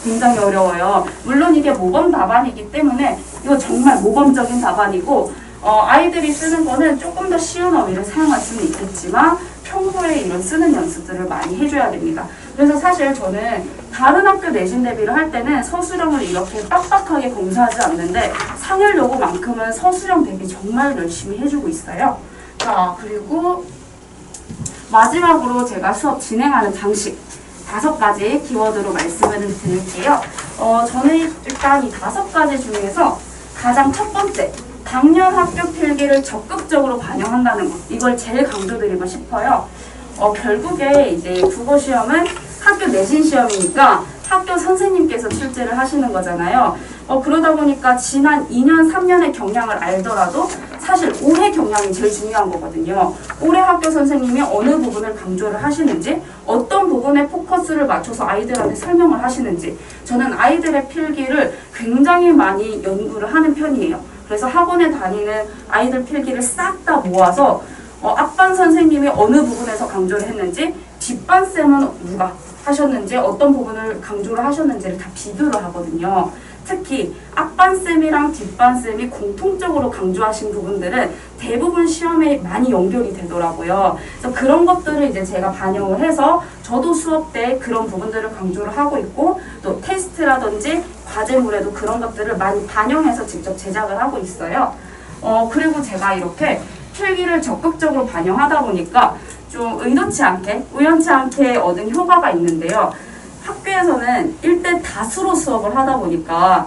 굉장히 어려워요. 물론 이게 모범 답안이기 때문에 이거 정말 모범적인 답안이고 아이들이 쓰는 거는 조금 더 쉬운 어휘를 사용할 수는 있겠지만 평소에 이런 쓰는 연습들을 많이 해줘야 됩니다. 그래서 사실 저는 다른 학교 내신 대비를 할 때는 서술형을 이렇게 빡빡하게 검사하지 않는데 상일여고만큼은 서술형 대비 정말 열심히 해주고 있어요. 자, 그리고 마지막으로 제가 수업 진행하는 방식 5가지 키워드로 말씀을 드릴게요. 저는 일단 이 5가지 중에서 가장 첫 번째, 당년 학교 필기를 적극적으로 반영한다는 것. 이걸 제일 강조드리고 싶어요. 결국에 이제 국어 시험은 학교 내신 시험이니까 학교 선생님께서 출제를 하시는 거잖아요. 그러다 보니까 지난 2년, 3년의 경향을 알더라도 사실 올해 경향이 제일 중요한 거거든요. 올해 학교 선생님이 어느 부분을 강조를 하시는지, 어떤 부분에 포커스를 맞춰서 아이들한테 설명을 하시는지, 저는 아이들의 필기를 굉장히 많이 연구를 하는 편이에요. 그래서 학원에 다니는 아이들 필기를 싹 다 모아서 앞반 선생님이 어느 부분에서 강조를 했는지, 뒷반 쌤은 누가 하셨는지, 어떤 부분을 강조를 하셨는지를 다 비교를 하거든요. 특히 앞반쌤이랑 뒷반쌤이 공통적으로 강조하신 부분들은 대부분 시험에 많이 연결이 되더라고요. 그래서 그런 것들을 이제 제가 반영을 해서 저도 수업 때 그런 부분들을 강조를 하고 있고, 또 테스트라든지 과제물에도 그런 것들을 많이 반영해서 직접 제작을 하고 있어요. 그리고 제가 이렇게 필기를 적극적으로 반영하다 보니까 좀 의도치 않게, 우연치 않게 얻은 효과가 있는데요. 학교에서는 1대 다수로 수업을 하다 보니까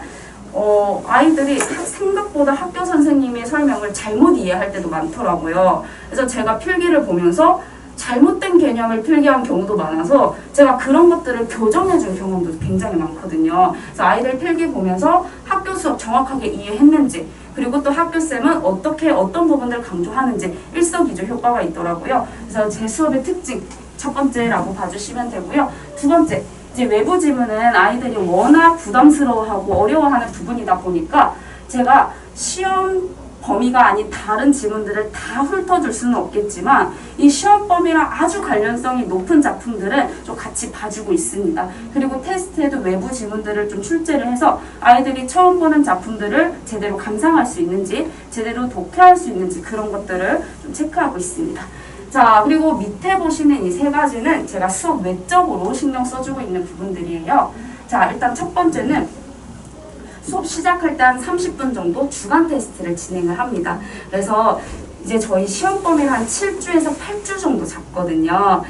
아이들이 생각보다 학교 선생님의 설명을 잘못 이해할 때도 많더라고요. 그래서 제가 필기를 보면서 잘못된 개념을 필기한 경우도 많아서 제가 그런 것들을 교정해 준 경험도 굉장히 많거든요. 그래서 아이들 필기 보면서 학교 수업 정확하게 이해했는지, 그리고 또 학교쌤은 어떻게 어떤 부분들을 강조하는지 일석이조 효과가 있더라고요. 그래서 제 수업의 특징 첫 번째라고 봐주시면 되고요. 두 번째, 이제 외부 지문은 아이들이 워낙 부담스러워하고 어려워하는 부분이다 보니까 제가 시험 범위가 아닌 다른 지문들을 다 훑어줄 수는 없겠지만 이 시험 범위랑 아주 관련성이 높은 작품들은 좀 같이 봐주고 있습니다. 그리고 테스트에도 외부 지문들을 좀 출제를 해서 아이들이 처음 보는 작품들을 제대로 감상할 수 있는지, 제대로 독해할 수 있는지 그런 것들을 좀 체크하고 있습니다. 자, 그리고 밑에 보시는 이 세 가지는 제가 수업 외적으로 신경 써주고 있는 부분들이에요. 자, 일단 첫 번째는 수업 시작할 때 한 30분 정도 주간 테스트를 진행을 합니다. 그래서 이제 저희 시험 범위를 한 7주에서 8주 정도 잡거든요.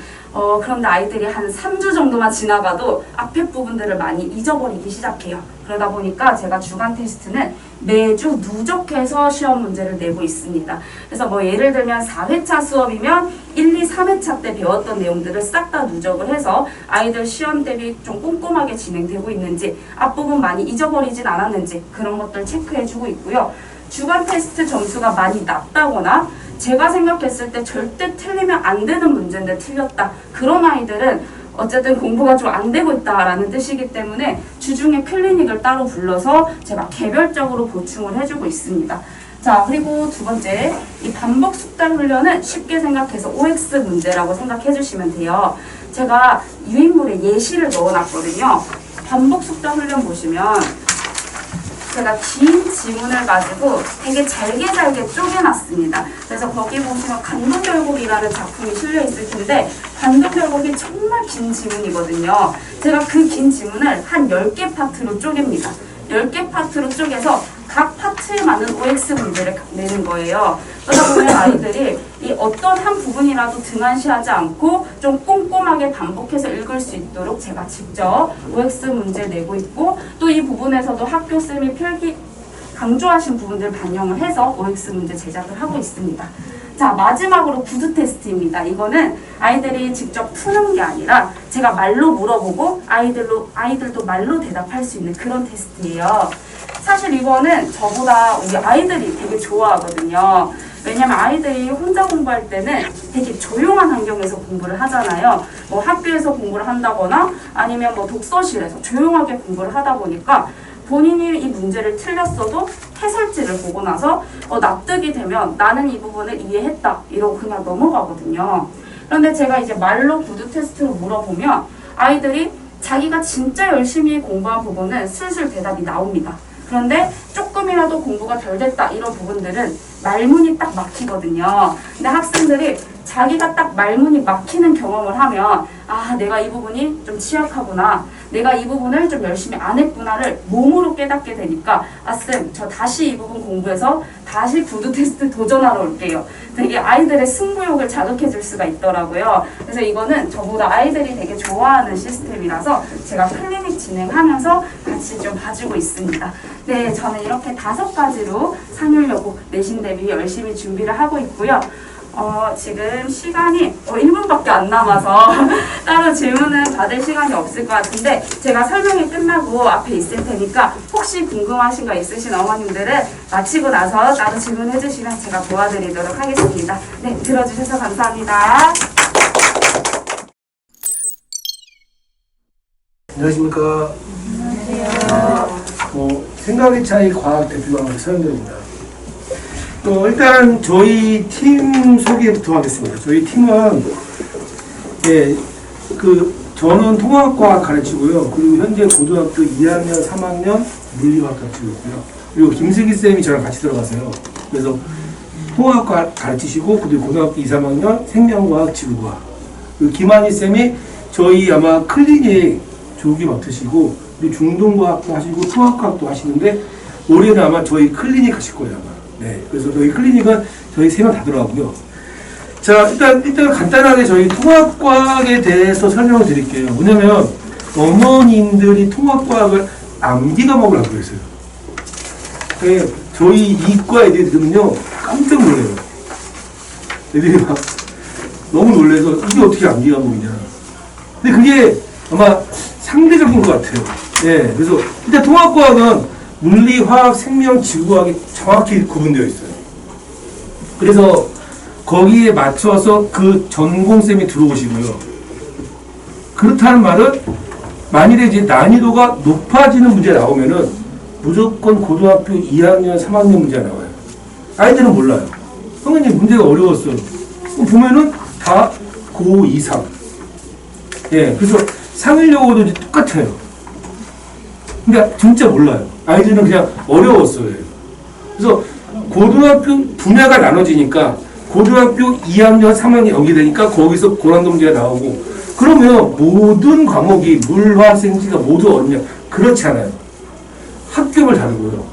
그런데 아이들이 한 3주 정도만 지나가도 앞에 부분들을 많이 잊어버리기 시작해요. 그러다 보니까 제가 주간 테스트는 매주 누적해서 시험 문제를 내고 있습니다. 그래서 뭐 예를 들면 4회차 수업이면 1, 2, 3회차 때 배웠던 내용들을 싹 다 누적을 해서 아이들 시험 대비 좀 꼼꼼하게 진행되고 있는지, 앞부분 많이 잊어버리진 않았는지 그런 것들 체크해주고 있고요. 주간 테스트 점수가 많이 낮다거나 제가 생각했을 때 절대 틀리면 안 되는 문제인데 틀렸다, 그런 아이들은 어쨌든 공부가 좀 안 되고 있다라는 뜻이기 때문에 주중에 클리닉을 따로 불러서 제가 개별적으로 보충을 해주고 있습니다. 자, 그리고 두 번째, 이 반복 숙달 훈련은 쉽게 생각해서 OX 문제라고 생각해 주시면 돼요. 제가 유인물에 예시를 넣어놨거든요. 반복 숙달 훈련 보시면 제가 긴 지문을 가지고 되게 잘게 쪼개놨습니다. 그래서 거기 보시면 관동결국이라는 작품이 실려있을 텐데, 관동결국이 정말 긴 지문이거든요. 제가 그 긴 지문을 한 10개 파트로 쪼갭니다. 10개 파트로 쪼개서 각 파트에 맞는 OX 문제를 내는 거예요. 그러다 보면 아이들이 이 어떤 한 부분이라도 등한시하지 않고 좀 꼼꼼하게 반복해서 읽을 수 있도록 제가 직접 OX 문제 내고 있고, 또 이 부분에서도 학교쌤이 필기 강조하신 부분들 반영을 해서 OX 문제 제작을 하고 있습니다. 자, 마지막으로 구두 테스트입니다. 이거는 아이들이 직접 푸는 게 아니라 제가 말로 물어보고 아이들도 말로 대답할 수 있는 그런 테스트예요. 사실 이거는 저보다 우리 아이들이 되게 좋아하거든요. 왜냐면 아이들이 혼자 공부할 때는 되게 조용한 환경에서 공부를 하잖아요. 뭐 학교에서 공부를 한다거나 아니면 뭐 독서실에서 조용하게 공부를 하다 보니까 본인이 이 문제를 틀렸어도 해설지를 보고 나서 납득이 되면 나는 이 부분을 이해했다 이러고 그냥 넘어가거든요. 그런데 제가 이제 말로 구두 테스트로 물어보면 아이들이 자기가 진짜 열심히 공부한 부분은 슬슬 대답이 나옵니다. 그런데 조금이라도 공부가 덜 됐다 이런 부분들은 말문이 딱 막히거든요. 근데 학생들이 자기가 딱 말문이 막히는 경험을 하면 아, 내가 이 부분이 좀 취약하구나, 내가 이 부분을 좀 열심히 안 했구나를 몸으로 깨닫게 되니까 아, 쌤, 저 다시 이 부분 공부해서 다시 구두 테스트 도전하러 올게요. 되게 아이들의 승부욕을 자극해 줄 수가 있더라고요. 그래서 이거는 저보다 아이들이 되게 좋아하는 시스템이라서 제가 클리닉 진행하면서 같이 좀 봐주고 있습니다. 네, 저는 이렇게 5가지로 상률여고 내신 대비 열심히 준비를 하고 있고요. 지금 시간이 1분밖에 안 남아서 따로 질문은 받을 시간이 없을 것 같은데 제가 설명이 끝나고 앞에 있을 테니까 혹시 궁금하신 거 있으신 어머님들은 마치고 나서 따로 질문해 주시면 제가 도와드리도록 하겠습니다. 네, 들어주셔서 감사합니다. 안녕하십니까. 생각의 차이 과학 대표가 서현들입니다. 일단 저희 팀 소개부터 하겠습니다. 저희 팀은 저는 통합과학 가르치고요. 그리고 현재 고등학교 2학년, 3학년 물리과학 가르치고 있고요. 그리고 김슬기 쌤이 저랑 같이 들어가세요. 그래서 통합과학 가르치시고 그리고 고등학교 2, 3학년 생명과학, 지구과학. 그리고 김한희 쌤이 저희 아마 클리닉 조기 맡으시고 그리고 중동과학도 하시고 통합과학도 하시는데 올해는 아마 저희 클리닉 하실 거예요 아마. 네, 그래서 저희 클리닉은 저희 3명 다 들어가고요. 자, 일단 간단하게 저희 통합과학에 대해서 설명을 드릴게요. 뭐냐면 어머님들이 통합과학을 암기 과목을 하고 있어요. 네, 저희 이과 애들이 들으면요 깜짝 놀래요. 애들이 막 너무 놀래서 이게 어떻게 암기 과목이냐. 근데 그게 아마 상대적인 것 같아요. 네, 그래서 일단 통합과학은 물리, 화학, 생명, 지구과학이 정확히 구분되어 있어요. 그래서 거기에 맞춰서 그 전공쌤이 들어오시고요. 그렇다는 말은 만일에 이제 난이도가 높아지는 문제가 나오면은 무조건 고등학교 2학년, 3학년 문제가 나와요. 아이들은 몰라요. 선생님 문제가 어려웠어요. 보면은 다 고 이상. 예, 그래서 상일여고도 똑같아요. 그러니까 진짜 몰라요. 아이들은 그냥 어려웠어요. 그래서 고등학교 분야가 나눠지니까 고등학교 2학년, 3학년 연계되니까 거기서 고난도 문제가 나오고 그러면 모든 과목이 물화생지가 모두 어렵냐? 그렇지 않아요. 학교별 다르고요.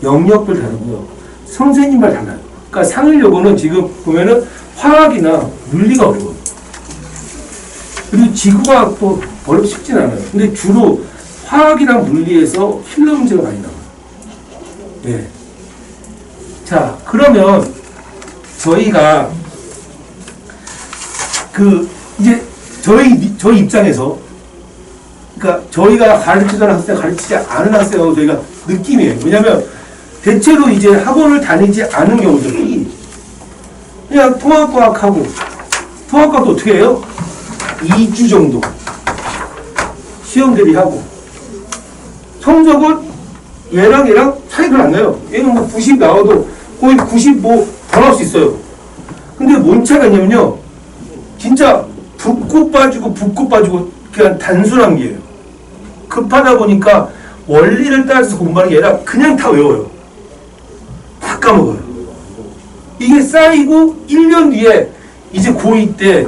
영역별 다르고요. 선생님별 달라요. 그러니까 상일여고는 지금 보면은 화학이나 물리가 어려워요. 그리고 지구과학도 쉽진 않아요. 근데 주로 화학이랑 물리에서 킬러 문제가 많이 나와요. 네. 자, 그러면 저희가 이제 저희 입장에서 그러니까 저희가 가르치던 학생, 가르치지 않은 학생하고 저희가 느낌이에요. 왜냐면 대체로 이제 학원을 다니지 않은 경우들이 그냥 통합과학하고 통합과학도 어떻게 해요? 2주 정도 시험 대비하고 성적은 얘랑 차이가 안 나요. 얘는 뭐 90 나와도 거의 90 더 나올 수 있어요. 근데 뭔 차이가 있냐면요. 진짜 붙고 빠지고 그냥 단순한 게예요. 급하다 보니까 원리를 따라서 공부하는 게 아니라 그냥 다 외워요. 다 까먹어요. 이게 쌓이고 1년 뒤에 이제 고2 때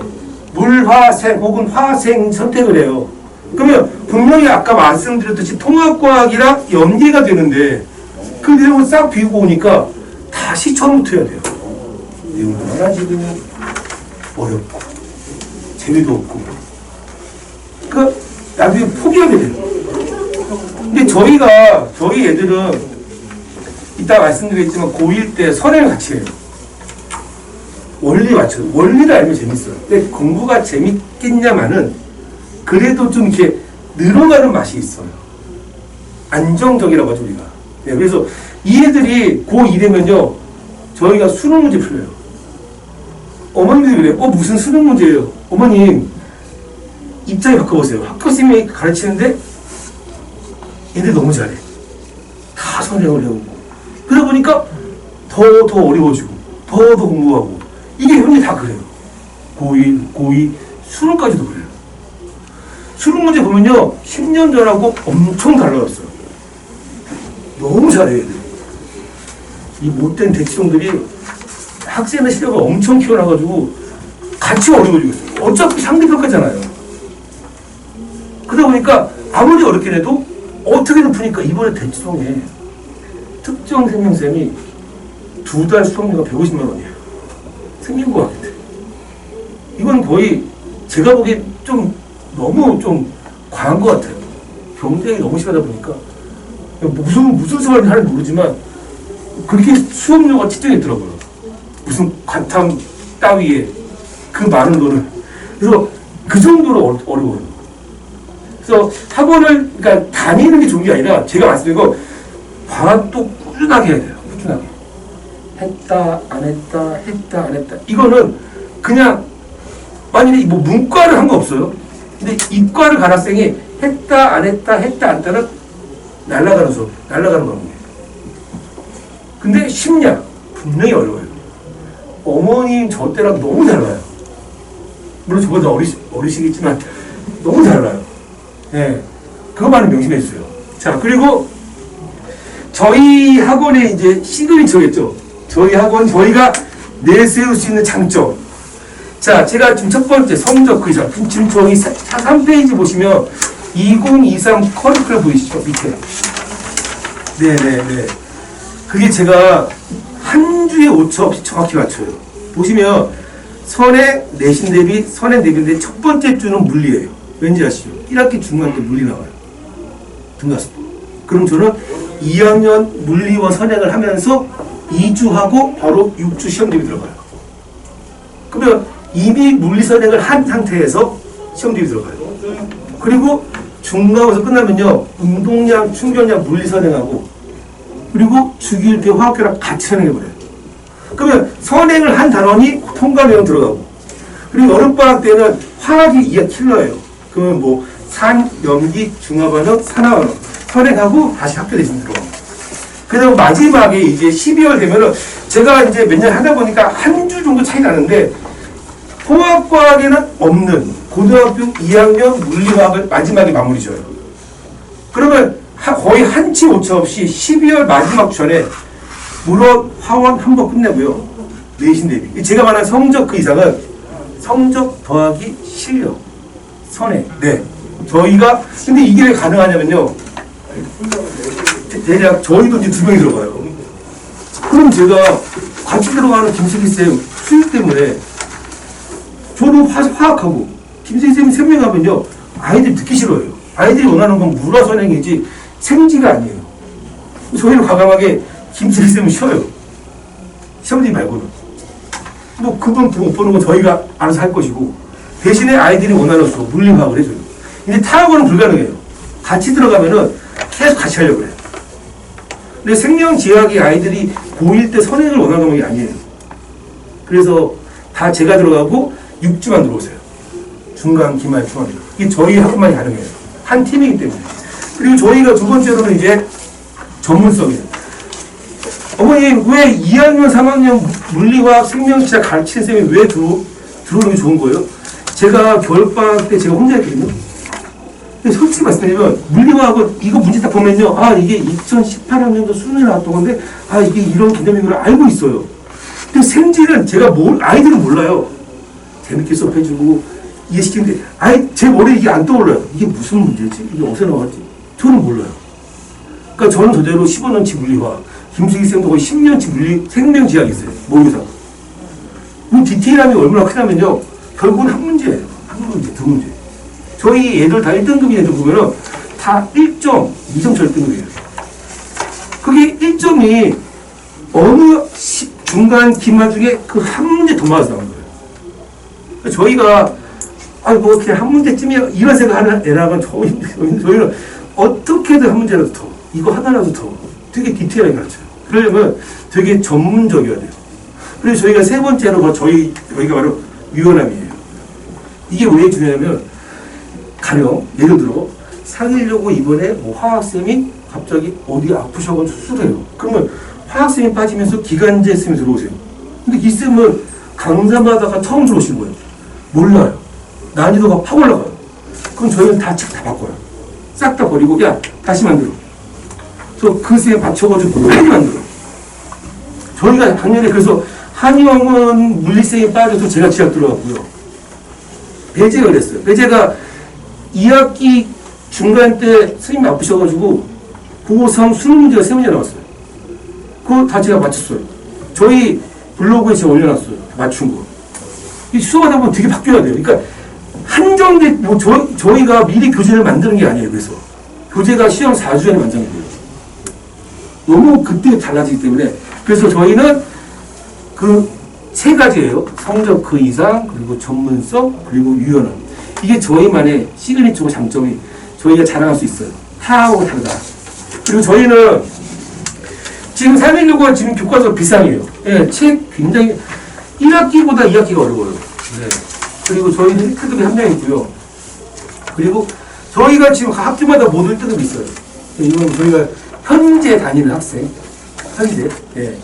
물화생 혹은 화생 선택을 해요. 그러면 분명히 아까 말씀드렸듯이 통합과학이랑 연계가 되는데 그 내용을 싹 비우고 오니까 다시 처음부터 해야 돼요. 내용도 많아지고 어렵고 재미도 없고 그 나중에 포기하게 돼요. 근데 저희 애들은 이따 말씀드리겠지만 고1 때 선행을 같이 해요. 원리 맞춰요. 원리를 알면 재밌어요. 근데 공부가 재밌겠냐마는 그래도 좀 이렇게 늘어가는 맛이 있어요. 안정적이라고 하죠, 우리가. 네, 그래서 이 애들이 고2 되면요, 저희가 수능 문제 풀려요. 어머님들이 그래요. 무슨 수능 문제예요? 어머님, 입장이 바꿔보세요. 학교쌤이 가르치는데 얘들 너무 잘해. 다 선행을 해오고. 그러다 보니까 더 어려워지고, 더 공부하고. 이게 현재 다 그래요. 고1, 수능까지도 그래요. 수능 문제 보면요, 10년 전하고 엄청 달라졌어요. 너무 잘해요, 애들. 이 못된 대치동들이 학생의 실력을 엄청 키워놔가지고 같이 어려워지고 있어요. 어차피 상대평가잖아요. 그러다 보니까 아무리 어렵게 해도 어떻게든 푸니까 이번에 대치동에 특정 생명쌤이 2달 수업료가 150만 원이에요. 생명과학인데. 이건 거의 제가 보기엔 너무 과한 것 같아요. 경쟁이 너무 심하다 보니까 무슨 수업을 하는지 모르지만 그렇게 수업료가 책정이 있더라고요. 무슨 관탐 따위에 그 많은 돈을. 그래서 그 정도로 어려워요. 그래서 학원을 그러니까 다니는 게 좋은 게 아니라 제가 말씀드린 거 과학도 꾸준하게 해야 돼요. 꾸준하게. 했다 안 했다 했다 안 했다. 이거는 그냥 만약에 뭐 문과를 한 거 없어요. 근데 이과를 간 학생이 했다 안 했다 했다 안 했다는 날아가는 수업, 날아가는 과목이에요. 근데 심리학 분명히 어려워요. 어머님 저 때랑 너무 달라요. 물론 저보다 어리시겠지만 너무 달라요. 예, 그거만은 명심해 주세요. 자, 그리고 저희 학원의 이제 시그니처겠죠. 저희 학원, 저희가 내세울 수 있는 장점. 자, 제가 지금 첫 번째 성적 그 이상. 지금 저희 3페이지 보시면 2023 커리큘럼 보이시죠? 밑에. 네네네. 그게 제가 한 주에 오차 없이 정확히 맞춰요. 보시면 선행, 내신 대비, 선행 대비인데 첫 번째 주는 물리예요. 왠지 아시죠? 1학기 중간 때 물리 나와요. 등가습. 그럼 저는 2학년 물리와 선행을 하면서 2주 하고 바로 6주 시험 대비 들어가요. 그러면 이미 물리 선행을 한 상태에서 시험 대비 들어가요. 그리고 중간고사 끝나면요, 운동량, 충격량 물리 선행하고 그리고 주기율표 화학교랑 같이 선행해버려요. 그러면 선행을 한 단원이 통과 내용 들어가고 그리고 여름방학 때는 화학이 이게 킬러예요. 그러면 뭐 산, 염기, 중화반응, 산화반응 선행하고 다시 학교 대신 들어가고 그다음 마지막에 이제 12월 되면은 제가 이제 몇 년 하다 보니까 한 주 정도 차이 나는데 통합과학에는 없는 고등학교 2학년 물리화학을 마지막에 마무리 져요. 그러면 거의 한치 오차 없이 12월 마지막 전에 물론 화원 한 번 끝내고요. 내신 대비. 제가 말한 성적 그 이상은 성적 더하기 실력, 선행. 네. 저희가 근데 이게 왜 가능하냐면요. 대략 저희도 이제 2명이 들어가요. 그럼 제가 같이 들어가는 김슬기 쌤 수육 때문에 저도 화학하고 김슬기 쌤이 3명 하면요. 아이들이 듣기 싫어요. 아이들이 원하는 건 물화 선행이지 생지가 아니에요. 저희는 과감하게 김슬기 쌤은 쉬어요. 시험지 말고는. 뭐 그분 못 보는 건 저희가 알아서 할 것이고 대신에 아이들이 원하는 수 물리화학을 해줘요. 근데 타학원은 불가능해요. 같이 들어가면은 계속 같이 하려고 해요. 근데 생명지학이 아이들이 고1 때 선행을 원하는 과목이 아니에요. 그래서 다 제가 들어가고 6주만 들어오세요. 중간, 기말, 중간. 이게 저희 학원만이 가능해요. 한 팀이기 때문에. 그리고 저희가 두 번째로는 이제 전문성이에요. 어머님, 왜 2학년, 3학년 물리화학, 생명지학 가르치는 쌤이 왜 들어오는 게 좋은 거예요? 제가 겨울방학 때 제가 혼자 했거든요. 근데 솔직히 말씀드리면 물리화학은 이거 문제 딱 보면요. 아, 이게 2018학년도 수능에 나왔던 건데 아, 이게 이런 개념인 걸 알고 있어요. 근데 생지는 제가 아이들은 몰라요. 재밌게 수업해주고 이해시키는데 제 머리에 이게 안 떠올라요. 이게 무슨 문제지? 이게 어디서 나왔지? 저는 몰라요. 그러니까 저는 저대로 15년치 물리화학, 김수기 쌤도 거의 10년치 생명지학이 있어요. 모의고사. 그 디테일함이 얼마나 크냐면요. 결국은 한 문제예요. 한 문제, 두 문제. 저희 애들 다 1등급인 애들 보면은 다 1점, 2점 절등급이에요. 그게 1점이 어느 중간 기말 중에 그 한 문제 더 맞아서 나온 거예요. 저희가 뭐 그냥 한 문제쯤이야 이런 생각하는 애라면 저희는 어떻게든 한 문제라도 더 이거 하나라도 더 되게 디테일하게 가르쳐요. 그러려면 되게 전문적이어야 돼요. 그래서 저희가 세 번째로 저희가 바로 유연함이에요. 이게 왜 중요하냐면 가령 예를 들어 상의려고 이번에 뭐 화학쌤이 갑자기 어디 아프셔가지고 수술해요. 그러면 화학쌤이 빠지면서 기간제 쌤이 들어오세요. 근데 이 쌤은 강사마다가 처음 들어오신 거예요. 몰라요. 난이도가 확 올라가요. 그럼 저희는 다 바꿔요. 싹 다 버리고 야 다시 만들어. 그 쌤 받쳐가지고 빨리 만들어. 저희가 작년에 그래서 한의원은 물리쌤이 빠져서 제가 지학 들어갔고요. 배제가 그랬어요. 배제가 2학기 중간 때 선생님이 아프셔가지고 고3 수능 문제가 3문제 나왔어요. 그거 다 제가 맞췄어요. 저희 블로그에 제가 올려놨어요. 맞춘 거. 이 수업하다 보면 되게 바뀌어야 돼요. 그러니까 한정된 저희가 미리 교재를 만드는 게 아니에요. 그래서 교재가 시험 4주 전에 완성이 돼요. 너무 그때 달라지기 때문에 그래서 저희는 그 세 가지예요. 성적 그 이상, 그리고 전문성, 그리고 유연함. 이게 저희만의 시그니처 장점이 저희가 자랑할 수 있어요. 타하고 다르다. 그리고 저희는 지금 316은 지금 교과서 비상이에요. 예, 책 굉장히 1학기보다 2학기가 어려워요. 네. 그리고 저희는 1등급이 한 명 있고요. 그리고 저희가 지금 각 학교마다 모두 1등급이 있어요. 이건 저희가 현재 다니는 학생. 현재. 예.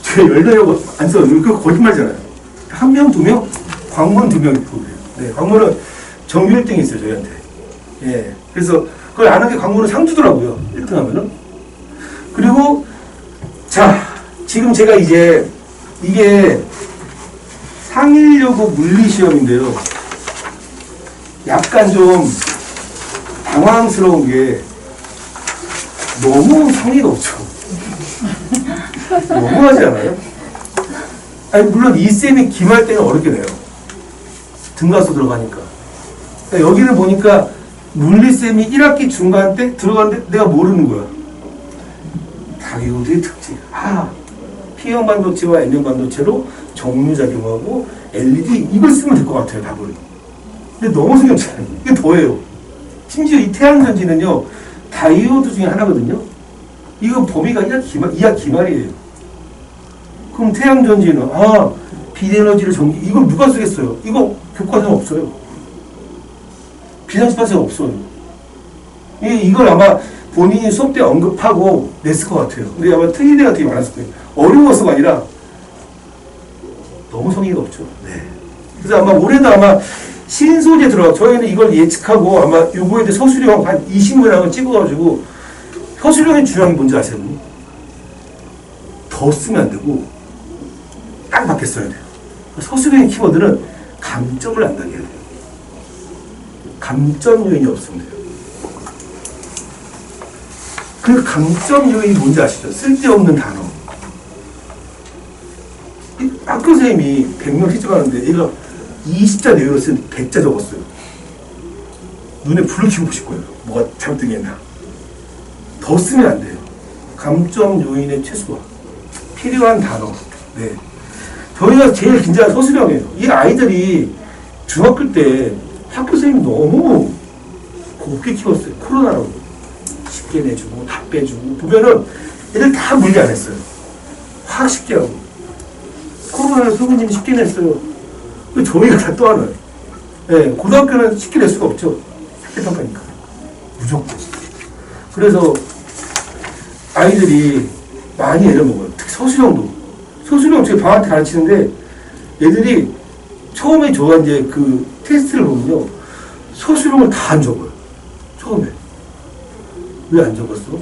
제가 18명 안 써요. 그거 거짓말이잖아요. 한 명, 두 명? 광문 2명 있고 그래요. 네, 광문은 정규 1등이 있어요, 저희한테. 예. 그래서 그걸 안 하게 광문은 상주더라고요. 1등 하면은. 그리고, 자, 지금 제가 이제, 이게 상일여고 물리시험인데요. 약간 좀 당황스러운 게 너무 성의가 없죠. 너무하지 않아요? 아니, 물론 이 쌤이 기말 때는 어렵게 돼요. 등가서 들어가니까. 그러니까 여기를 보니까 물리쌤이 1학기 중간 때 들어갔는데 내가 모르는 거야. 다이오드의 특징. P형 반도체와 N형 반도체로 정류작용하고 LED 이걸 쓰면 될 것 같아요, 답을. 근데 너무 신경 쓰여요. 이게 더해요. 심지어 이 태양전지는요, 다이오드 중에 하나거든요. 이거 범위가 2학 기말이에요. 그럼 태양전지는, 비에너지를 이걸 누가 쓰겠어요? 이거 교과서에 없어요. 비상시판서에 없어요. 이걸 아마 본인이 수업 때 언급하고 냈을 것 같아요. 근데 아마 틀린 데가 되게 많았을 거예요. 어려워서가 아니라 너무 성의가 없죠. 네. 그래서 아마 올해도 아마 신소재 들어가. 저희는 이걸 예측하고 아마 요거에 대해 서술형 한 20문항을 찍어가지고 서술형의 중요한 게 뭔지 아세요? 더 쓰면 안 되고 딱 맞게 써야 돼요. 서술형의 키워드는 감점을 안 당겨야 돼요. 감점 요인이 없으면 돼요. 그 감점 요인이 뭔지 아시죠? 쓸데없는 단어. 학교 선생님이 100명 시점하는데 얘가 20자 내용을 쓴 100자 적었어요. 눈에 불을 켜고 보실 거예요. 뭐가 잘못되겠나. 더 쓰면 안 돼요. 감점 요인의 최소화. 필요한 단어. 네. 저희가 제일 긴장한 서술형이에요. 이 아이들이 중학교 때 학교 선생님이 너무 곱게 키웠어요. 코로나라고. 쉽게 내주고, 다 빼주고. 보면은 애들 다 물리 안 했어요. 확 쉽게 하고. 코로나를 선생님이 쉽게 냈어요. 저희가 다 또하나요. 네, 고등학교는 쉽게 낼 수가 없죠. 학교평가니까. 무조건. 그래서 아이들이 많이 애를 먹어요. 특히 서술형도. 서술형 제가 방학 때 가르치는데 애들이 처음에 저가 이제 그 테스트를 보면요. 서술형을 다 안 적어요. 처음에. 왜 안 적었어?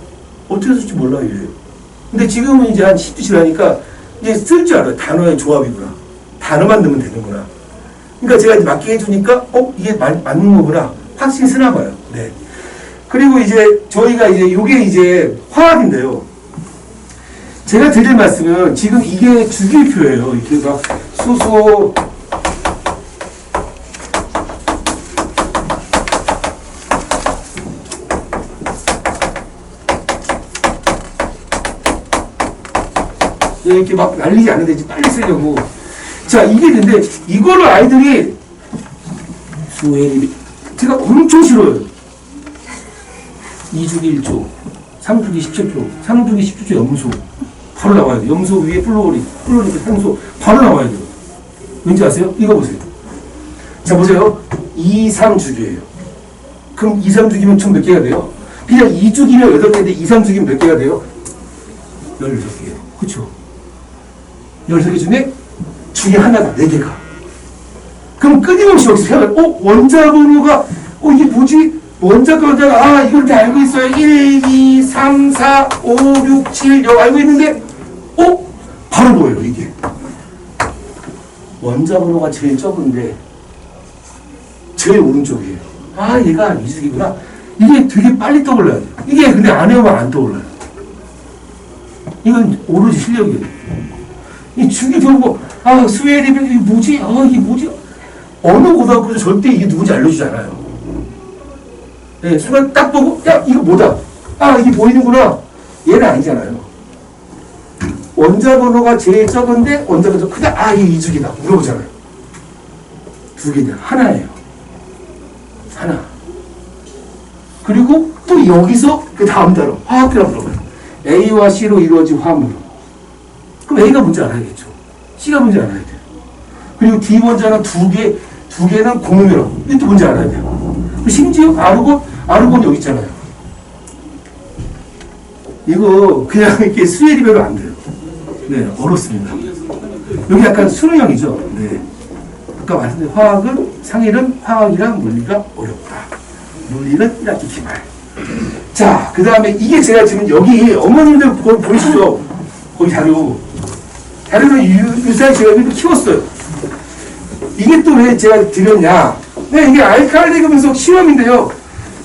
어떻게 쓸지 몰라, 이래요. 근데 지금은 이제 한 10주 지나니까 이제 쓸 줄 알아요. 단어의 조합이구나. 단어만 넣으면 되는구나. 그러니까 제가 이제 맞게 해주니까, 이게 맞는 거구나. 확실히 쓰나 봐요. 네. 그리고 이제 저희가 이제 요게 이제 화학인데요. 제가 드릴 말씀은 지금 이게 주기표예요. 이렇게 막 수소, 이렇게 막 날리지 않는데 이제 빨리 쓰려고. 자, 이게 근데 이거를 아이들이 수행이 제가 엄청 싫어요. 2주기 1조, 3주기 17조, 3주기 17조 염소. 바로 나와야 돼요. 염소 위에 플로리 산소. 바로 나와야 돼요. 왠지 아세요? 이거 보세요. 자, 보세요. 2, 3주기예요. 그럼 2, 3주기면 총 몇 개가 돼요? 그냥 2주기면 8개인데 2, 3주기면 몇 개가 돼요? 16개예요. 그쵸? 16개 중에 하나가 4개가. 그럼 끊임없이 여기서 생각해. 원자 번호가, 이게 뭐지? 원자가, 이걸 다 알고 있어요. 1, 2, 3, 4, 5, 6, 7, 여기 알고 있는데, 바로 보여요, 이게. 원자 번호가 제일 적은데, 제일 오른쪽이에요. 얘가 이주기구나. 이게 되게 빨리 떠올라야 돼요. 이게 근데 안 해오면 안 떠올라요. 이건 오로지 실력이에요. 이 주기표 보고, 수혜 레벨, 이게 뭐지? 이게 뭐지? 어느 고등학교도 절대 이게 누군지 알려주지 않아요. 네, 순간 딱 보고, 이거 뭐다? 이게 보이는구나. 얘는 아니잖아요. 원자 번호가 제일 적은데 원자 번호가 크다. 아, 이게 이주기다. 물어보잖아요. 두 개냐? 하나예요. 하나. 그리고 또 여기서 그 다음 단어 화학비라고 물어봐요. A와 C로 이루어진 화합물. 그럼 A가 뭔지 알아야겠죠. C가 뭔지 알아야 돼요. 그리고 D 원자는 두 개는 공유로. 이것도 뭔지 알아야 돼요. 심지어 아르곤 여기 있잖아요. 이거 그냥 이렇게 수혜리별로 안 돼요. 네, 어렵습니다. 여기 약간 수능형이죠. 네. 아까 말씀드린 화학은, 상일은 화학이랑 물리가 어렵다. 물리는 1학기 기말. 자, 그 다음에 이게 제가 지금 여기 어머님들 보이시죠? 거기 자료를 유사히 제가 이렇게 키웠어요. 이게 또 왜 제가 드렸냐? 네, 이게 알칼리 금속 실험인데요.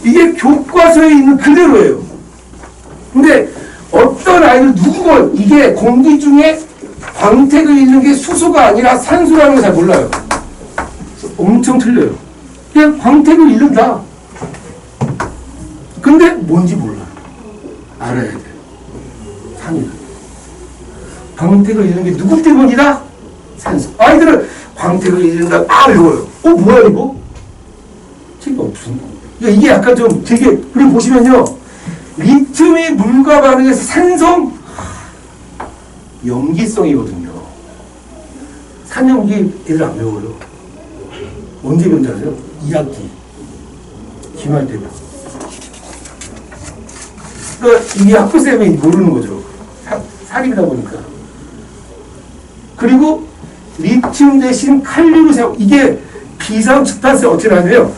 이게 교과서에 있는 그대로예요. 근데 어떤 아이들 누구건 이게 공기 중에 광택을 잃는 게 수소가 아니라 산소라는 걸 잘 몰라요. 엄청 틀려요. 그냥 광택을 잃는다. 근데 뭔지 몰라. 알아야 돼. 산이다. 광택을 잃는 게 누구 때문이다? 산소. 아이들은 광택을 잃는다. 아, 외워요. 뭐야 이거? 책이 없음. 이게 약간 좀 되게, 그리고 보시면요. 리튬이 물과 반응해서 산성, 염기성이거든요. 산염기 애들 안 외워요. 언제 배운지 아세요? 2학기. 기말 때면. 그러니까 이게 학부쌤이 모르는 거죠. 사립이다 보니까. 그리고 리튬 대신 칼륨을 사용, 이게 비상축탄세 어떻게 나냐면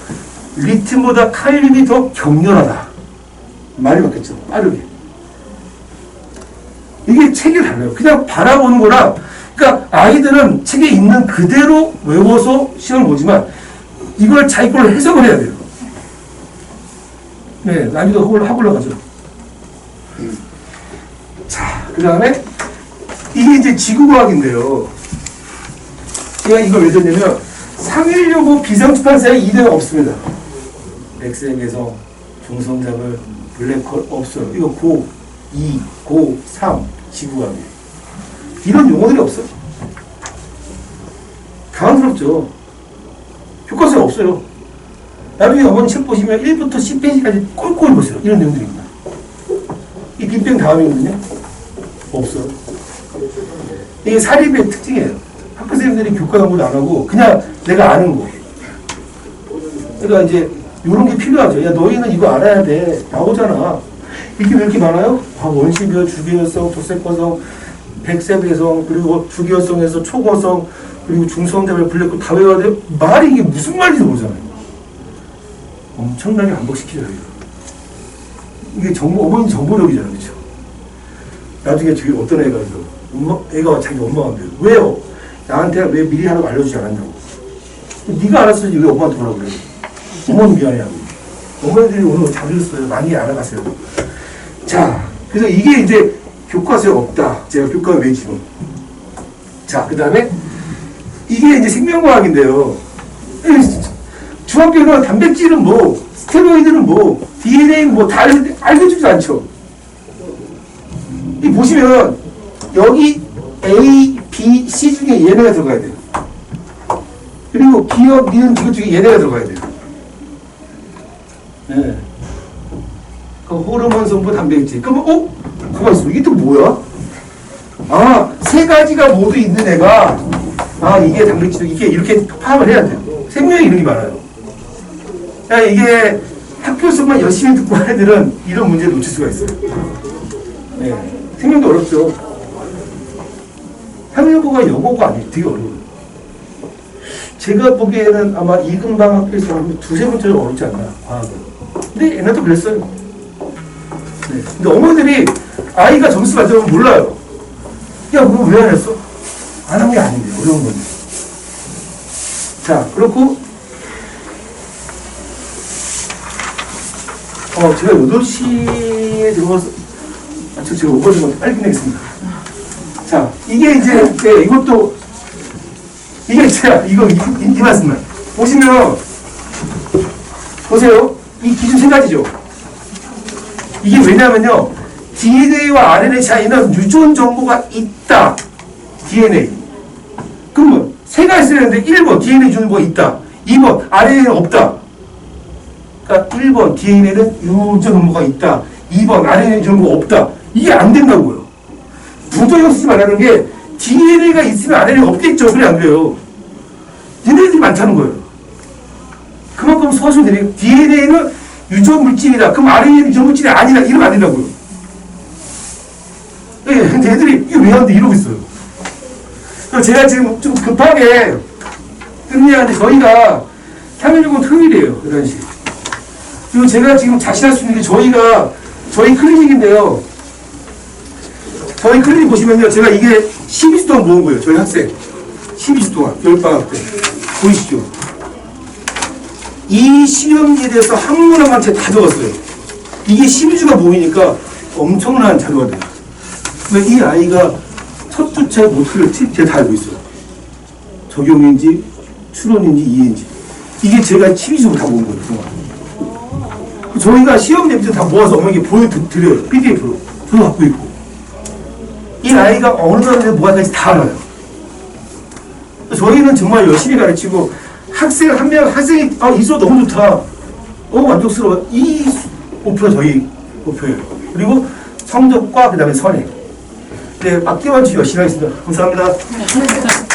리튬보다 칼륨이 더 격렬하다. 말이 맞겠죠? 빠르게. 이게 책이 달라요. 그냥 바라보는 거랑, 그러니까 아이들은 책에 있는 그대로 외워서 시험을 보지만 이걸 자기 걸로 해석을 해야 돼요. 네, 나중에 학원 가죠. 자, 그 다음에 이게 이제 지구과학인데요. 제가 이걸 왜 줬냐면 상일여고 비상축탄사에 이대가 없습니다. 엑스엠에서 중성자물, 블랙홀 없어요. 이거 고 2, 고 3 지구과학이에요. 이런 용어들이 없어요. 당황스럽죠. 교과서에 없어요. 나중에 어머니 책 보시면 1부터 10페이지까지 꼴꼴 보세요. 이런 내용들입니다. 이 빅뱅 다음이거든요. 없어요. 이게 사립의 특징이에요. 학교생들이 교과 연구를 안 하고 그냥 내가 아는 거. 그러니까 이제 이런 게 필요하죠. 야, 너희는 이거 알아야 돼. 나오잖아. 이게 왜 이렇게 많아요? 원시별, 주기혈성, 도세포성, 백색외성, 그리고 주기혈성에서 초고성, 그리고 중성자별, 블랙홀 다 외워야 돼요? 말이 이게 무슨 말인지 모르잖아요. 엄청나게 반복시키죠. 이게 어머니 정보력이잖아요. 그렇죠? 나중에 저기 어떤 애가 있어. 애가 자기 엄마한테 왜요? 나한테 왜 미리 하라고 알려주지 않았냐고. 네가 알았어야지 왜 엄마한테 뭐라고 그래. 어머니 미안해하고. 어머니들이 오늘 잘해줬어요. 많이 알아갔어요. 자, 그래서 이게 이제 교과서에 없다. 제가 교과에 왜 지금. 자, 그 다음에 이게 이제 생명과학인데요. 중학교는 단백질은 뭐, 스테로이드는 뭐, DNA는 뭐 다 알려주지 않죠. 이 보시면 여기 A, B, C 중에 얘네가 들어가야 돼요. 그리고 기억, 니은, 디귿 중에 얘네가 들어가야 돼요. 네. 그 호르몬 성분 단백질. 그러면 가만 있어. 이게 또 뭐야? 아, 세 가지가 모두 있는 애가 이게 단백질, 이게 이렇게 파악을 해야 돼요. 생명에 이런 게 많아요. 야, 이게 학교 수업만 열심히 듣고 하는 애들은 이런 문제를 놓칠 수가 있어요. 네. 생명도 어렵죠. 한국어가 영어가 아니에요. 되게 어려워요. 제가 보기에는 아마 이금방 학교에서 하면 두세 번째로 어렵지 않나, 과학은. 근데 옛날도 그랬어요. 네. 근데 어머니들이 아이가 점수 맞으면 몰라요. 야, 그거 왜 안 했어? 안 한 게 아닌데, 어려운 건데. 자, 그렇고, 제가 8시에 들어가서, 제가 오버는 빨리 끝내겠습니다. 자, 이게 이제, 네, 이것도, 이게 제가, 이 말씀만. 보시면, 보세요. 이 기준 세 가지죠. 이게 왜냐면요, DNA와 RNA 차이는 유전 정보가 있다. DNA. 그러면 세 가지 써야 되는데 1번 DNA 유전 정보가 있다. 2번 RNA는 없다. 그러니까 1번 DNA는 유전 정보가 있다. 2번 RNA 정보가 없다. 이게 안 된다고요. 부정형 쓰지 말라는 게 DNA가 있으면 RNA가 없겠죠. 그래 안 돼요. 얘네들이 많다는 거예요. 그만큼 소화시면 되니까 DNA는 유전 물질이다. 그럼 RNA는 유전 물질이 아니다. 이러면 안 된다고요. 예, 근데 애들이 이게 왜 하는데 이러고 있어요. 그래서 제가 지금 좀 급하게 끝내야 하는데 저희가 3.16은 토요일이에요. 11시. 그리고 제가 지금 자신할 수 있는 게 저희 클리닉인데요. 저희 클리닉 보시면요. 제가 이게 12주 동안 모은 거예요. 저희 학생. 12주 동안. 겨울방학 때. 보이시죠? 이 시험지에 대해서 한 문항만 제가 다 적었어요. 이게 12주가 모이니까 엄청난 자료가 돼요. 왜 이 아이가 첫 주차에 모습을 제가 다 알고 있어요. 적용인지, 추론인지, 이해인지. 이게 제가 12주로 다 모은 거예요. 그동안. 저희가 시험 내부터 다 모아서 어머니께 보여드려요. PDF로. 저도 갖고 있고. 이 아이가 어느 정도에 뭐가 될지 다 알아요. 저희는 정말 열심히 가르치고 학생 한 명, 학생이 이 수업 너무 좋다. 만족스러워. 이 목표가 저희 목표예요. 그리고 성적과 그 다음에 선행. 네, 앞뒤만 열심히 하겠습니다. 감사합니다.